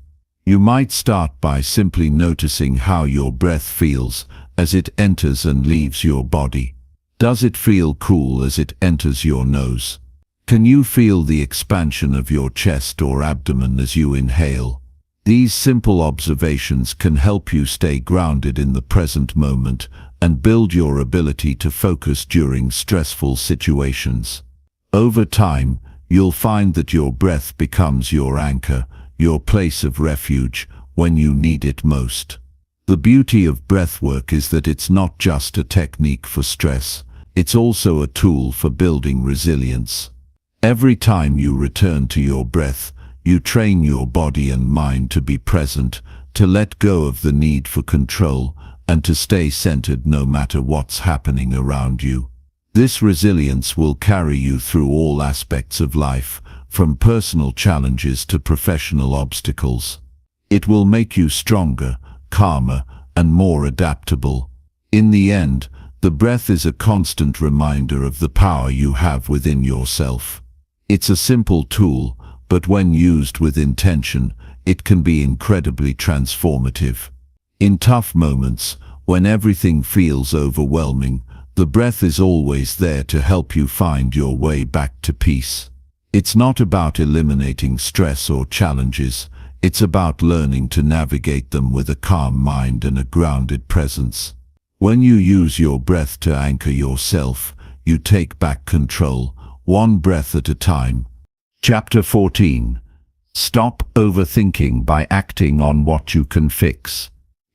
S2: You might start by simply noticing how your breath feels as it enters and leaves your body. Does it feel cool as it enters your nose? Can you feel the expansion of your chest or abdomen as you inhale? These simple observations can help you stay grounded in the present moment and build your ability to focus during stressful situations. Over time, you'll find that your breath becomes your anchor, your place of refuge when you need it most. The beauty of breathwork is that it's not just a technique for stress, it's also a tool for building resilience. Every time you return to your breath, you train your body and mind to be present, to let go of the need for control, and to stay centered no matter what's happening around you. This resilience will carry you through all aspects of life, from personal challenges to professional obstacles. It will make you stronger, calmer, and more adaptable. In the end, the breath is a constant reminder of the power you have within yourself. It's a simple tool, but when used with intention, it can be incredibly transformative. In tough moments, when everything feels overwhelming, the breath is always there to help you find your way back to peace. It's not about eliminating stress or challenges, it's about learning to navigate them with a calm mind and a grounded presence. When you use your breath to anchor yourself, you take back control, one breath at a time.
S1: Chapter 14. Stop overthinking by acting on what you can fix.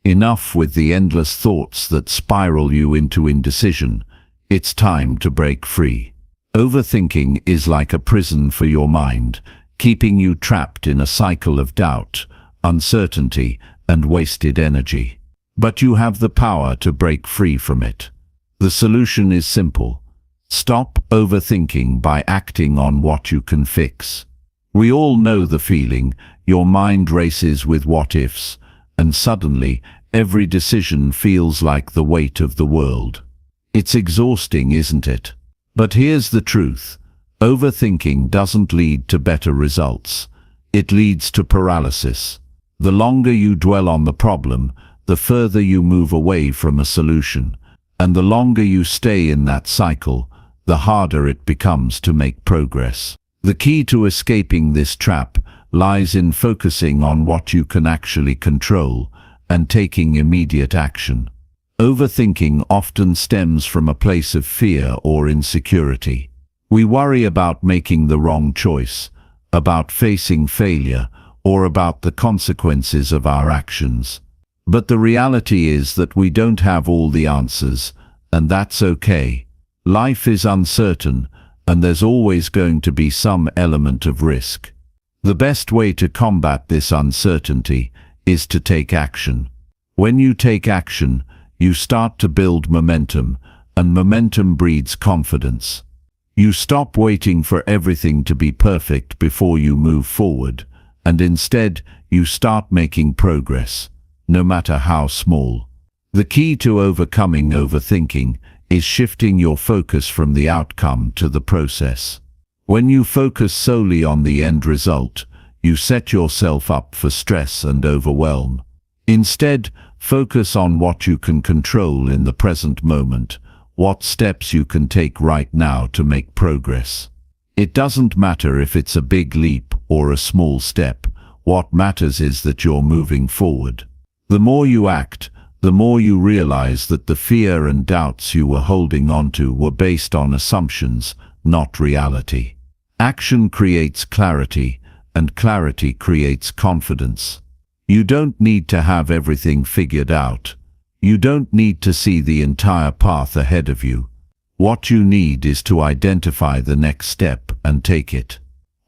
S1: Enough with the endless thoughts that spiral you into indecision. It's time to break free. Overthinking is like a prison for your mind, keeping you trapped in a cycle of doubt, uncertainty, and wasted energy. But you have the power to break free from it. The solution is simple. Stop overthinking by acting on what you can fix. We all know the feeling. Your mind races with what-ifs, and suddenly every decision feels like the weight of the world. It's exhausting, isn't it? But here's the truth. Overthinking doesn't lead to better results. It leads to paralysis. The longer you dwell on the problem, the further you move away from a solution. And the longer you stay in that cycle, the harder it becomes to make progress. The key to escaping this trap lies in focusing on what you can actually control and taking immediate action. Overthinking often stems from a place of fear or insecurity. We worry about making the wrong choice, about facing failure, or about the consequences of our actions. But the reality is that we don't have all the answers, and that's okay. Life is uncertain, and there's always going to be some element of risk. The best way to combat this uncertainty is to take action. When you take action, you start to build momentum, and momentum breeds confidence. You stop waiting for everything to be perfect before you move forward, and instead you start making progress, no matter how small. The key to overcoming overthinking is shifting your focus from the outcome to the process. When you focus solely on the end result, you set yourself up for stress and overwhelm. Instead, focus on what you can control in the present moment, what steps you can take right now to make progress. It doesn't matter if it's a big leap or a small step. What matters is that you're moving forward. The more you act, the more you realize that the fear and doubts you were holding onto were based on assumptions, not reality. Action creates clarity, and clarity creates confidence. You don't need to have everything figured out. You don't need to see the entire path ahead of you. What you need is to identify the next step and take it.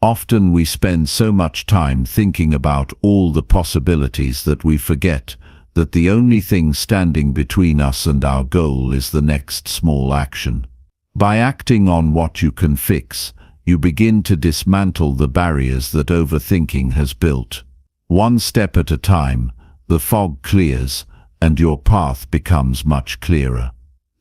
S1: Often we spend so much time thinking about all the possibilities that we forget that the only thing standing between us and our goal is the next small action. By acting on what you can fix, you begin to dismantle the barriers that overthinking has built. One step at a time, the fog clears, and your path becomes much clearer.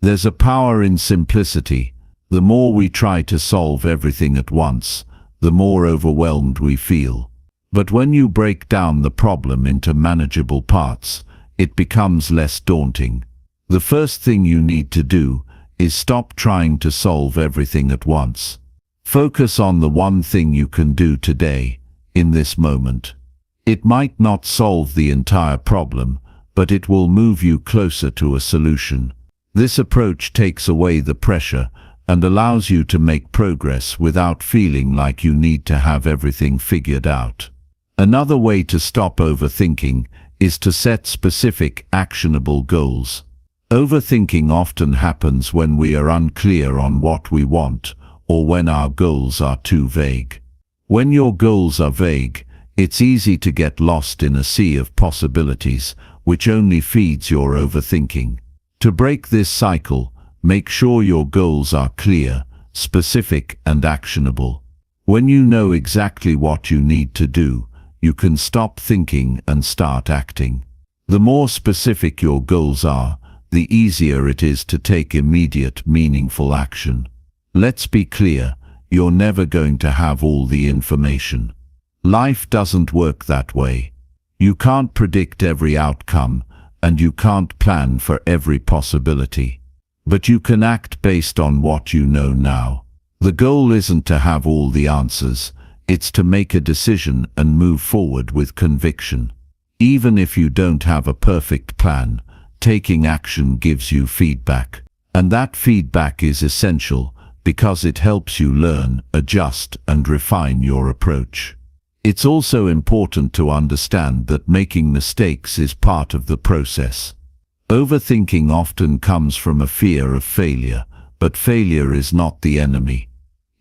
S1: There's a power in simplicity. The more we try to solve everything at once, the more overwhelmed we feel. But when you break down the problem into manageable parts, it becomes less daunting. The first thing you need to do is stop trying to solve everything at once. Focus on the one thing you can do today, in this moment. It might not solve the entire problem, but it will move you closer to a solution. This approach takes away the pressure and allows you to make progress without feeling like you need to have everything figured out. Another way to stop overthinking is to set specific, actionable goals. Overthinking often happens when we are unclear on what we want, or when our goals are too vague. When your goals are vague, it's easy to get lost in a sea of possibilities, which only feeds your overthinking. To break this cycle, make sure your goals are clear, specific, and actionable. When you know exactly what you need to do, you can stop thinking and start acting. The more specific your goals are, the easier it is to take immediate, meaningful action. Let's be clear, you're never going to have all the information. Life doesn't work that way. You can't predict every outcome, and you can't plan for every possibility. But you can act based on what you know now. The goal isn't to have all the answers, it's to make a decision and move forward with conviction. Even if you don't have a perfect plan, taking action gives you feedback. And that feedback is essential because it helps you learn, adjust, and refine your approach. It's also important to understand that making mistakes is part of the process. Overthinking often comes from a fear of failure, but failure is not the enemy.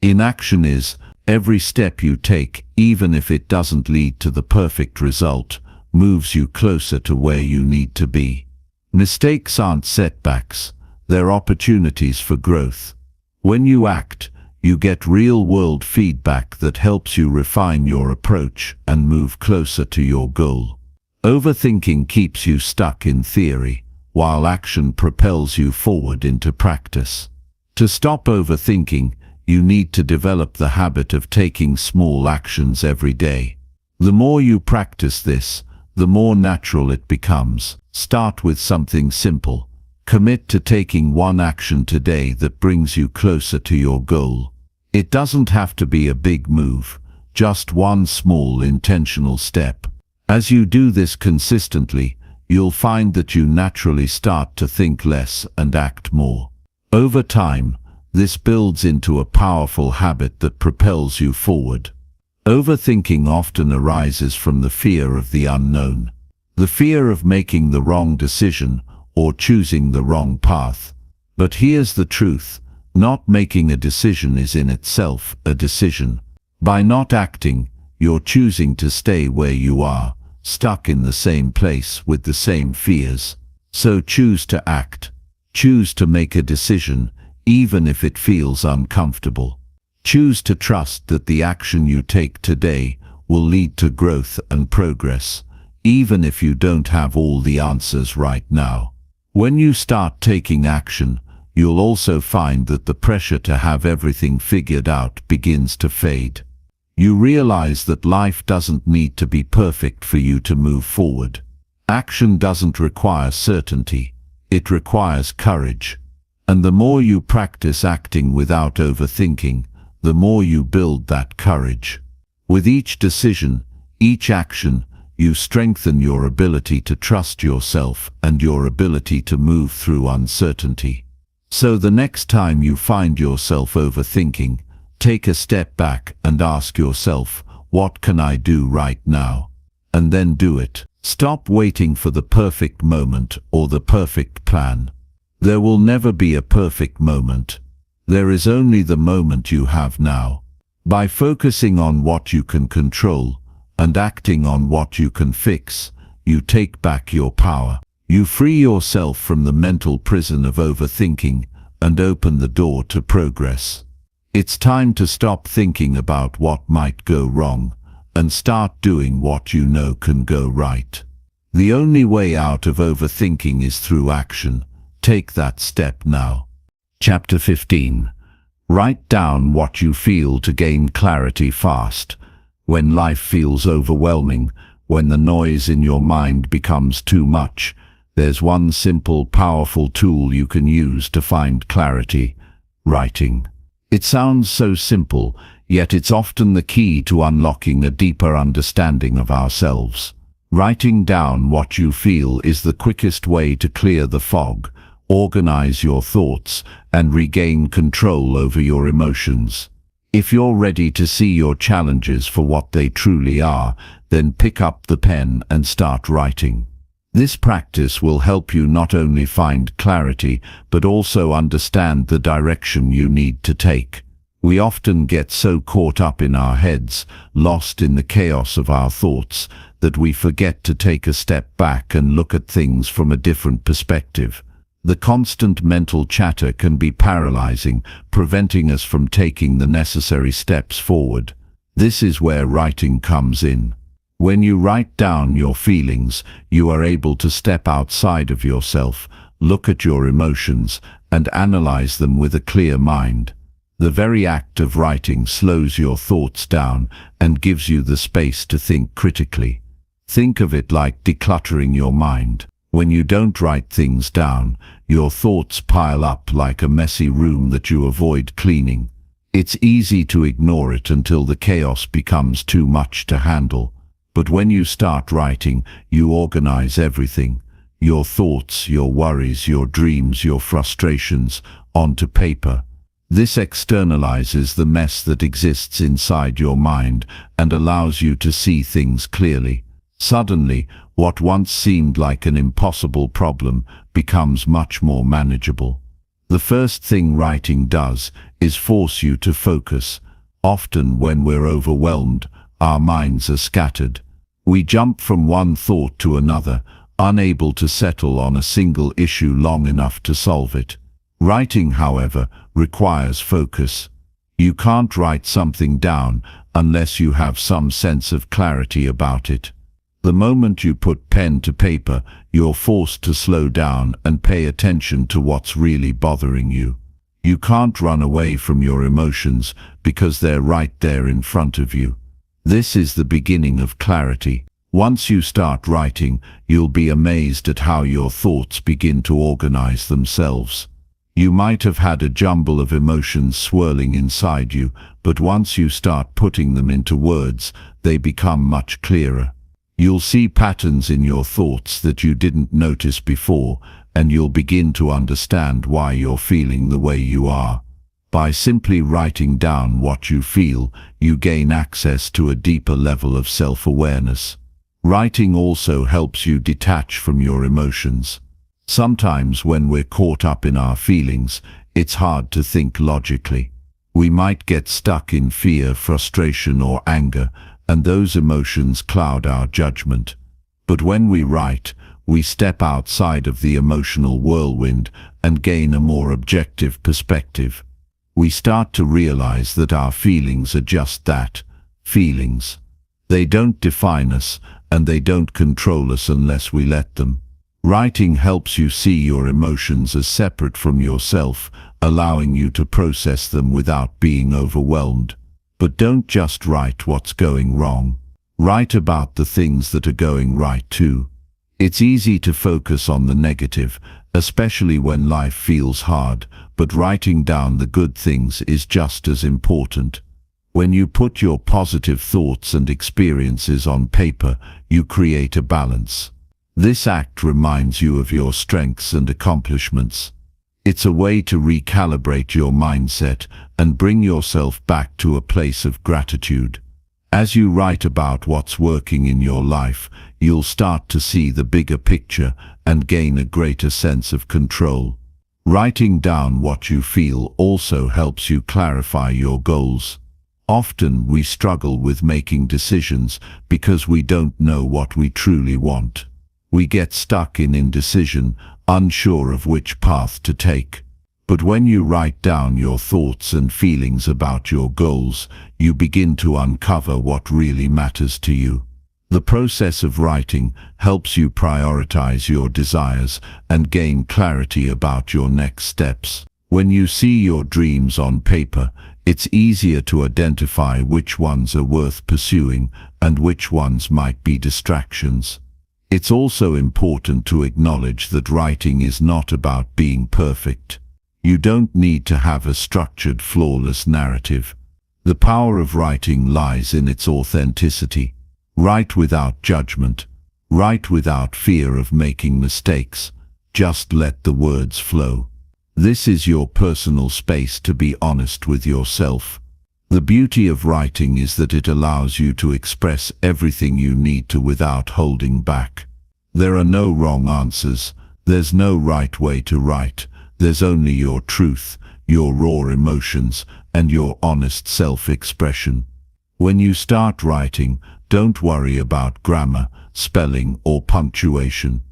S1: Inaction is. Every step you take, even if it doesn't lead to the perfect result, moves you closer to where you need to be. Mistakes aren't setbacks, they're opportunities for growth. When you act, you get real-world feedback that helps you refine your approach and move closer to your goal. Overthinking keeps you stuck in theory, while action propels you forward into practice. To stop overthinking, you need to develop the habit of taking small actions every day. The more you practice this, the more natural it becomes. Start with something simple. Commit to taking one action today that brings you closer to your goal. It doesn't have to be a big move, just one small intentional step. As you do this consistently, you'll find that you naturally start to think less and act more. Over time, this builds into a powerful habit that propels you forward. Overthinking often arises from the fear of the unknown, the fear of making the wrong decision or choosing the wrong path. But here's the truth, not making a decision is in itself a decision. By not acting, you're choosing to stay where you are, stuck in the same place with the same fears. So choose to act. Choose to make a decision, even if it feels uncomfortable. Choose to trust that the action you take today will lead to growth and progress, even if you don't have all the answers right now. When you start taking action, you'll also find that the pressure to have everything figured out begins to fade. You realize that life doesn't need to be perfect for you to move forward. Action doesn't require certainty, it requires courage. And the more you practice acting without overthinking, the more you build that courage. With each decision, each action, you strengthen your ability to trust yourself and your ability to move through uncertainty. So the next time you find yourself overthinking, take a step back and ask yourself, what can I do right now? And then do it. Stop waiting for the perfect moment or the perfect plan. There will never be a perfect moment. There is only the moment you have now. By focusing on what you can control and acting on what you can fix, you take back your power. You free yourself from the mental prison of overthinking and open the door to progress.
S2: It's time to stop thinking about what might go wrong and start doing what you know can go right. The only way out of overthinking is through action. Take that step now.
S1: Chapter 15. Write down what you feel to gain clarity fast. When life feels overwhelming, when the noise in your mind becomes too much, there's one simple, powerful tool you can use to find clarity: writing. It sounds so simple, yet it's often the key to unlocking a deeper understanding of ourselves. Writing down what you feel is the quickest way to clear the fog, organize your thoughts, and regain control over your emotions. If you're ready to see your challenges for what they truly are, then pick up the pen and start writing. This practice will help you not only find clarity, but also understand the direction you need to take. We often get so caught up in our heads, lost in the chaos of our thoughts, that we forget to take a step back and look at things from a different perspective. The constant mental chatter can be paralyzing, preventing us from taking the necessary steps forward. This is where writing comes in. When you write down your feelings, you are able to step outside of yourself, look at your emotions, and analyze them with a clear mind. The very act of writing slows your thoughts down and gives you the space to think critically. Think of it like decluttering your mind. When you don't write things down, your thoughts pile up like a messy room that you avoid cleaning. It's easy to ignore it until the chaos becomes too much to handle. But when you start writing, you organize everything: your thoughts, your worries, your dreams, your frustrations, onto paper. This externalizes the mess that exists inside your mind and allows you to see things clearly. Suddenly, what once seemed like an impossible problem becomes much more manageable. The first thing writing does is force you to focus. Often when we're overwhelmed, our minds are scattered. We jump from one thought to another, unable to settle on a single issue long enough to solve it. Writing, however, requires focus. You can't write something down unless you have some sense of clarity about it. The moment you put pen to paper, you're forced to slow down and pay attention to what's really bothering you. You can't run away from your emotions because they're right there in front of you. This is the beginning of clarity. Once you start writing, you'll be amazed at how your thoughts begin to organize themselves. You might have had a jumble of emotions swirling inside you, but once you start putting them into words, they become much clearer. You'll see patterns in your thoughts that you didn't notice before, and you'll begin to understand why you're feeling the way you are. By simply writing down what you feel, you gain access to a deeper level of self-awareness. Writing also helps you detach from your emotions. Sometimes when we're caught up in our feelings, it's hard to think logically. We might get stuck in fear, frustration, or anger, and those emotions cloud our judgment. But when we write, we step outside of the emotional whirlwind and gain a more objective perspective. We start to realize that our feelings are just that, feelings. They don't define us, and they don't control us unless we let them. Writing helps you see your emotions as separate from yourself, allowing you to process them without being overwhelmed. But don't just write what's going wrong. Write about the things that are going right too. It's easy to focus on the negative, especially when life feels hard, but writing down the good things is just as important. When you put your positive thoughts and experiences on paper, you create a balance. This act reminds you of your strengths and accomplishments. It's a way to recalibrate your mindset and bring yourself back to a place of gratitude. As you write about what's working in your life, you'll start to see the bigger picture and gain a greater sense of control. Writing down what you feel also helps you clarify your goals. Often we struggle with making decisions because we don't know what we truly want. We get stuck in indecision, unsure of which path to take. But when you write down your thoughts and feelings about your goals, you begin to uncover what really matters to you. The process of writing helps you prioritize your desires and gain clarity about your next steps. When you see your dreams on paper, it's easier to identify which ones are worth pursuing and which ones might be distractions. It's also important to acknowledge that writing is not about being perfect. You don't need to have a structured, flawless narrative. The power of writing lies in its authenticity. Write without judgment. Write without fear of making mistakes. Just let the words flow. This is your personal space to be honest with yourself. The beauty of writing is that it allows you to express everything you need to without holding back. There are no wrong answers. There's no right way to write. There's only your truth, your raw emotions, and your honest self-expression. When you start writing, don't worry about grammar, spelling, or punctuation.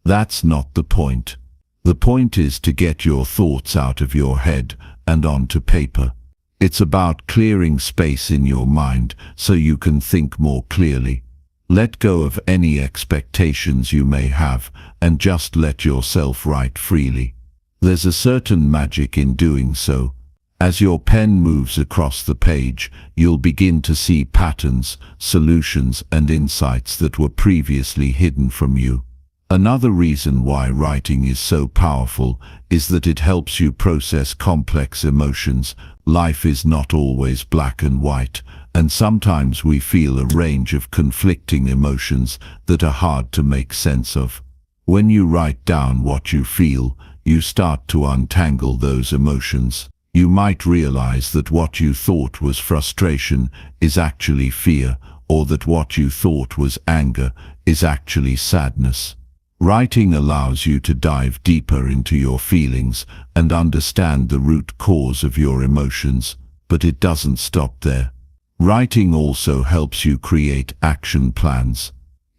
S1: That's not the point. The point is to get your thoughts out of your head and onto paper. It's about clearing space in your mind so you can think more clearly. Let go of any expectations you may have and just let yourself write freely. There's a certain magic in doing so. As your pen moves across the page, you'll begin to see patterns, solutions, and insights that were previously hidden from you. Another reason why writing is so powerful is that it helps you process complex emotions. Life is not always black and white, and sometimes we feel a range of conflicting emotions that are hard to make sense of. When you write down what you feel, you start to untangle those emotions. You might realize that what you thought was frustration is actually fear, or that what you thought was anger is actually sadness. Writing allows you to dive deeper into your feelings and understand the root cause of your emotions, but it doesn't stop there. Writing also helps you create action plans.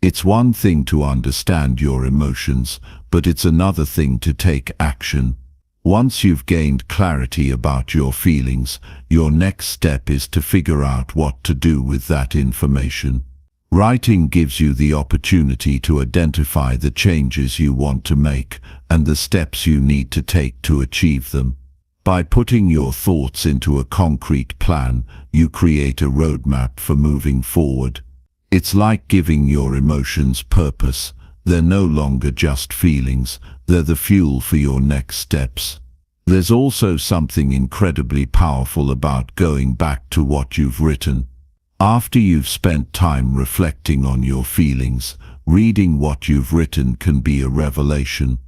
S1: It's one thing to understand your emotions, but it's another thing to take action. Once you've gained clarity about your feelings, your next step is to figure out what to do with that information. Writing gives you the opportunity to identify the changes you want to make and the steps you need to take to achieve them. By putting your thoughts into a concrete plan, you create a roadmap for moving forward. It's like giving your emotions purpose. They're no longer just feelings, they're the fuel for your next steps. There's also something incredibly powerful about going back to what you've written. After you've spent time reflecting on your feelings, reading what you've written can be a revelation.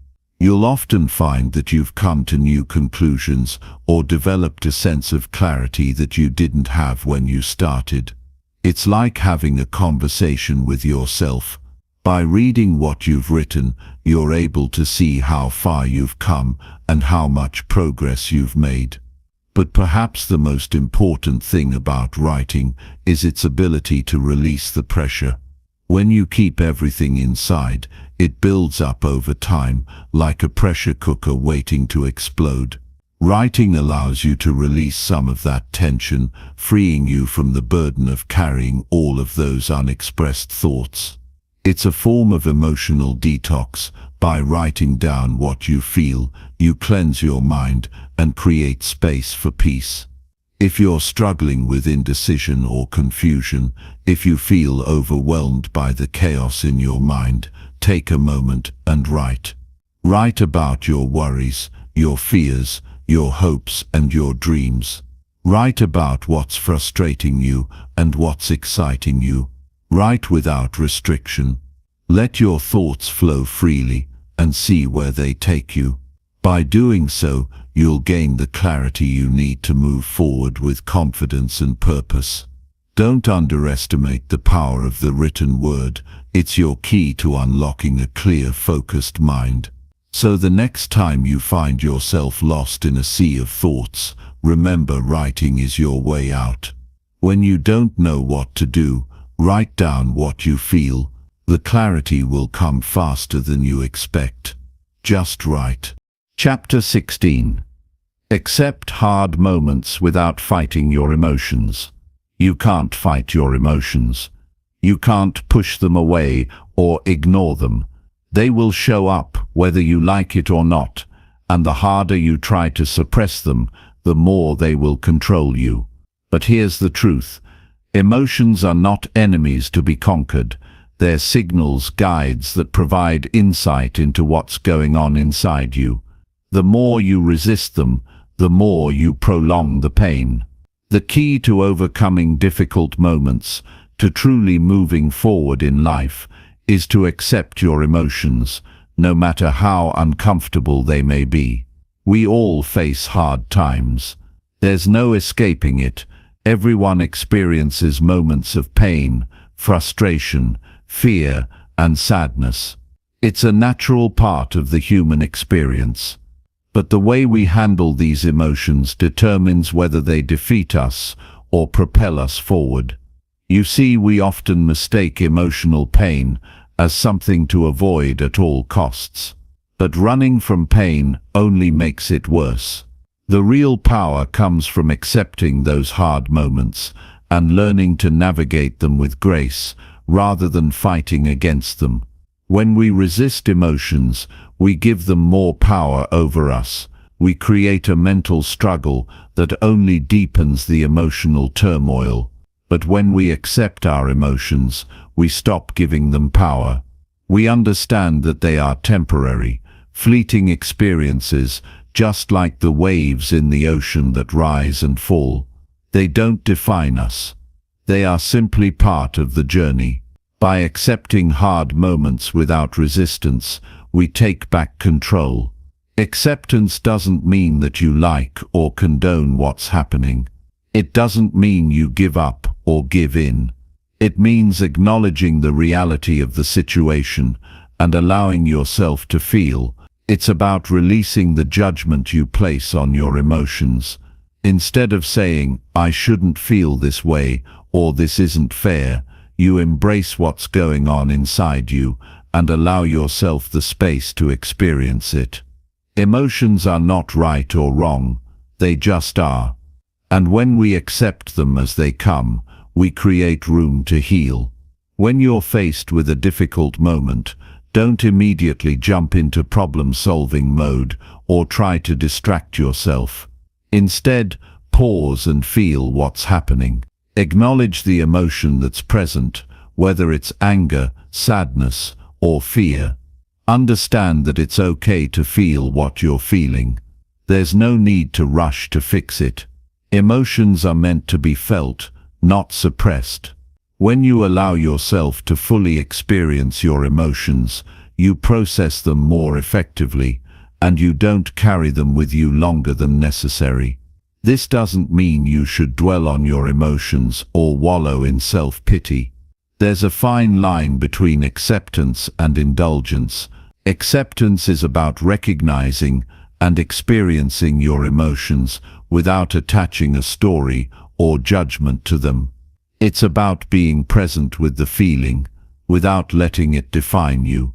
S1: You'll often find that you've come to new conclusions or developed a sense of clarity that you didn't have when you started. It's like having a conversation with yourself. By reading what you've written, you're able to see how far you've come and how much progress you've made. But perhaps the most important thing about writing is its ability to release the pressure. When you keep everything inside, it builds up over time, like a pressure cooker waiting to explode. Writing allows you to release some of that tension, freeing you from the burden of carrying all of those unexpressed thoughts. It's a form of emotional detox. By writing down what you feel, you cleanse your mind and create space for peace. If you're struggling with indecision or confusion, if you feel overwhelmed by the chaos in your mind, take a moment and write. Write about your worries, your fears, your hopes, and your dreams. Write about what's frustrating you and what's exciting you. Write without restriction. Let your thoughts flow freely and see where they take you. By doing so, you'll gain the clarity you need to move forward with confidence and purpose. Don't underestimate the power of the written word. It's your key to unlocking a clear, focused mind. So the next time you find yourself lost in a sea of thoughts, remember, writing is your way out. When you don't know what to do, write down what you feel. The clarity will come faster than you expect. Just write. Chapter 16. Accept hard moments without fighting your emotions. You can't fight your emotions. You can't push them away or ignore them. They will show up whether you like it or not, and the harder you try to suppress them, the more they will control you. But here's the truth. Emotions are not enemies to be conquered. They're signals, guides that provide insight into what's going on inside you. The more you resist them, the more you prolong the pain. The key to overcoming difficult moments, to truly moving forward in life, is to accept your emotions, no matter how uncomfortable they may be. We all face hard times. There's no escaping it. Everyone experiences moments of pain, frustration, fear, and sadness. It's a natural part of the human experience. But the way we handle these emotions determines whether they defeat us or propel us forward. You see, we often mistake emotional pain as something to avoid at all costs. But running from pain only makes it worse. The real power comes from accepting those hard moments and learning to navigate them with grace, rather than fighting against them. When we resist emotions, we give them more power over us. We create a mental struggle that only deepens the emotional turmoil. But when we accept our emotions, we stop giving them power. We understand that they are temporary, fleeting experiences, just like the waves in the ocean that rise and fall. They don't define us. They are simply part of the journey. By accepting hard moments without resistance, we take back control. Acceptance doesn't mean that you like or condone what's happening. It doesn't mean you give up or give in. It means acknowledging the reality of the situation and allowing yourself to feel. It's about releasing the judgment you place on your emotions. Instead of saying, "I shouldn't feel this way," or "this isn't fair," you embrace what's going on inside you and allow yourself the space to experience it. Emotions are not right or wrong, they just are. And when we accept them as they come, we create room to heal. When you're faced with a difficult moment, don't immediately jump into problem-solving mode or try to distract yourself. Instead, pause and feel what's happening. Acknowledge the emotion that's present, whether it's anger, sadness, or fear. Understand that it's okay to feel what you're feeling. There's no need to rush to fix it. Emotions are meant to be felt, not suppressed. When you allow yourself to fully experience your emotions, you process them more effectively, and you don't carry them with you longer than necessary. This doesn't mean you should dwell on your emotions or wallow in self-pity. There's a fine line between acceptance and indulgence. Acceptance is about recognizing and experiencing your emotions without attaching a story or judgment to them. It's about being present with the feeling, without letting it define you.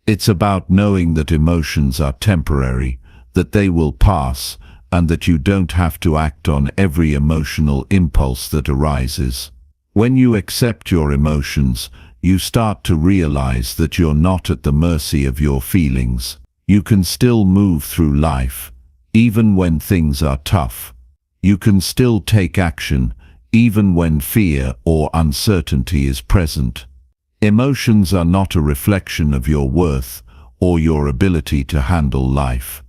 S1: It's about knowing that emotions are temporary, that they will pass, and that you don't have to act on every emotional impulse that arises. When you accept your emotions, you start to realize that you're not at the mercy of your feelings. You can still move through life, even when things are tough. You can still take action, even when fear or uncertainty is present. Emotions are not a reflection of your worth or your ability to handle life.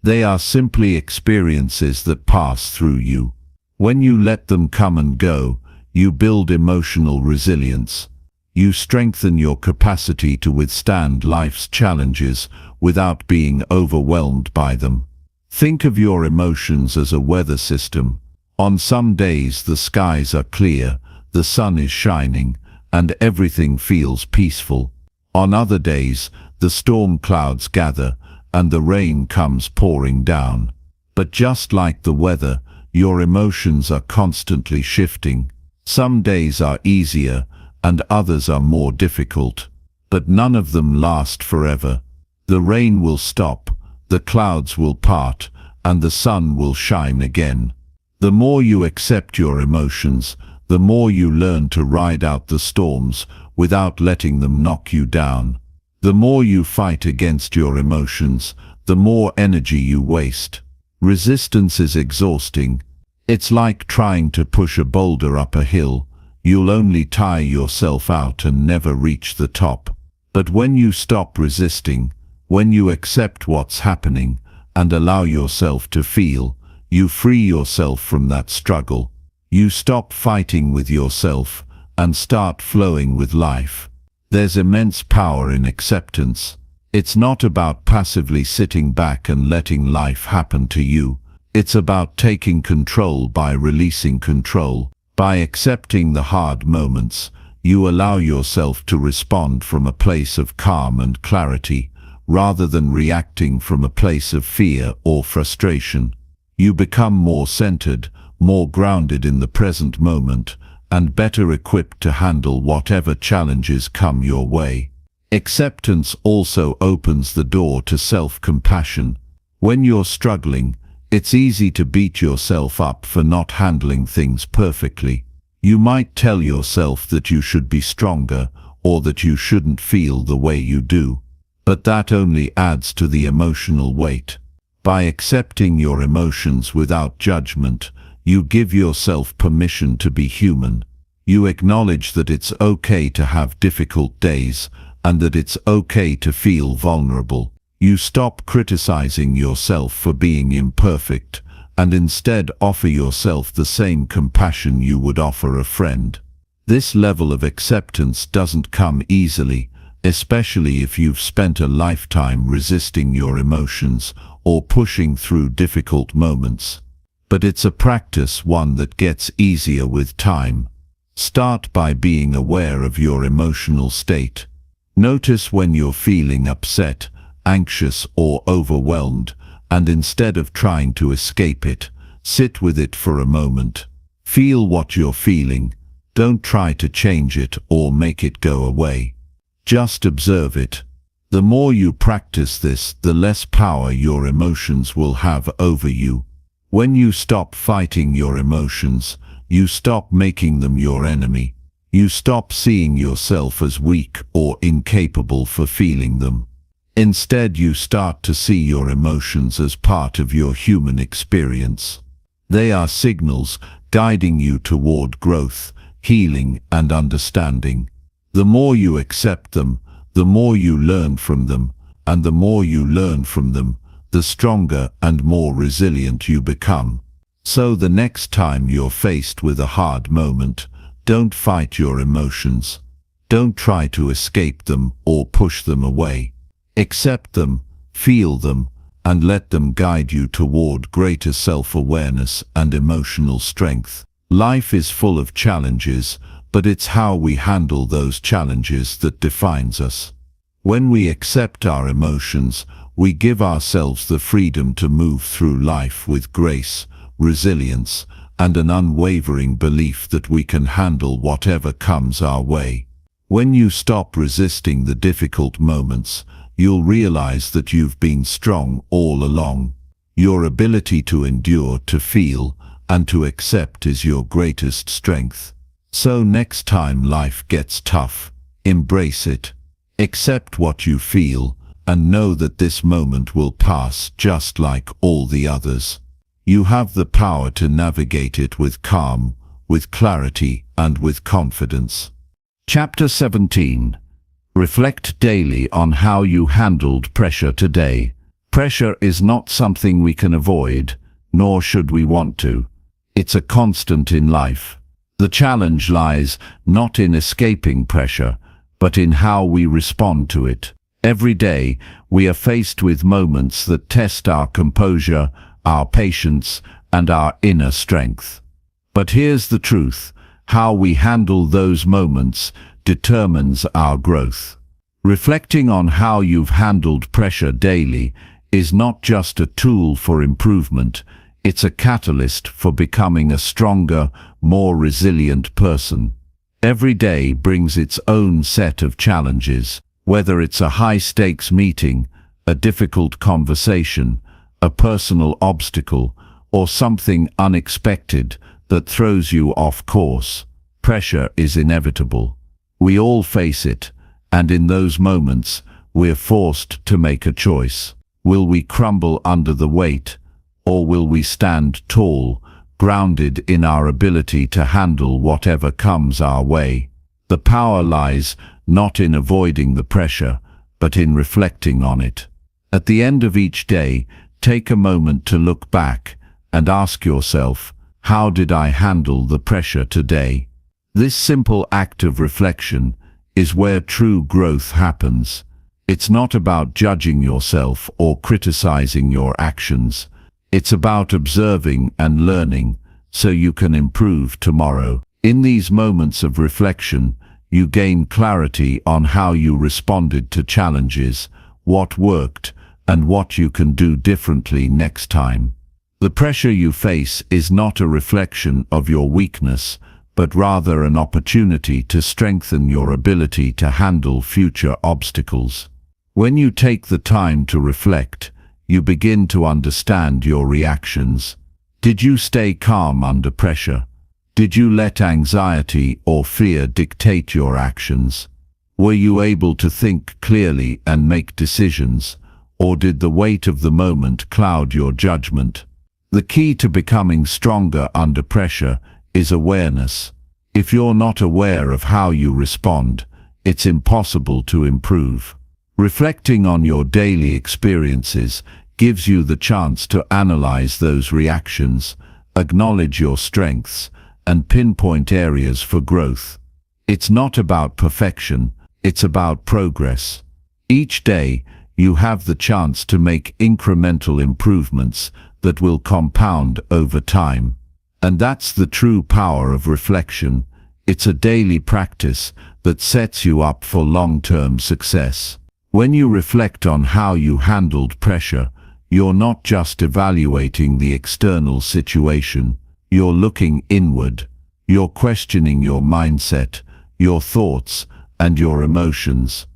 S1: They are simply experiences that pass through you. When you let them come and go, you build emotional resilience. You strengthen your capacity to withstand life's challenges without being overwhelmed by them. Think of your emotions as a weather system. On some days the skies are clear, the sun is shining, and everything feels peaceful. On other days, the storm clouds gather, and the rain comes pouring down. But just like the weather, your emotions are constantly shifting. Some days are easier, and others are more difficult. But none of them last forever. The rain will stop, the clouds will part,
S2: and the sun will shine again. The more you accept your emotions, the more you learn to ride out the storms without letting them knock you down. The more you fight against your emotions, the more energy you waste. Resistance is exhausting. It's like trying to push a boulder up a hill. You'll only tire yourself out and never reach the top. But when you stop resisting, when you accept what's happening and allow yourself to feel, you free yourself from that struggle. You stop fighting with yourself and start flowing with life. There's immense power in acceptance. It's not about passively sitting back and letting life happen to you. It's about taking control by releasing control. By accepting the hard moments, you allow yourself to respond from a place of calm and clarity, rather than reacting from a place of fear or frustration. You become more centered, more grounded in the present moment, and better equipped to handle whatever challenges come your way. Acceptance also opens the door to self-compassion. When you're struggling, it's easy to beat yourself up for not handling things perfectly. You might tell yourself that you should be stronger, or that you shouldn't feel the way you do. But that only adds to the emotional weight. By accepting your emotions without judgment, you give yourself permission to be human. You acknowledge that it's okay to have difficult days, and that it's okay to feel vulnerable. You stop criticizing yourself for being imperfect, and instead offer yourself the same compassion you would offer a friend. This level of acceptance doesn't come easily, especially if you've spent a lifetime resisting your emotions or pushing through difficult moments. But it's a practice, one that gets easier with time. Start by being aware of your emotional state. Notice when you're feeling upset, anxious, or overwhelmed, and instead of trying to escape it, sit with it for a moment. Feel what you're feeling. Don't try to change it or make it go away. Just observe it. The more you practice this, the less power your emotions will have over you. When you stop fighting your emotions, you stop making them your enemy. You stop seeing yourself as weak or incapable for feeling them. Instead, you start to see your emotions as part of your human experience. They are signals guiding you toward growth, healing, and understanding. The more you accept them, the more you learn from them, and the more you learn from them, the stronger and more resilient you become. So the next time you're faced with a hard moment, don't fight your emotions. Don't try to escape them or push them away. Accept them, feel them, and let them guide you toward greater self-awareness and emotional strength. Life is full of challenges, but it's how we handle those challenges that defines us. When we accept our emotions, we give ourselves the freedom to move through life with grace, resilience, and an unwavering belief that we can handle whatever comes our way. When you stop resisting the difficult moments, you'll realize that you've been strong all along. Your ability to endure, to feel, and to accept is your greatest strength. So next time life gets tough, embrace it. Accept what you feel, and know that this moment will pass just like all the others. You have the power to navigate it with calm, with clarity, and with confidence.
S1: Chapter 17. Reflect daily on how you handled pressure today. Pressure is not something we can avoid, nor should we want to. It's a constant in life. The challenge lies not in escaping pressure, but in how we respond to it. Every day, we are faced with moments that test our composure, our patience, and our inner strength. But here's the truth: how we handle those moments determines our growth. Reflecting on how you've handled pressure daily is not just a tool for improvement, it's a catalyst for becoming a stronger, more resilient person. Every day brings its own set of challenges, whether it's a high-stakes meeting, a difficult conversation, a personal obstacle, or something unexpected that throws you off course. Pressure is inevitable. We all face it, and in those moments, we're forced to make a choice. Will we crumble under the weight, or will we stand tall, grounded in our ability to handle whatever comes our way? The power lies not in avoiding the pressure, but in reflecting on it. At the end of each day, take a moment to look back and ask yourself, how did I handle the pressure today? This simple act of reflection is where true growth happens. It's not about judging yourself or criticizing your actions. It's about observing and learning so you can improve tomorrow. In these moments of reflection, you gain clarity on how you responded to challenges, what worked, and what you can do differently next time. The pressure you face is not a reflection of your weakness, but rather an opportunity to strengthen your ability to handle future obstacles. When you take the time to reflect, you begin to understand your reactions. Did you stay calm under pressure? Did you let anxiety or fear dictate your actions? Were you able to think clearly and make decisions, or did the weight of the moment cloud your judgment? The key to becoming stronger under pressure is awareness. If you're not aware of how you respond, it's impossible to improve. Reflecting on your daily experiences gives you the chance to analyze those reactions, acknowledge your strengths, and pinpoint areas for growth. It's not about perfection, it's about progress. Each day, you have the chance to make incremental improvements that will compound over time. And that's the true power of reflection. It's a daily practice that sets you up for long-term success. When you reflect on how you handled pressure, you're not just evaluating the external situation. You're looking inward. You're questioning your mindset, your thoughts, and your emotions.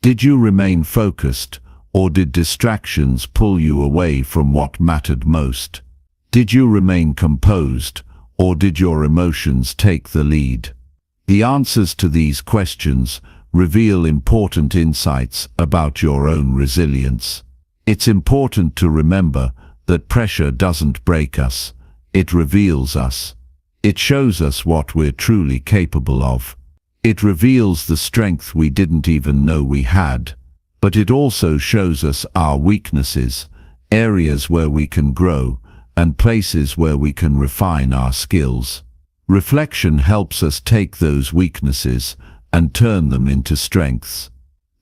S1: Did you remain focused, or did distractions pull you away from what mattered most? Did you remain composed, or did your emotions take the lead? The answers to these questions reveal important insights about your own resilience. It's important to remember that pressure doesn't break us. It reveals us. It shows us what we're truly capable of. It reveals the strength we didn't even know we had. But it also shows us our weaknesses, areas where we can grow, and places where we can refine our skills. Reflection helps us take those weaknesses and turn them into strengths.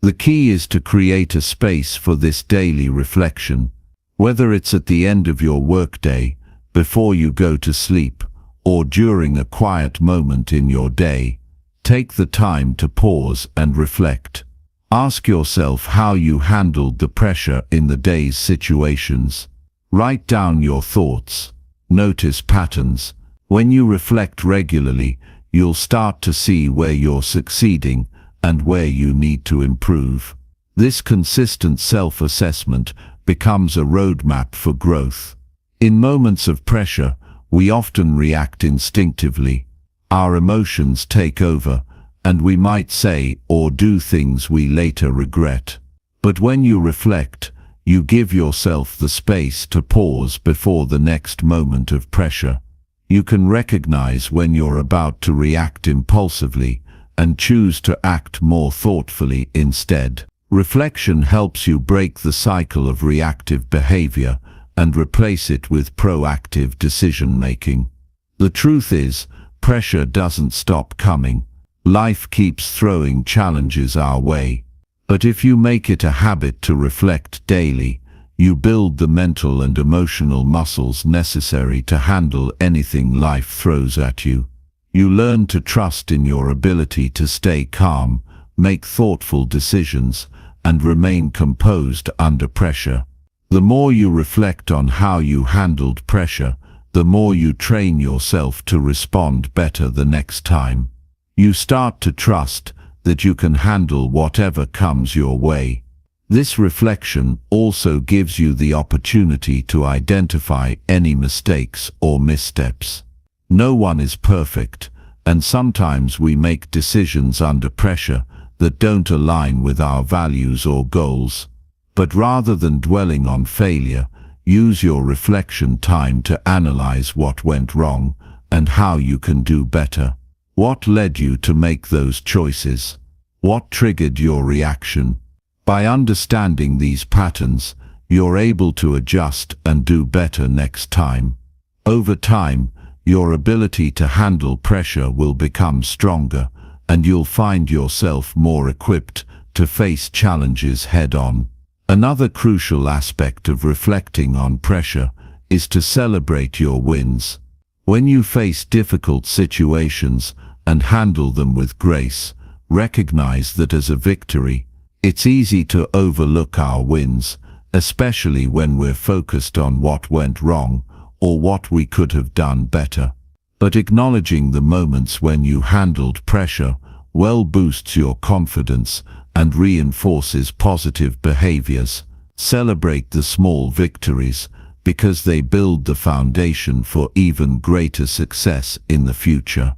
S1: The key is to create a space for this daily reflection. Whether it's at the end of your workday, before you go to sleep, or during a quiet moment in your day, take the time to pause and reflect. Ask yourself how you handled the pressure in the day's situations. Write down your thoughts. Notice patterns. When you reflect regularly, you'll start to see where you're succeeding and where you need to improve. This consistent self-assessment becomes a roadmap for growth. In moments of pressure, we often react instinctively. Our emotions take over, and we might say or do things we later regret. But when you reflect, you give yourself the space to pause before the next moment of pressure. You can recognize when you're about to react impulsively and choose to act more thoughtfully instead. Reflection helps you break the cycle of reactive behavior and replace it with proactive decision-making. The truth is, pressure doesn't stop coming. Life keeps throwing challenges our way. But if you make it a habit to reflect daily, you build the mental and emotional muscles necessary to handle anything life throws at you. You learn to trust in your ability to stay calm, make thoughtful decisions, and remain composed under pressure. The more you reflect on how you handled pressure, the more you train yourself to respond better the next time. You start to trust that you can handle whatever comes your way.
S2: This reflection also gives you the opportunity to identify any mistakes or missteps. No one is perfect, and sometimes we make decisions under pressure that don't align with our values or goals. But rather than dwelling on failure, use your reflection time to analyze what went wrong and how you can do better. What led you to make those choices? What triggered your reaction? By understanding these patterns, you're able to adjust and do better next time. Over time, your ability to handle pressure will become stronger, and you'll find yourself more equipped to face challenges head-on. Another crucial aspect of reflecting on pressure is to celebrate your wins. When you face difficult situations and handle them with grace, recognize that as a victory. It's easy to overlook our wins, especially when we're focused on what went wrong or what we could have done better. But acknowledging the moments when you handled pressure well boosts your confidence and reinforces positive behaviors. Celebrate the small victories because they build the foundation for even greater success in the future.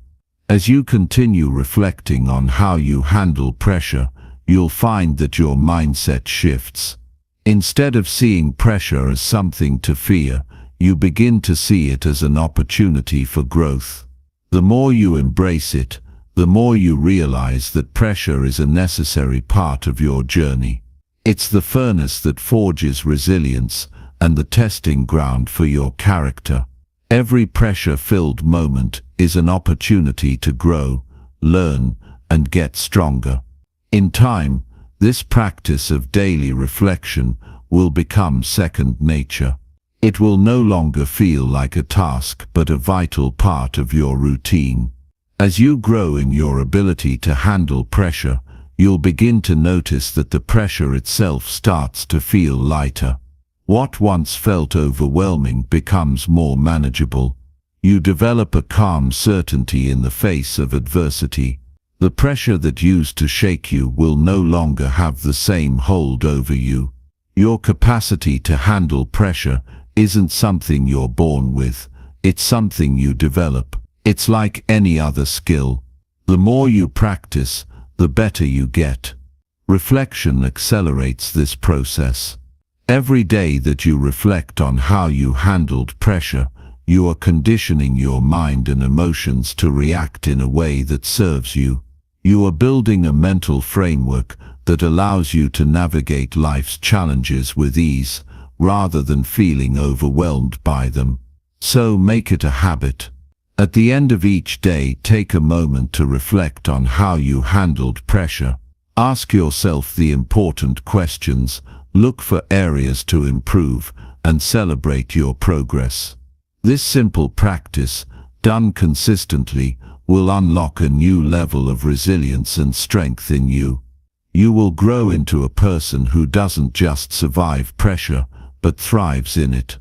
S2: As you continue reflecting on how you handle pressure, you'll find that your mindset shifts. Instead of seeing pressure as something to fear, you begin to see it as an opportunity for growth. The more you embrace it, the more you realize that pressure is a necessary part of your journey. It's the furnace that forges resilience and the testing ground for your character. Every pressure-filled moment is an opportunity to grow, learn, and get stronger. In time, this practice of daily reflection will become second nature. It will no longer feel like a task but a vital part of your routine. As you grow in your ability to handle pressure, you'll begin to notice that the pressure itself starts to feel lighter. What once felt overwhelming becomes more manageable. You develop a calm certainty in the face of adversity. The pressure that used to shake you will no longer have the same hold over you. Your capacity to handle pressure isn't something you're born with, it's something you develop. It's like any other skill. The more you practice, the better you get. Reflection accelerates this process. Every day that you reflect on how you handled pressure, you are conditioning your mind and emotions to react in a way that serves you. You are building a mental framework that allows you to navigate life's challenges with ease, rather than feeling overwhelmed by them. So make it a habit. At the end of each day, take a moment to reflect on how you handled pressure. Ask yourself the important questions, look for areas to improve, and celebrate your progress. This simple practice, done consistently, will unlock a new level of resilience and strength in you. You will grow into a person who doesn't just survive pressure, but thrives in it.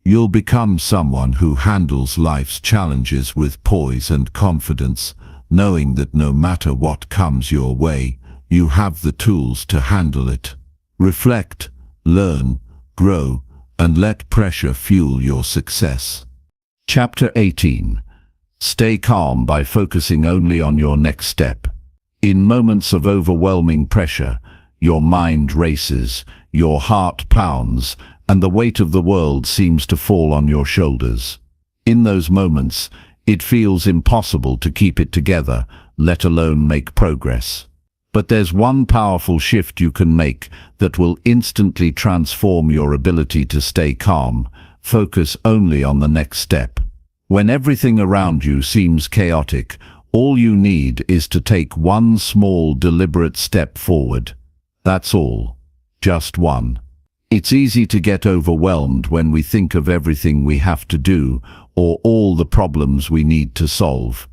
S2: You'll become someone who handles life's challenges with poise and confidence, knowing that no matter what comes your way, you have the tools to handle it. Reflect, learn, grow, and let pressure fuel your success.
S1: Chapter 18. Stay calm by focusing only on your next step. In moments of overwhelming pressure, your mind races, your heart pounds, and the weight of the world seems to fall on your shoulders. In those moments, it feels impossible to keep it together, let alone make progress. But there's one powerful shift you can make that will instantly transform your ability to stay calm. Focus only on the next step. When everything around you seems chaotic, all you need is to take one small, deliberate step forward. That's all. Just one. It's easy to get overwhelmed when we think of everything we have to do or all the problems we need to solve.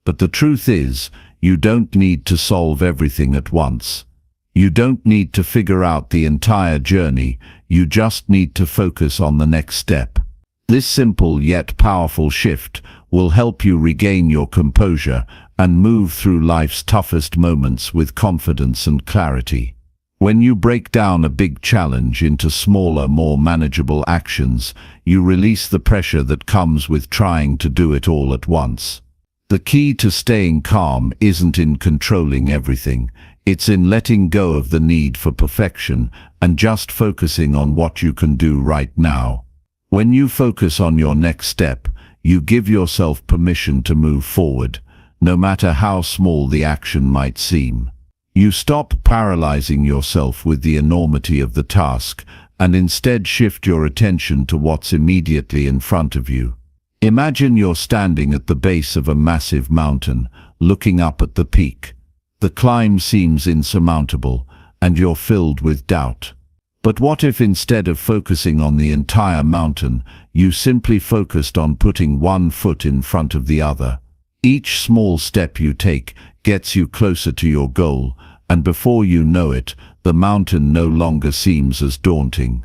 S1: But the truth is, you don't need to solve everything at once. You don't need to figure out the entire journey, you just need to focus on the next step. This simple yet powerful shift will help you regain your composure and move through life's toughest moments with confidence and clarity. When you break down a big challenge into smaller, more manageable actions, you release the pressure that comes with trying to do it all at once. The key to staying calm isn't in controlling everything. It's in letting go of the need for perfection and just focusing on what you can do right now. When you focus on your next step, you give yourself permission to move forward, no matter how small the action might seem. You stop paralyzing yourself with the enormity of the task and instead shift your attention to what's immediately in front of you. Imagine you're standing at the base of a massive mountain, looking up at the peak. The climb seems insurmountable, and you're filled with doubt. But what if instead of focusing on the entire mountain, you simply focused on putting one foot in front of the other? Each small step you take gets you closer to your goal, and before you know it, the mountain no longer seems as daunting.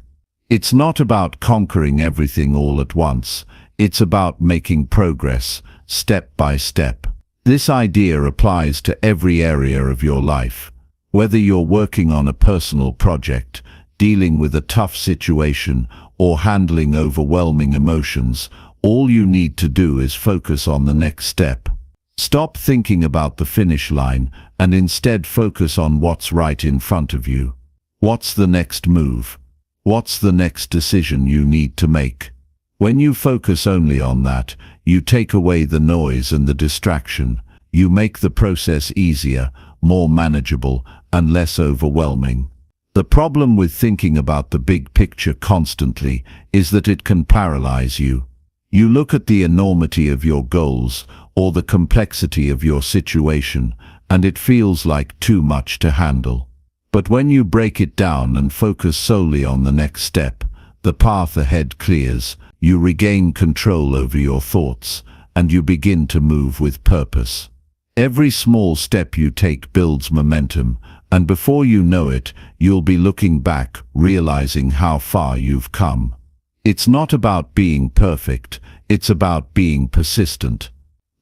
S1: It's not about conquering everything all at once. It's about making progress, step by step. This idea applies to every area of your life. Whether you're working on a personal project, dealing with a tough situation, or handling overwhelming emotions, all you need to do is focus on the next step. Stop thinking about the finish line and instead focus on what's right in front of you. What's the next move? What's the next decision you need to make? When you focus only on that, you take away the noise and the distraction. You make the process easier, more manageable, and less overwhelming. The problem with thinking about the big picture constantly is that it can paralyze you. You look at the enormity of your goals or the complexity of your situation, and it feels like too much to handle. But when you break it down and focus solely on the next step, the path ahead clears, you regain control over your thoughts, and you begin to move with purpose. Every small step you take builds momentum, and before you know it, you'll be looking back, realizing how far you've come. It's not about being perfect, it's about being persistent.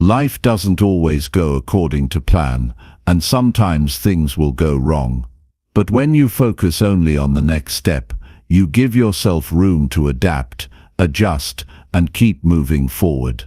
S1: Life doesn't always go according to plan, and sometimes things will go wrong. But when you focus only on the next step, you give yourself room to adapt, adjust, and keep moving forward.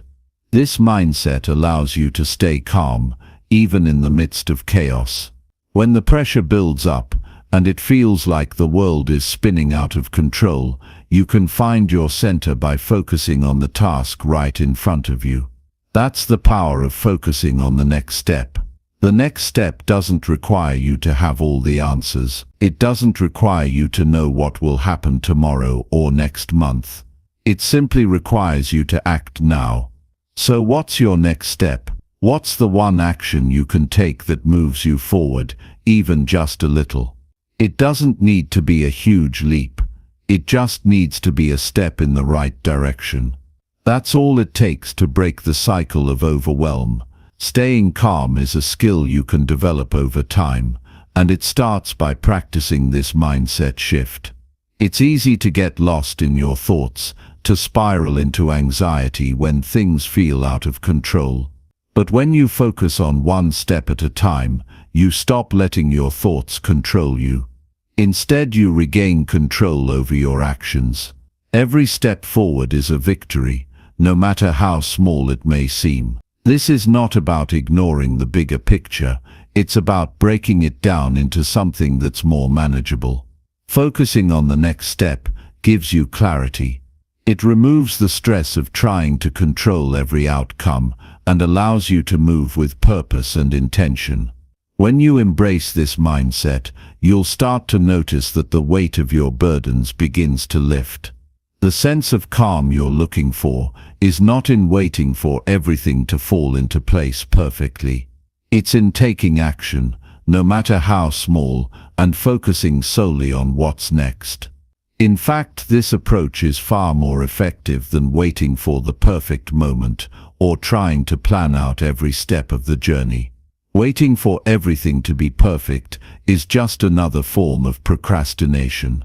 S1: This mindset allows you to stay calm, even in the midst of chaos. When the pressure builds up, and it feels like the world is spinning out of control, you can find your center by focusing on the task right in front of you. That's the power of focusing on the next step. The next step doesn't require you to have all the answers. It doesn't require you to know what will happen tomorrow or next month. It simply requires you to act now. So what's your next step? What's the one action you can take that moves you forward, even just a little? It doesn't need to be a huge leap. It just needs to be a step in the right direction. That's all it takes to break the cycle of overwhelm. Staying calm is a skill you can develop over time, and it starts by practicing this mindset shift. It's easy to get lost in your thoughts, to spiral into anxiety when things feel out of control. But when you focus on one step at a time, you stop letting your thoughts control you. Instead, you regain control over your actions. Every step forward is a victory, no matter how small it may seem. This is not about ignoring the bigger picture, it's about breaking it down into something that's more manageable. Focusing on the next step gives you clarity. It removes the stress of trying to control every outcome and allows you to move with purpose and intention. When you embrace this mindset, you'll start to notice that the weight of your burdens begins to lift. The sense of calm you're looking for is not in waiting for everything to fall into place perfectly. It's in taking action, no matter how small, and focusing solely on what's next. In fact, this approach is far more effective than waiting for the perfect moment or trying to plan out every step of the journey. Waiting for everything to be perfect is just another form of procrastination.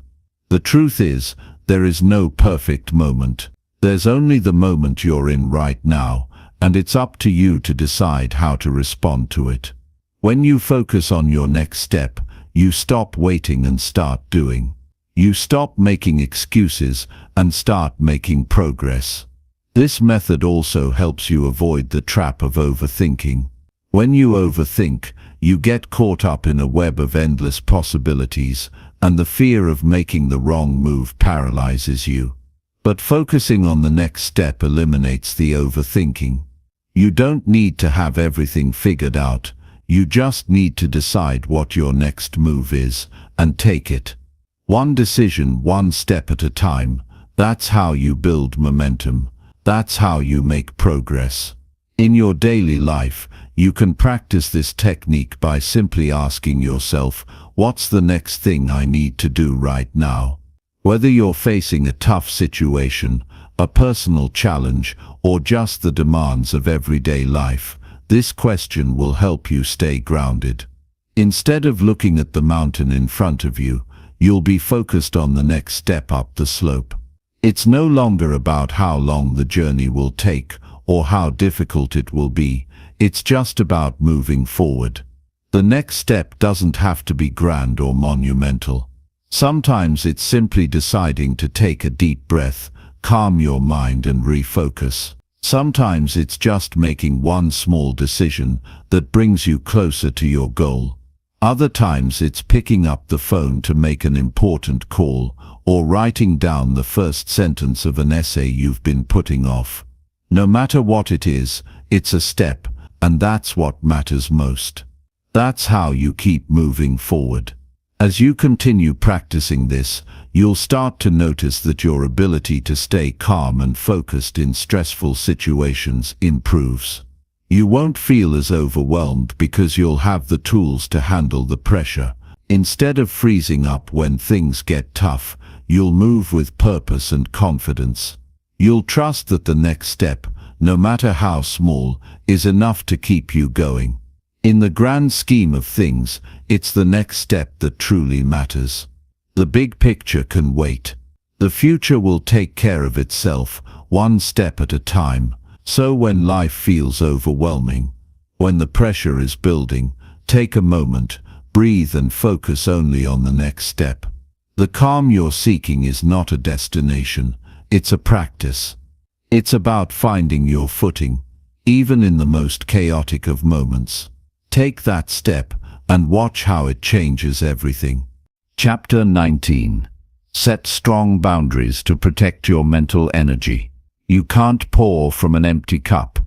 S1: The truth is, there is no perfect moment. There's only the moment you're in right now, and it's up to you to decide how to respond to it. When you focus on your next step,
S2: You stop waiting and start doing. You stop making excuses and start making progress. This method also helps you avoid the trap of overthinking. When you overthink, you get caught up in a web of endless possibilities, and the fear of making the wrong move paralyzes you. But focusing on the next step eliminates the overthinking. You don't need to have everything figured out. You just need to decide what your next move is and take it. One decision, one step at a time. That's how you build momentum. That's how you make progress. In your daily life, you can practice this technique by simply asking yourself, what's the next thing I need to do right now? Whether you're facing a tough situation, a personal challenge, or just the demands of everyday life, this question will help you stay grounded. Instead of looking at the mountain in front of you, you'll be focused on the next step up the slope. It's no longer about how long the journey will take or how difficult it will be. It's just about moving forward. The next step doesn't have to be grand or monumental. Sometimes it's simply deciding to take a deep breath, calm your mind and refocus. Sometimes it's just making one small decision that brings you closer to your goal. Other times it's picking up the phone to make an important call or writing down the first sentence of an essay you've been putting off. No matter what it is, it's a step, and that's what matters most. That's how you keep moving forward. As you continue practicing this, you'll start to notice that your ability to stay calm and focused in stressful situations improves. You won't feel as overwhelmed because you'll have the tools to handle the pressure. Instead of freezing up when things get tough, you'll move with purpose and confidence. You'll trust that the next step, no matter how small, is enough to keep you going. In the grand scheme of things, it's the next step that truly matters. The big picture can wait. The future will take care of itself, one step at a time. So when life feels overwhelming, when the pressure is building, take a moment, breathe and focus only on the next step. The calm you're seeking is not a destination, it's a practice. It's about finding your footing, even in the most chaotic of moments. Take that step and watch how it changes everything.
S1: Chapter 19. Set strong boundaries to protect your mental energy. You can't pour from an empty cup,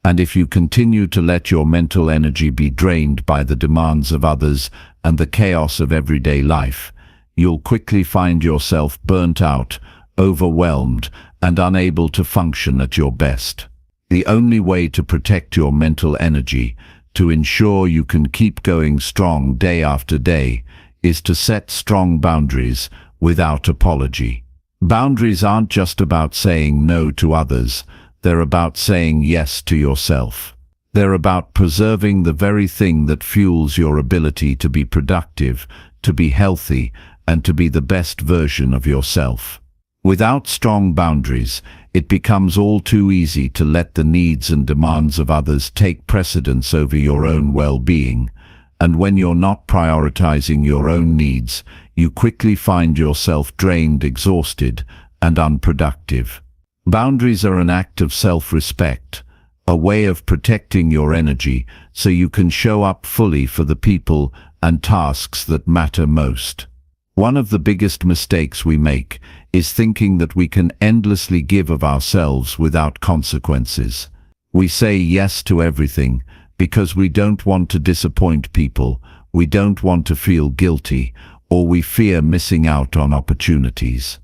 S1: and if you continue to let your mental energy be drained by the demands of others and the chaos of everyday life, you'll quickly find yourself burnt out, overwhelmed, and unable to function at your best. The only way to protect your mental energy, to ensure you can keep going strong day after day, is to set strong boundaries without apology. Boundaries aren't just about saying no to others, they're about saying yes to yourself. They're about preserving the very thing that fuels your ability to be productive, to be healthy, and to be the best version of yourself. Without strong boundaries, it becomes all too easy to let the needs and demands of others take precedence over your own well-being. And when you're not prioritizing your own needs, you quickly find yourself drained, exhausted, and unproductive. Boundaries are an act of self-respect, a way of protecting your energy so you can show up fully for the people and tasks that matter most. One of the biggest mistakes we make is thinking that we can endlessly give of ourselves without consequences. We say yes to everything because we don't want to disappoint people, we don't want to feel guilty, or we fear missing out on opportunities.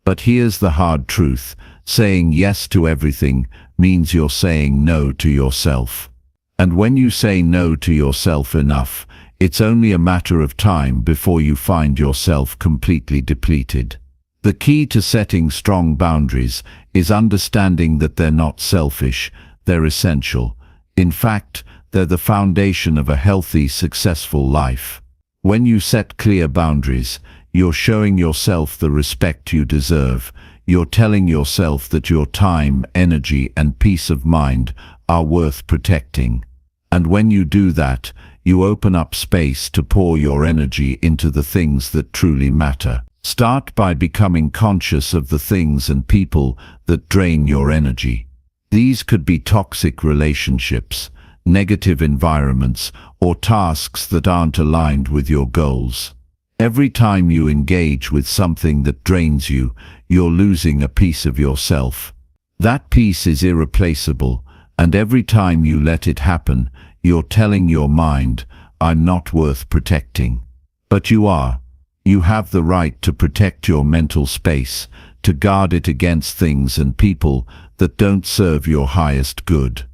S1: But here's the hard truth. Saying yes to everything means you're saying no to yourself. And when you say no to yourself enough, it's only a matter of time before you find yourself completely depleted. The key to setting strong boundaries is understanding that they're not selfish, they're essential. In fact, they're the foundation of a healthy, successful life. When you set clear boundaries, you're showing yourself the respect you deserve. You're telling yourself that your time, energy, and peace of mind are worth protecting. And when you do that, You open up space to pour your energy into the things that truly matter. Start by becoming conscious of the things and people that drain your energy. These could be toxic relationships, negative environments, or tasks that aren't aligned with your goals. Every time you engage with something that drains you, you're losing a piece of yourself. That piece is irreplaceable, and every time you let it happen, you're telling your mind, "I'm not worth protecting." But you are. You have the right to protect your mental space, to guard it against things and people that don't serve your highest good.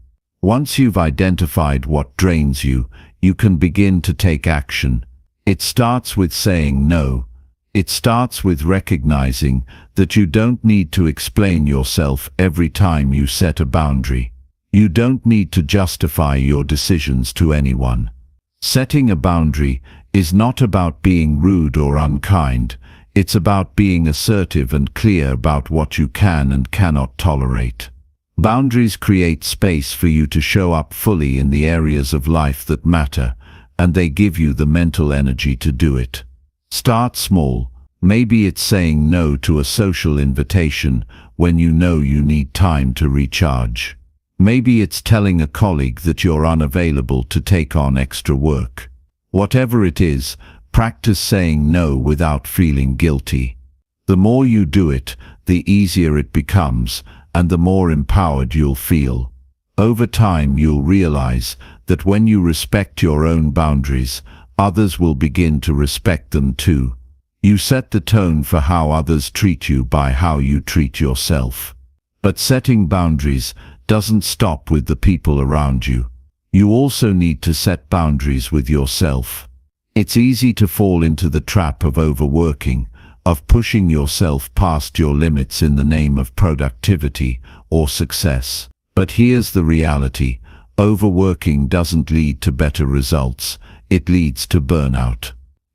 S1: Once you've identified what drains you, you can begin to take action. It starts with saying no. It starts with recognizing that you don't need to explain yourself every time you set a boundary. You don't need to justify your decisions to anyone. Setting a boundary is not about being rude or unkind. It's about being assertive and clear about what you can and cannot tolerate. Boundaries create space for you to show up fully in the areas of life that matter, and they give you the mental energy to do it. Start small. Maybe it's saying no to a social invitation when you know you need time to recharge. Maybe it's telling a colleague that you're unavailable to take on extra work. Whatever it is, practice saying no without feeling guilty. The more you do it, the easier it becomes, and the more empowered you'll feel. Over time, you'll realize that when you respect your own boundaries, others will begin to respect them too. You set the tone for how others treat you by how you treat yourself. But setting boundaries doesn't stop with the people around you. You also need to set boundaries with yourself. It's easy to fall into the trap of overworking, of pushing yourself past your limits in the name of productivity or success. But here's the reality: overworking doesn't lead to better results, it leads to burnout.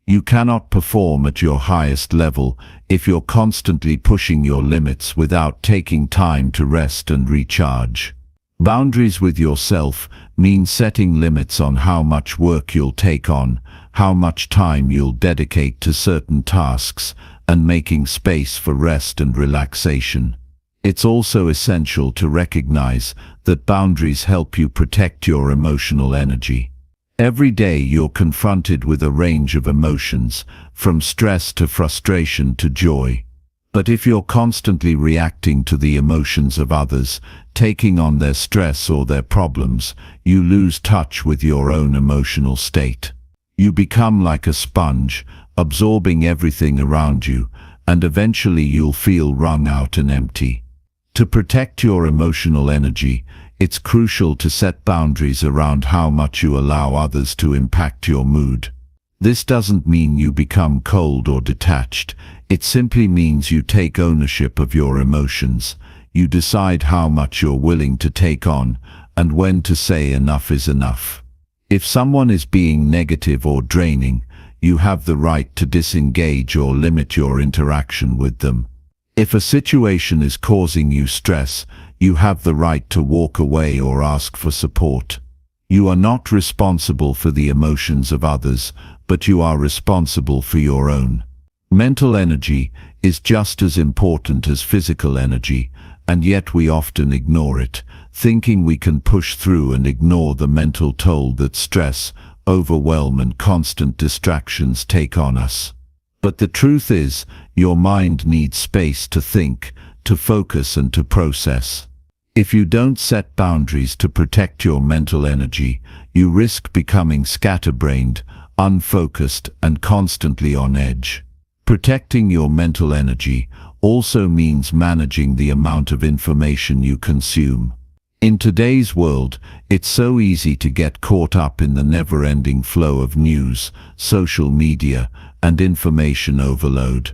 S1: You cannot perform at your highest level if you're constantly pushing your limits without taking time to rest and recharge. Boundaries with yourself mean setting limits on how much work you'll take on, how much time you'll dedicate to certain tasks, and making space for rest and relaxation. It's also essential to recognize that boundaries help you protect your emotional energy. Every day you're confronted with a range of emotions, from stress to frustration to joy. But if you're constantly reacting to the emotions of others, taking on their stress or their problems, you lose touch with your own emotional state. You become like a sponge, absorbing everything around you, and eventually you'll feel wrung out and empty. To protect your emotional energy, it's crucial to set boundaries around how much you allow others to impact your mood. This doesn't mean you become cold or detached. It simply means you take ownership of your emotions. You decide how much you're willing to take on and when to say enough is enough. If someone is being negative or draining, you have the right to disengage or limit your interaction with them. If a situation is causing you stress, you have the right to walk away or ask for support. You are not responsible for the emotions of others, but you are responsible for your own. Mental energy is just as important as physical energy, and yet we often ignore it, thinking we can push through and ignore the mental toll that stress, overwhelm, and constant distractions take on us. But the truth is, your mind needs space to think, to focus, and to process. If you don't set boundaries to protect your mental energy, you risk becoming scatterbrained, unfocused, and constantly on edge. Protecting your mental energy also means managing the amount of information you consume. In today's world, it's so easy to get caught up in the never-ending flow of news, social media, and information overload.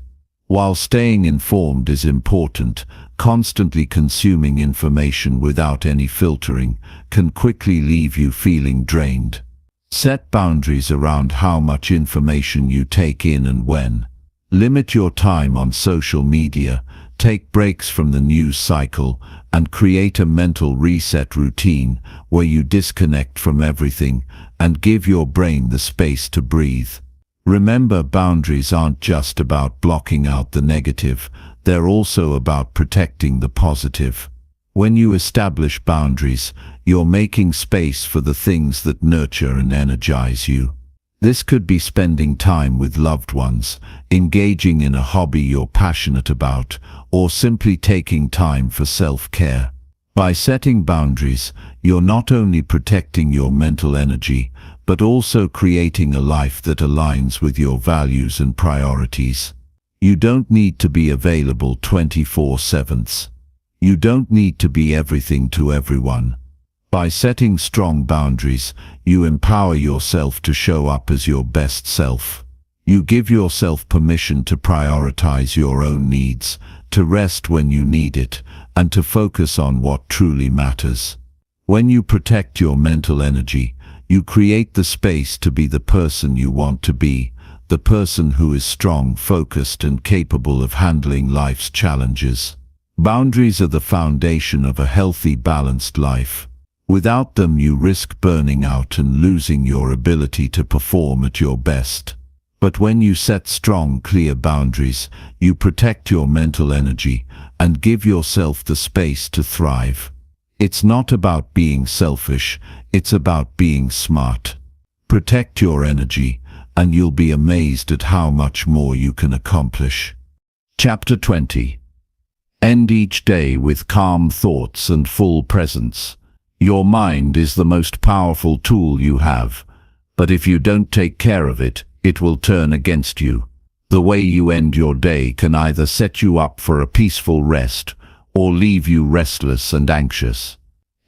S1: While staying informed is important, constantly consuming information without any filtering can quickly leave you feeling drained. Set boundaries around how much information you take in and when. Limit your time on social media, take breaks from the news cycle,
S2: and create a mental reset routine where you disconnect from everything and give your brain the space to breathe. Remember, boundaries aren't just about blocking out the negative, they're also about protecting the positive. When you establish boundaries, you're making space for the things that nurture and energize you. This could be spending time with loved ones, engaging in a hobby you're passionate about, or simply taking time for self-care. By setting boundaries, you're not only protecting your mental energy, but also creating a life that aligns with your values and priorities. You don't need to be available 24/7. You don't need to be everything to everyone. By setting strong boundaries, you empower yourself to show up as your best self. You give yourself permission to prioritize your own needs, to rest when you need it, and to focus on what truly matters. When you protect your mental energy, you create the space to be the person you want to be, the person who is strong, focused, and capable of handling life's challenges. Boundaries are the foundation of a healthy, balanced life. Without them, you risk burning out and losing your ability to perform at your best. But when you set strong, clear boundaries, you protect your mental energy and give yourself the space to thrive. It's not about being selfish, it's about being smart. Protect your energy, and you'll be amazed at how much more you can accomplish.
S1: Chapter 20. End each day with calm thoughts and full presence. Your mind is the most powerful tool you have, but if you don't take care of it, it will turn against you. The way you end your day can either set you up for a peaceful rest or leave you restless and anxious.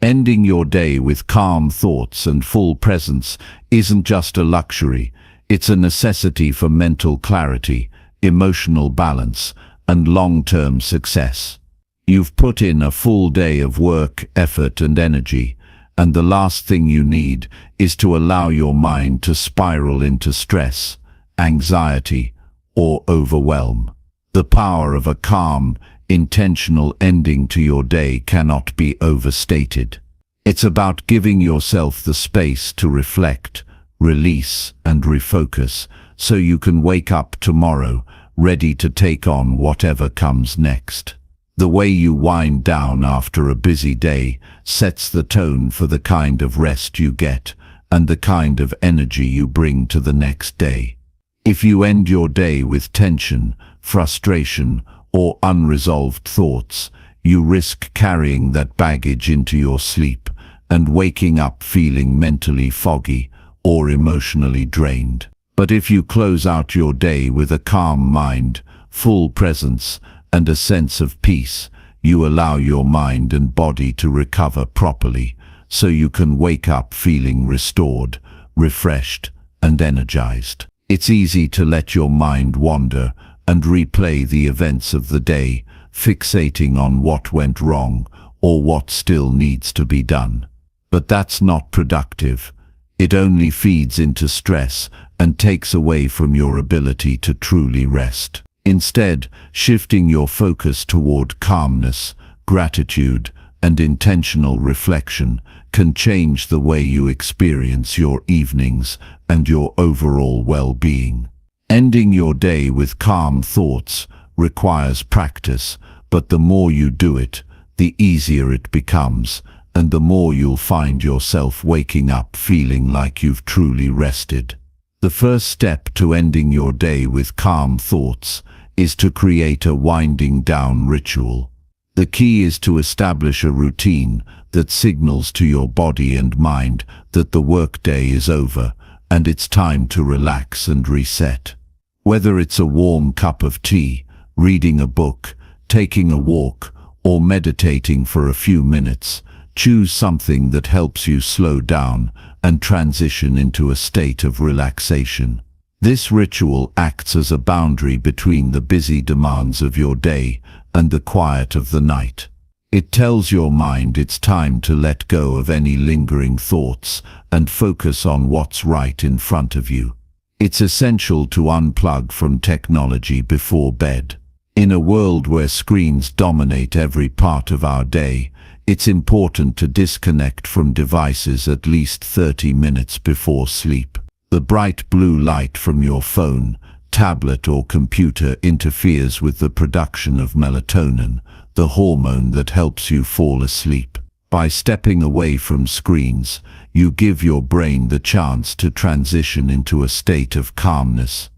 S1: Ending your day with calm thoughts and full presence isn't just a luxury, it's a necessity for mental clarity, emotional balance, and long-term success. You've put in a full day of work, effort, and energy, and the last thing you need is to allow your mind to spiral into stress, anxiety, or overwhelm. The power of a calm, intentional ending to your day cannot be overstated. It's about giving yourself the space to reflect, release, and refocus, so you can wake up tomorrow ready to take on whatever comes next. The way you wind down after a busy day sets the tone for the kind of rest you get and the kind of energy you bring to the next day. If you end your day with tension, frustration, or unresolved thoughts, you risk carrying that baggage into your sleep and waking up feeling mentally foggy or emotionally drained. But if you close out your day with a calm mind, full presence, and a sense of peace, you allow your mind and body to recover properly, so you can wake up feeling restored, refreshed, and energized. It's easy to let your mind wander and replay the events of the day, fixating on what went wrong or what still needs to be done. But that's not productive. It only feeds into stress and takes away from your ability to truly rest. Instead, shifting your focus toward calmness, gratitude, and intentional reflection can change the way you experience your evenings and your overall well-being. Ending your day with calm thoughts requires practice, but the more you do it, the easier it becomes, and the more you'll find yourself waking up feeling like you've truly rested. The first step to ending your day with calm thoughts is to create a winding down ritual. The key is to establish a routine that signals to your body and mind that the workday is over and it's time to relax and reset. Whether it's a warm cup of tea, reading a book, taking a walk, or meditating for a few minutes, choose something that helps you slow down and transition into a state of relaxation. This ritual acts as a boundary between the busy demands of your day and the quiet of the night. It tells your mind it's time to let go of any lingering thoughts and focus on what's right in front of you. It's essential to unplug from technology before bed. In a world where screens dominate every part of our day, it's important to disconnect from devices at least 30 minutes before sleep. The bright blue light from your phone, tablet or computer interferes with the production of melatonin, the hormone that helps you fall asleep. By stepping away from screens, you give your brain the chance to transition into a state of calmness.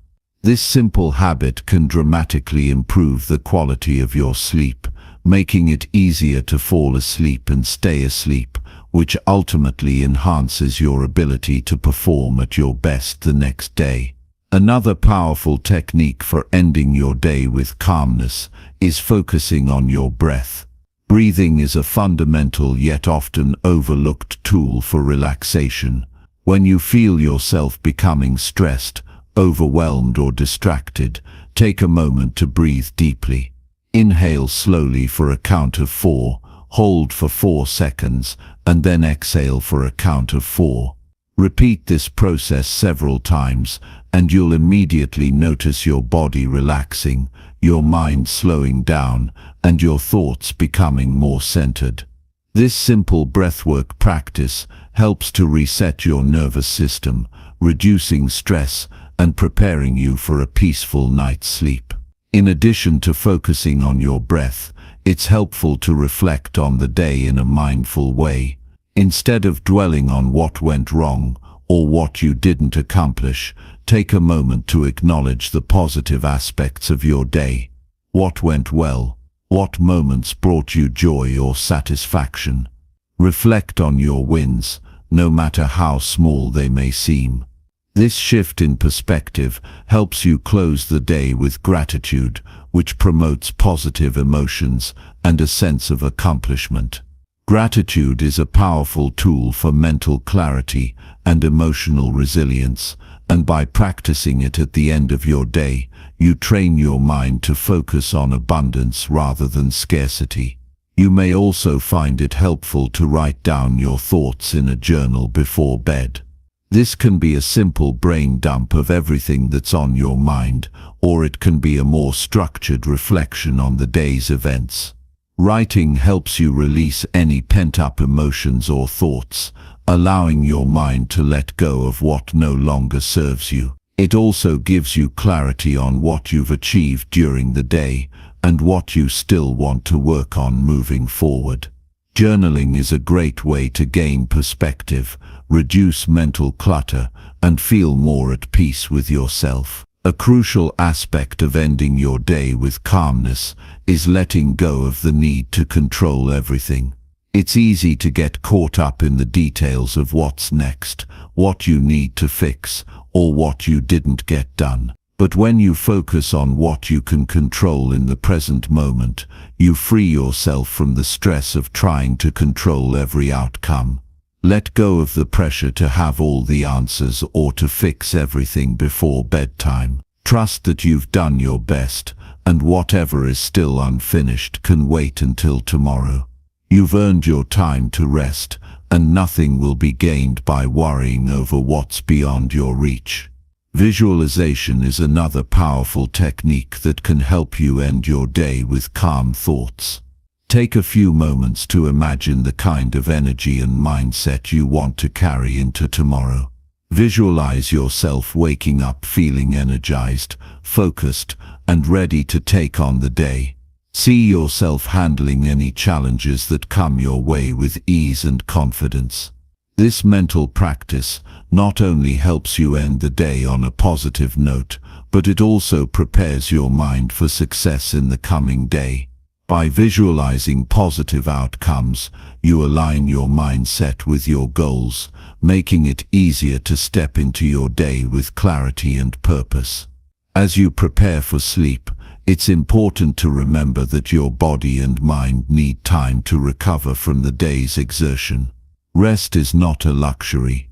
S1: This simple habit can dramatically improve the quality of your sleep, making it easier to fall asleep and stay asleep, which ultimately enhances your ability to perform at your best the next day. Another powerful technique for ending your day with calmness is focusing on your breath. Breathing is a fundamental yet often overlooked tool for relaxation. When you feel yourself becoming stressed, overwhelmed or distracted, take a moment to breathe deeply. Inhale slowly for a count of 4, hold for 4 seconds, and then exhale for a count of 4. Repeat this process several times, and you'll immediately notice your body relaxing, your mind slowing down, and your thoughts becoming more centered. This simple breathwork practice helps to reset your nervous system, reducing stress and preparing you for a peaceful night's sleep. In addition to focusing on your breath, it's helpful to reflect on the day in a mindful way. Instead of dwelling on what went wrong or what you didn't accomplish, take a moment to acknowledge the positive aspects of your day. What went well? What moments brought you joy or satisfaction? Reflect on your wins, no matter how small they may seem. This shift in perspective helps you close the day with gratitude, which promotes positive emotions and a sense of accomplishment. Gratitude is a powerful tool for mental clarity and emotional resilience, and by practicing it at the end of your day, you train your mind to focus on abundance rather than scarcity. You may also find it helpful to write down your thoughts in a journal before bed. This can be a simple brain dump of everything that's on your mind, or it can be a more structured reflection on the day's events. Writing helps you release any pent-up emotions or thoughts, allowing your mind to let go of what no longer serves you. It also gives you clarity on what you've achieved during the day and what you still want to work on moving forward. Journaling is a great way to gain perspective, reduce mental clutter, and feel more at peace with yourself. A crucial aspect of ending your day with calmness is letting go of the need to control everything. It's easy to get caught up in the details of what's next, what you need to fix, or what you didn't get done. But when you focus on what you can control in the present moment, you free yourself from the stress of trying to control every outcome. Let go of the pressure to have all the answers or to fix everything before bedtime. Trust that you've done your best, and whatever is still unfinished can wait until tomorrow. You've earned your time to rest, and nothing will be gained by worrying over what's beyond your reach. Visualization is another powerful technique that can help you end your day with calm thoughts. Take a few moments to imagine the kind of energy and mindset you want to carry into tomorrow. Visualize yourself waking up feeling energized, focused, and ready to take on the day. See yourself handling any challenges that come your way with ease and confidence. This mental practice not only helps you end the day on a positive note, but it also prepares your mind for success in the coming day. By visualizing positive outcomes, you align your mindset with your goals, making it easier to step into your day with clarity and purpose. As you prepare for sleep, it's important to remember that your body and mind need time to recover from the day's exertion. Rest is not a luxury,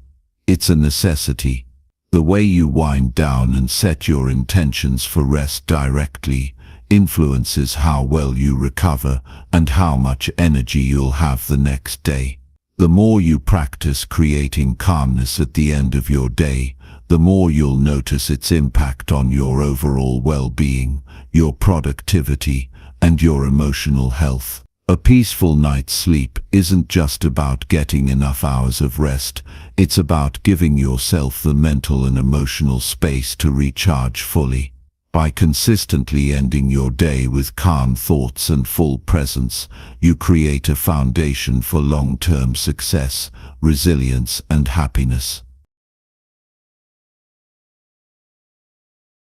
S1: it's a necessity. The way you wind down and set your intentions for rest directly influences how well you recover and how much energy you'll have the next day. The more you practice creating calmness at the end of your day,
S2: the more you'll notice its impact on your overall well-being, your productivity, and your emotional health. A peaceful night's sleep isn't just about getting enough hours of rest, it's about giving yourself the mental and emotional space to recharge fully. By consistently ending your day with calm thoughts and full presence, you create a foundation for long-term success, resilience, and happiness.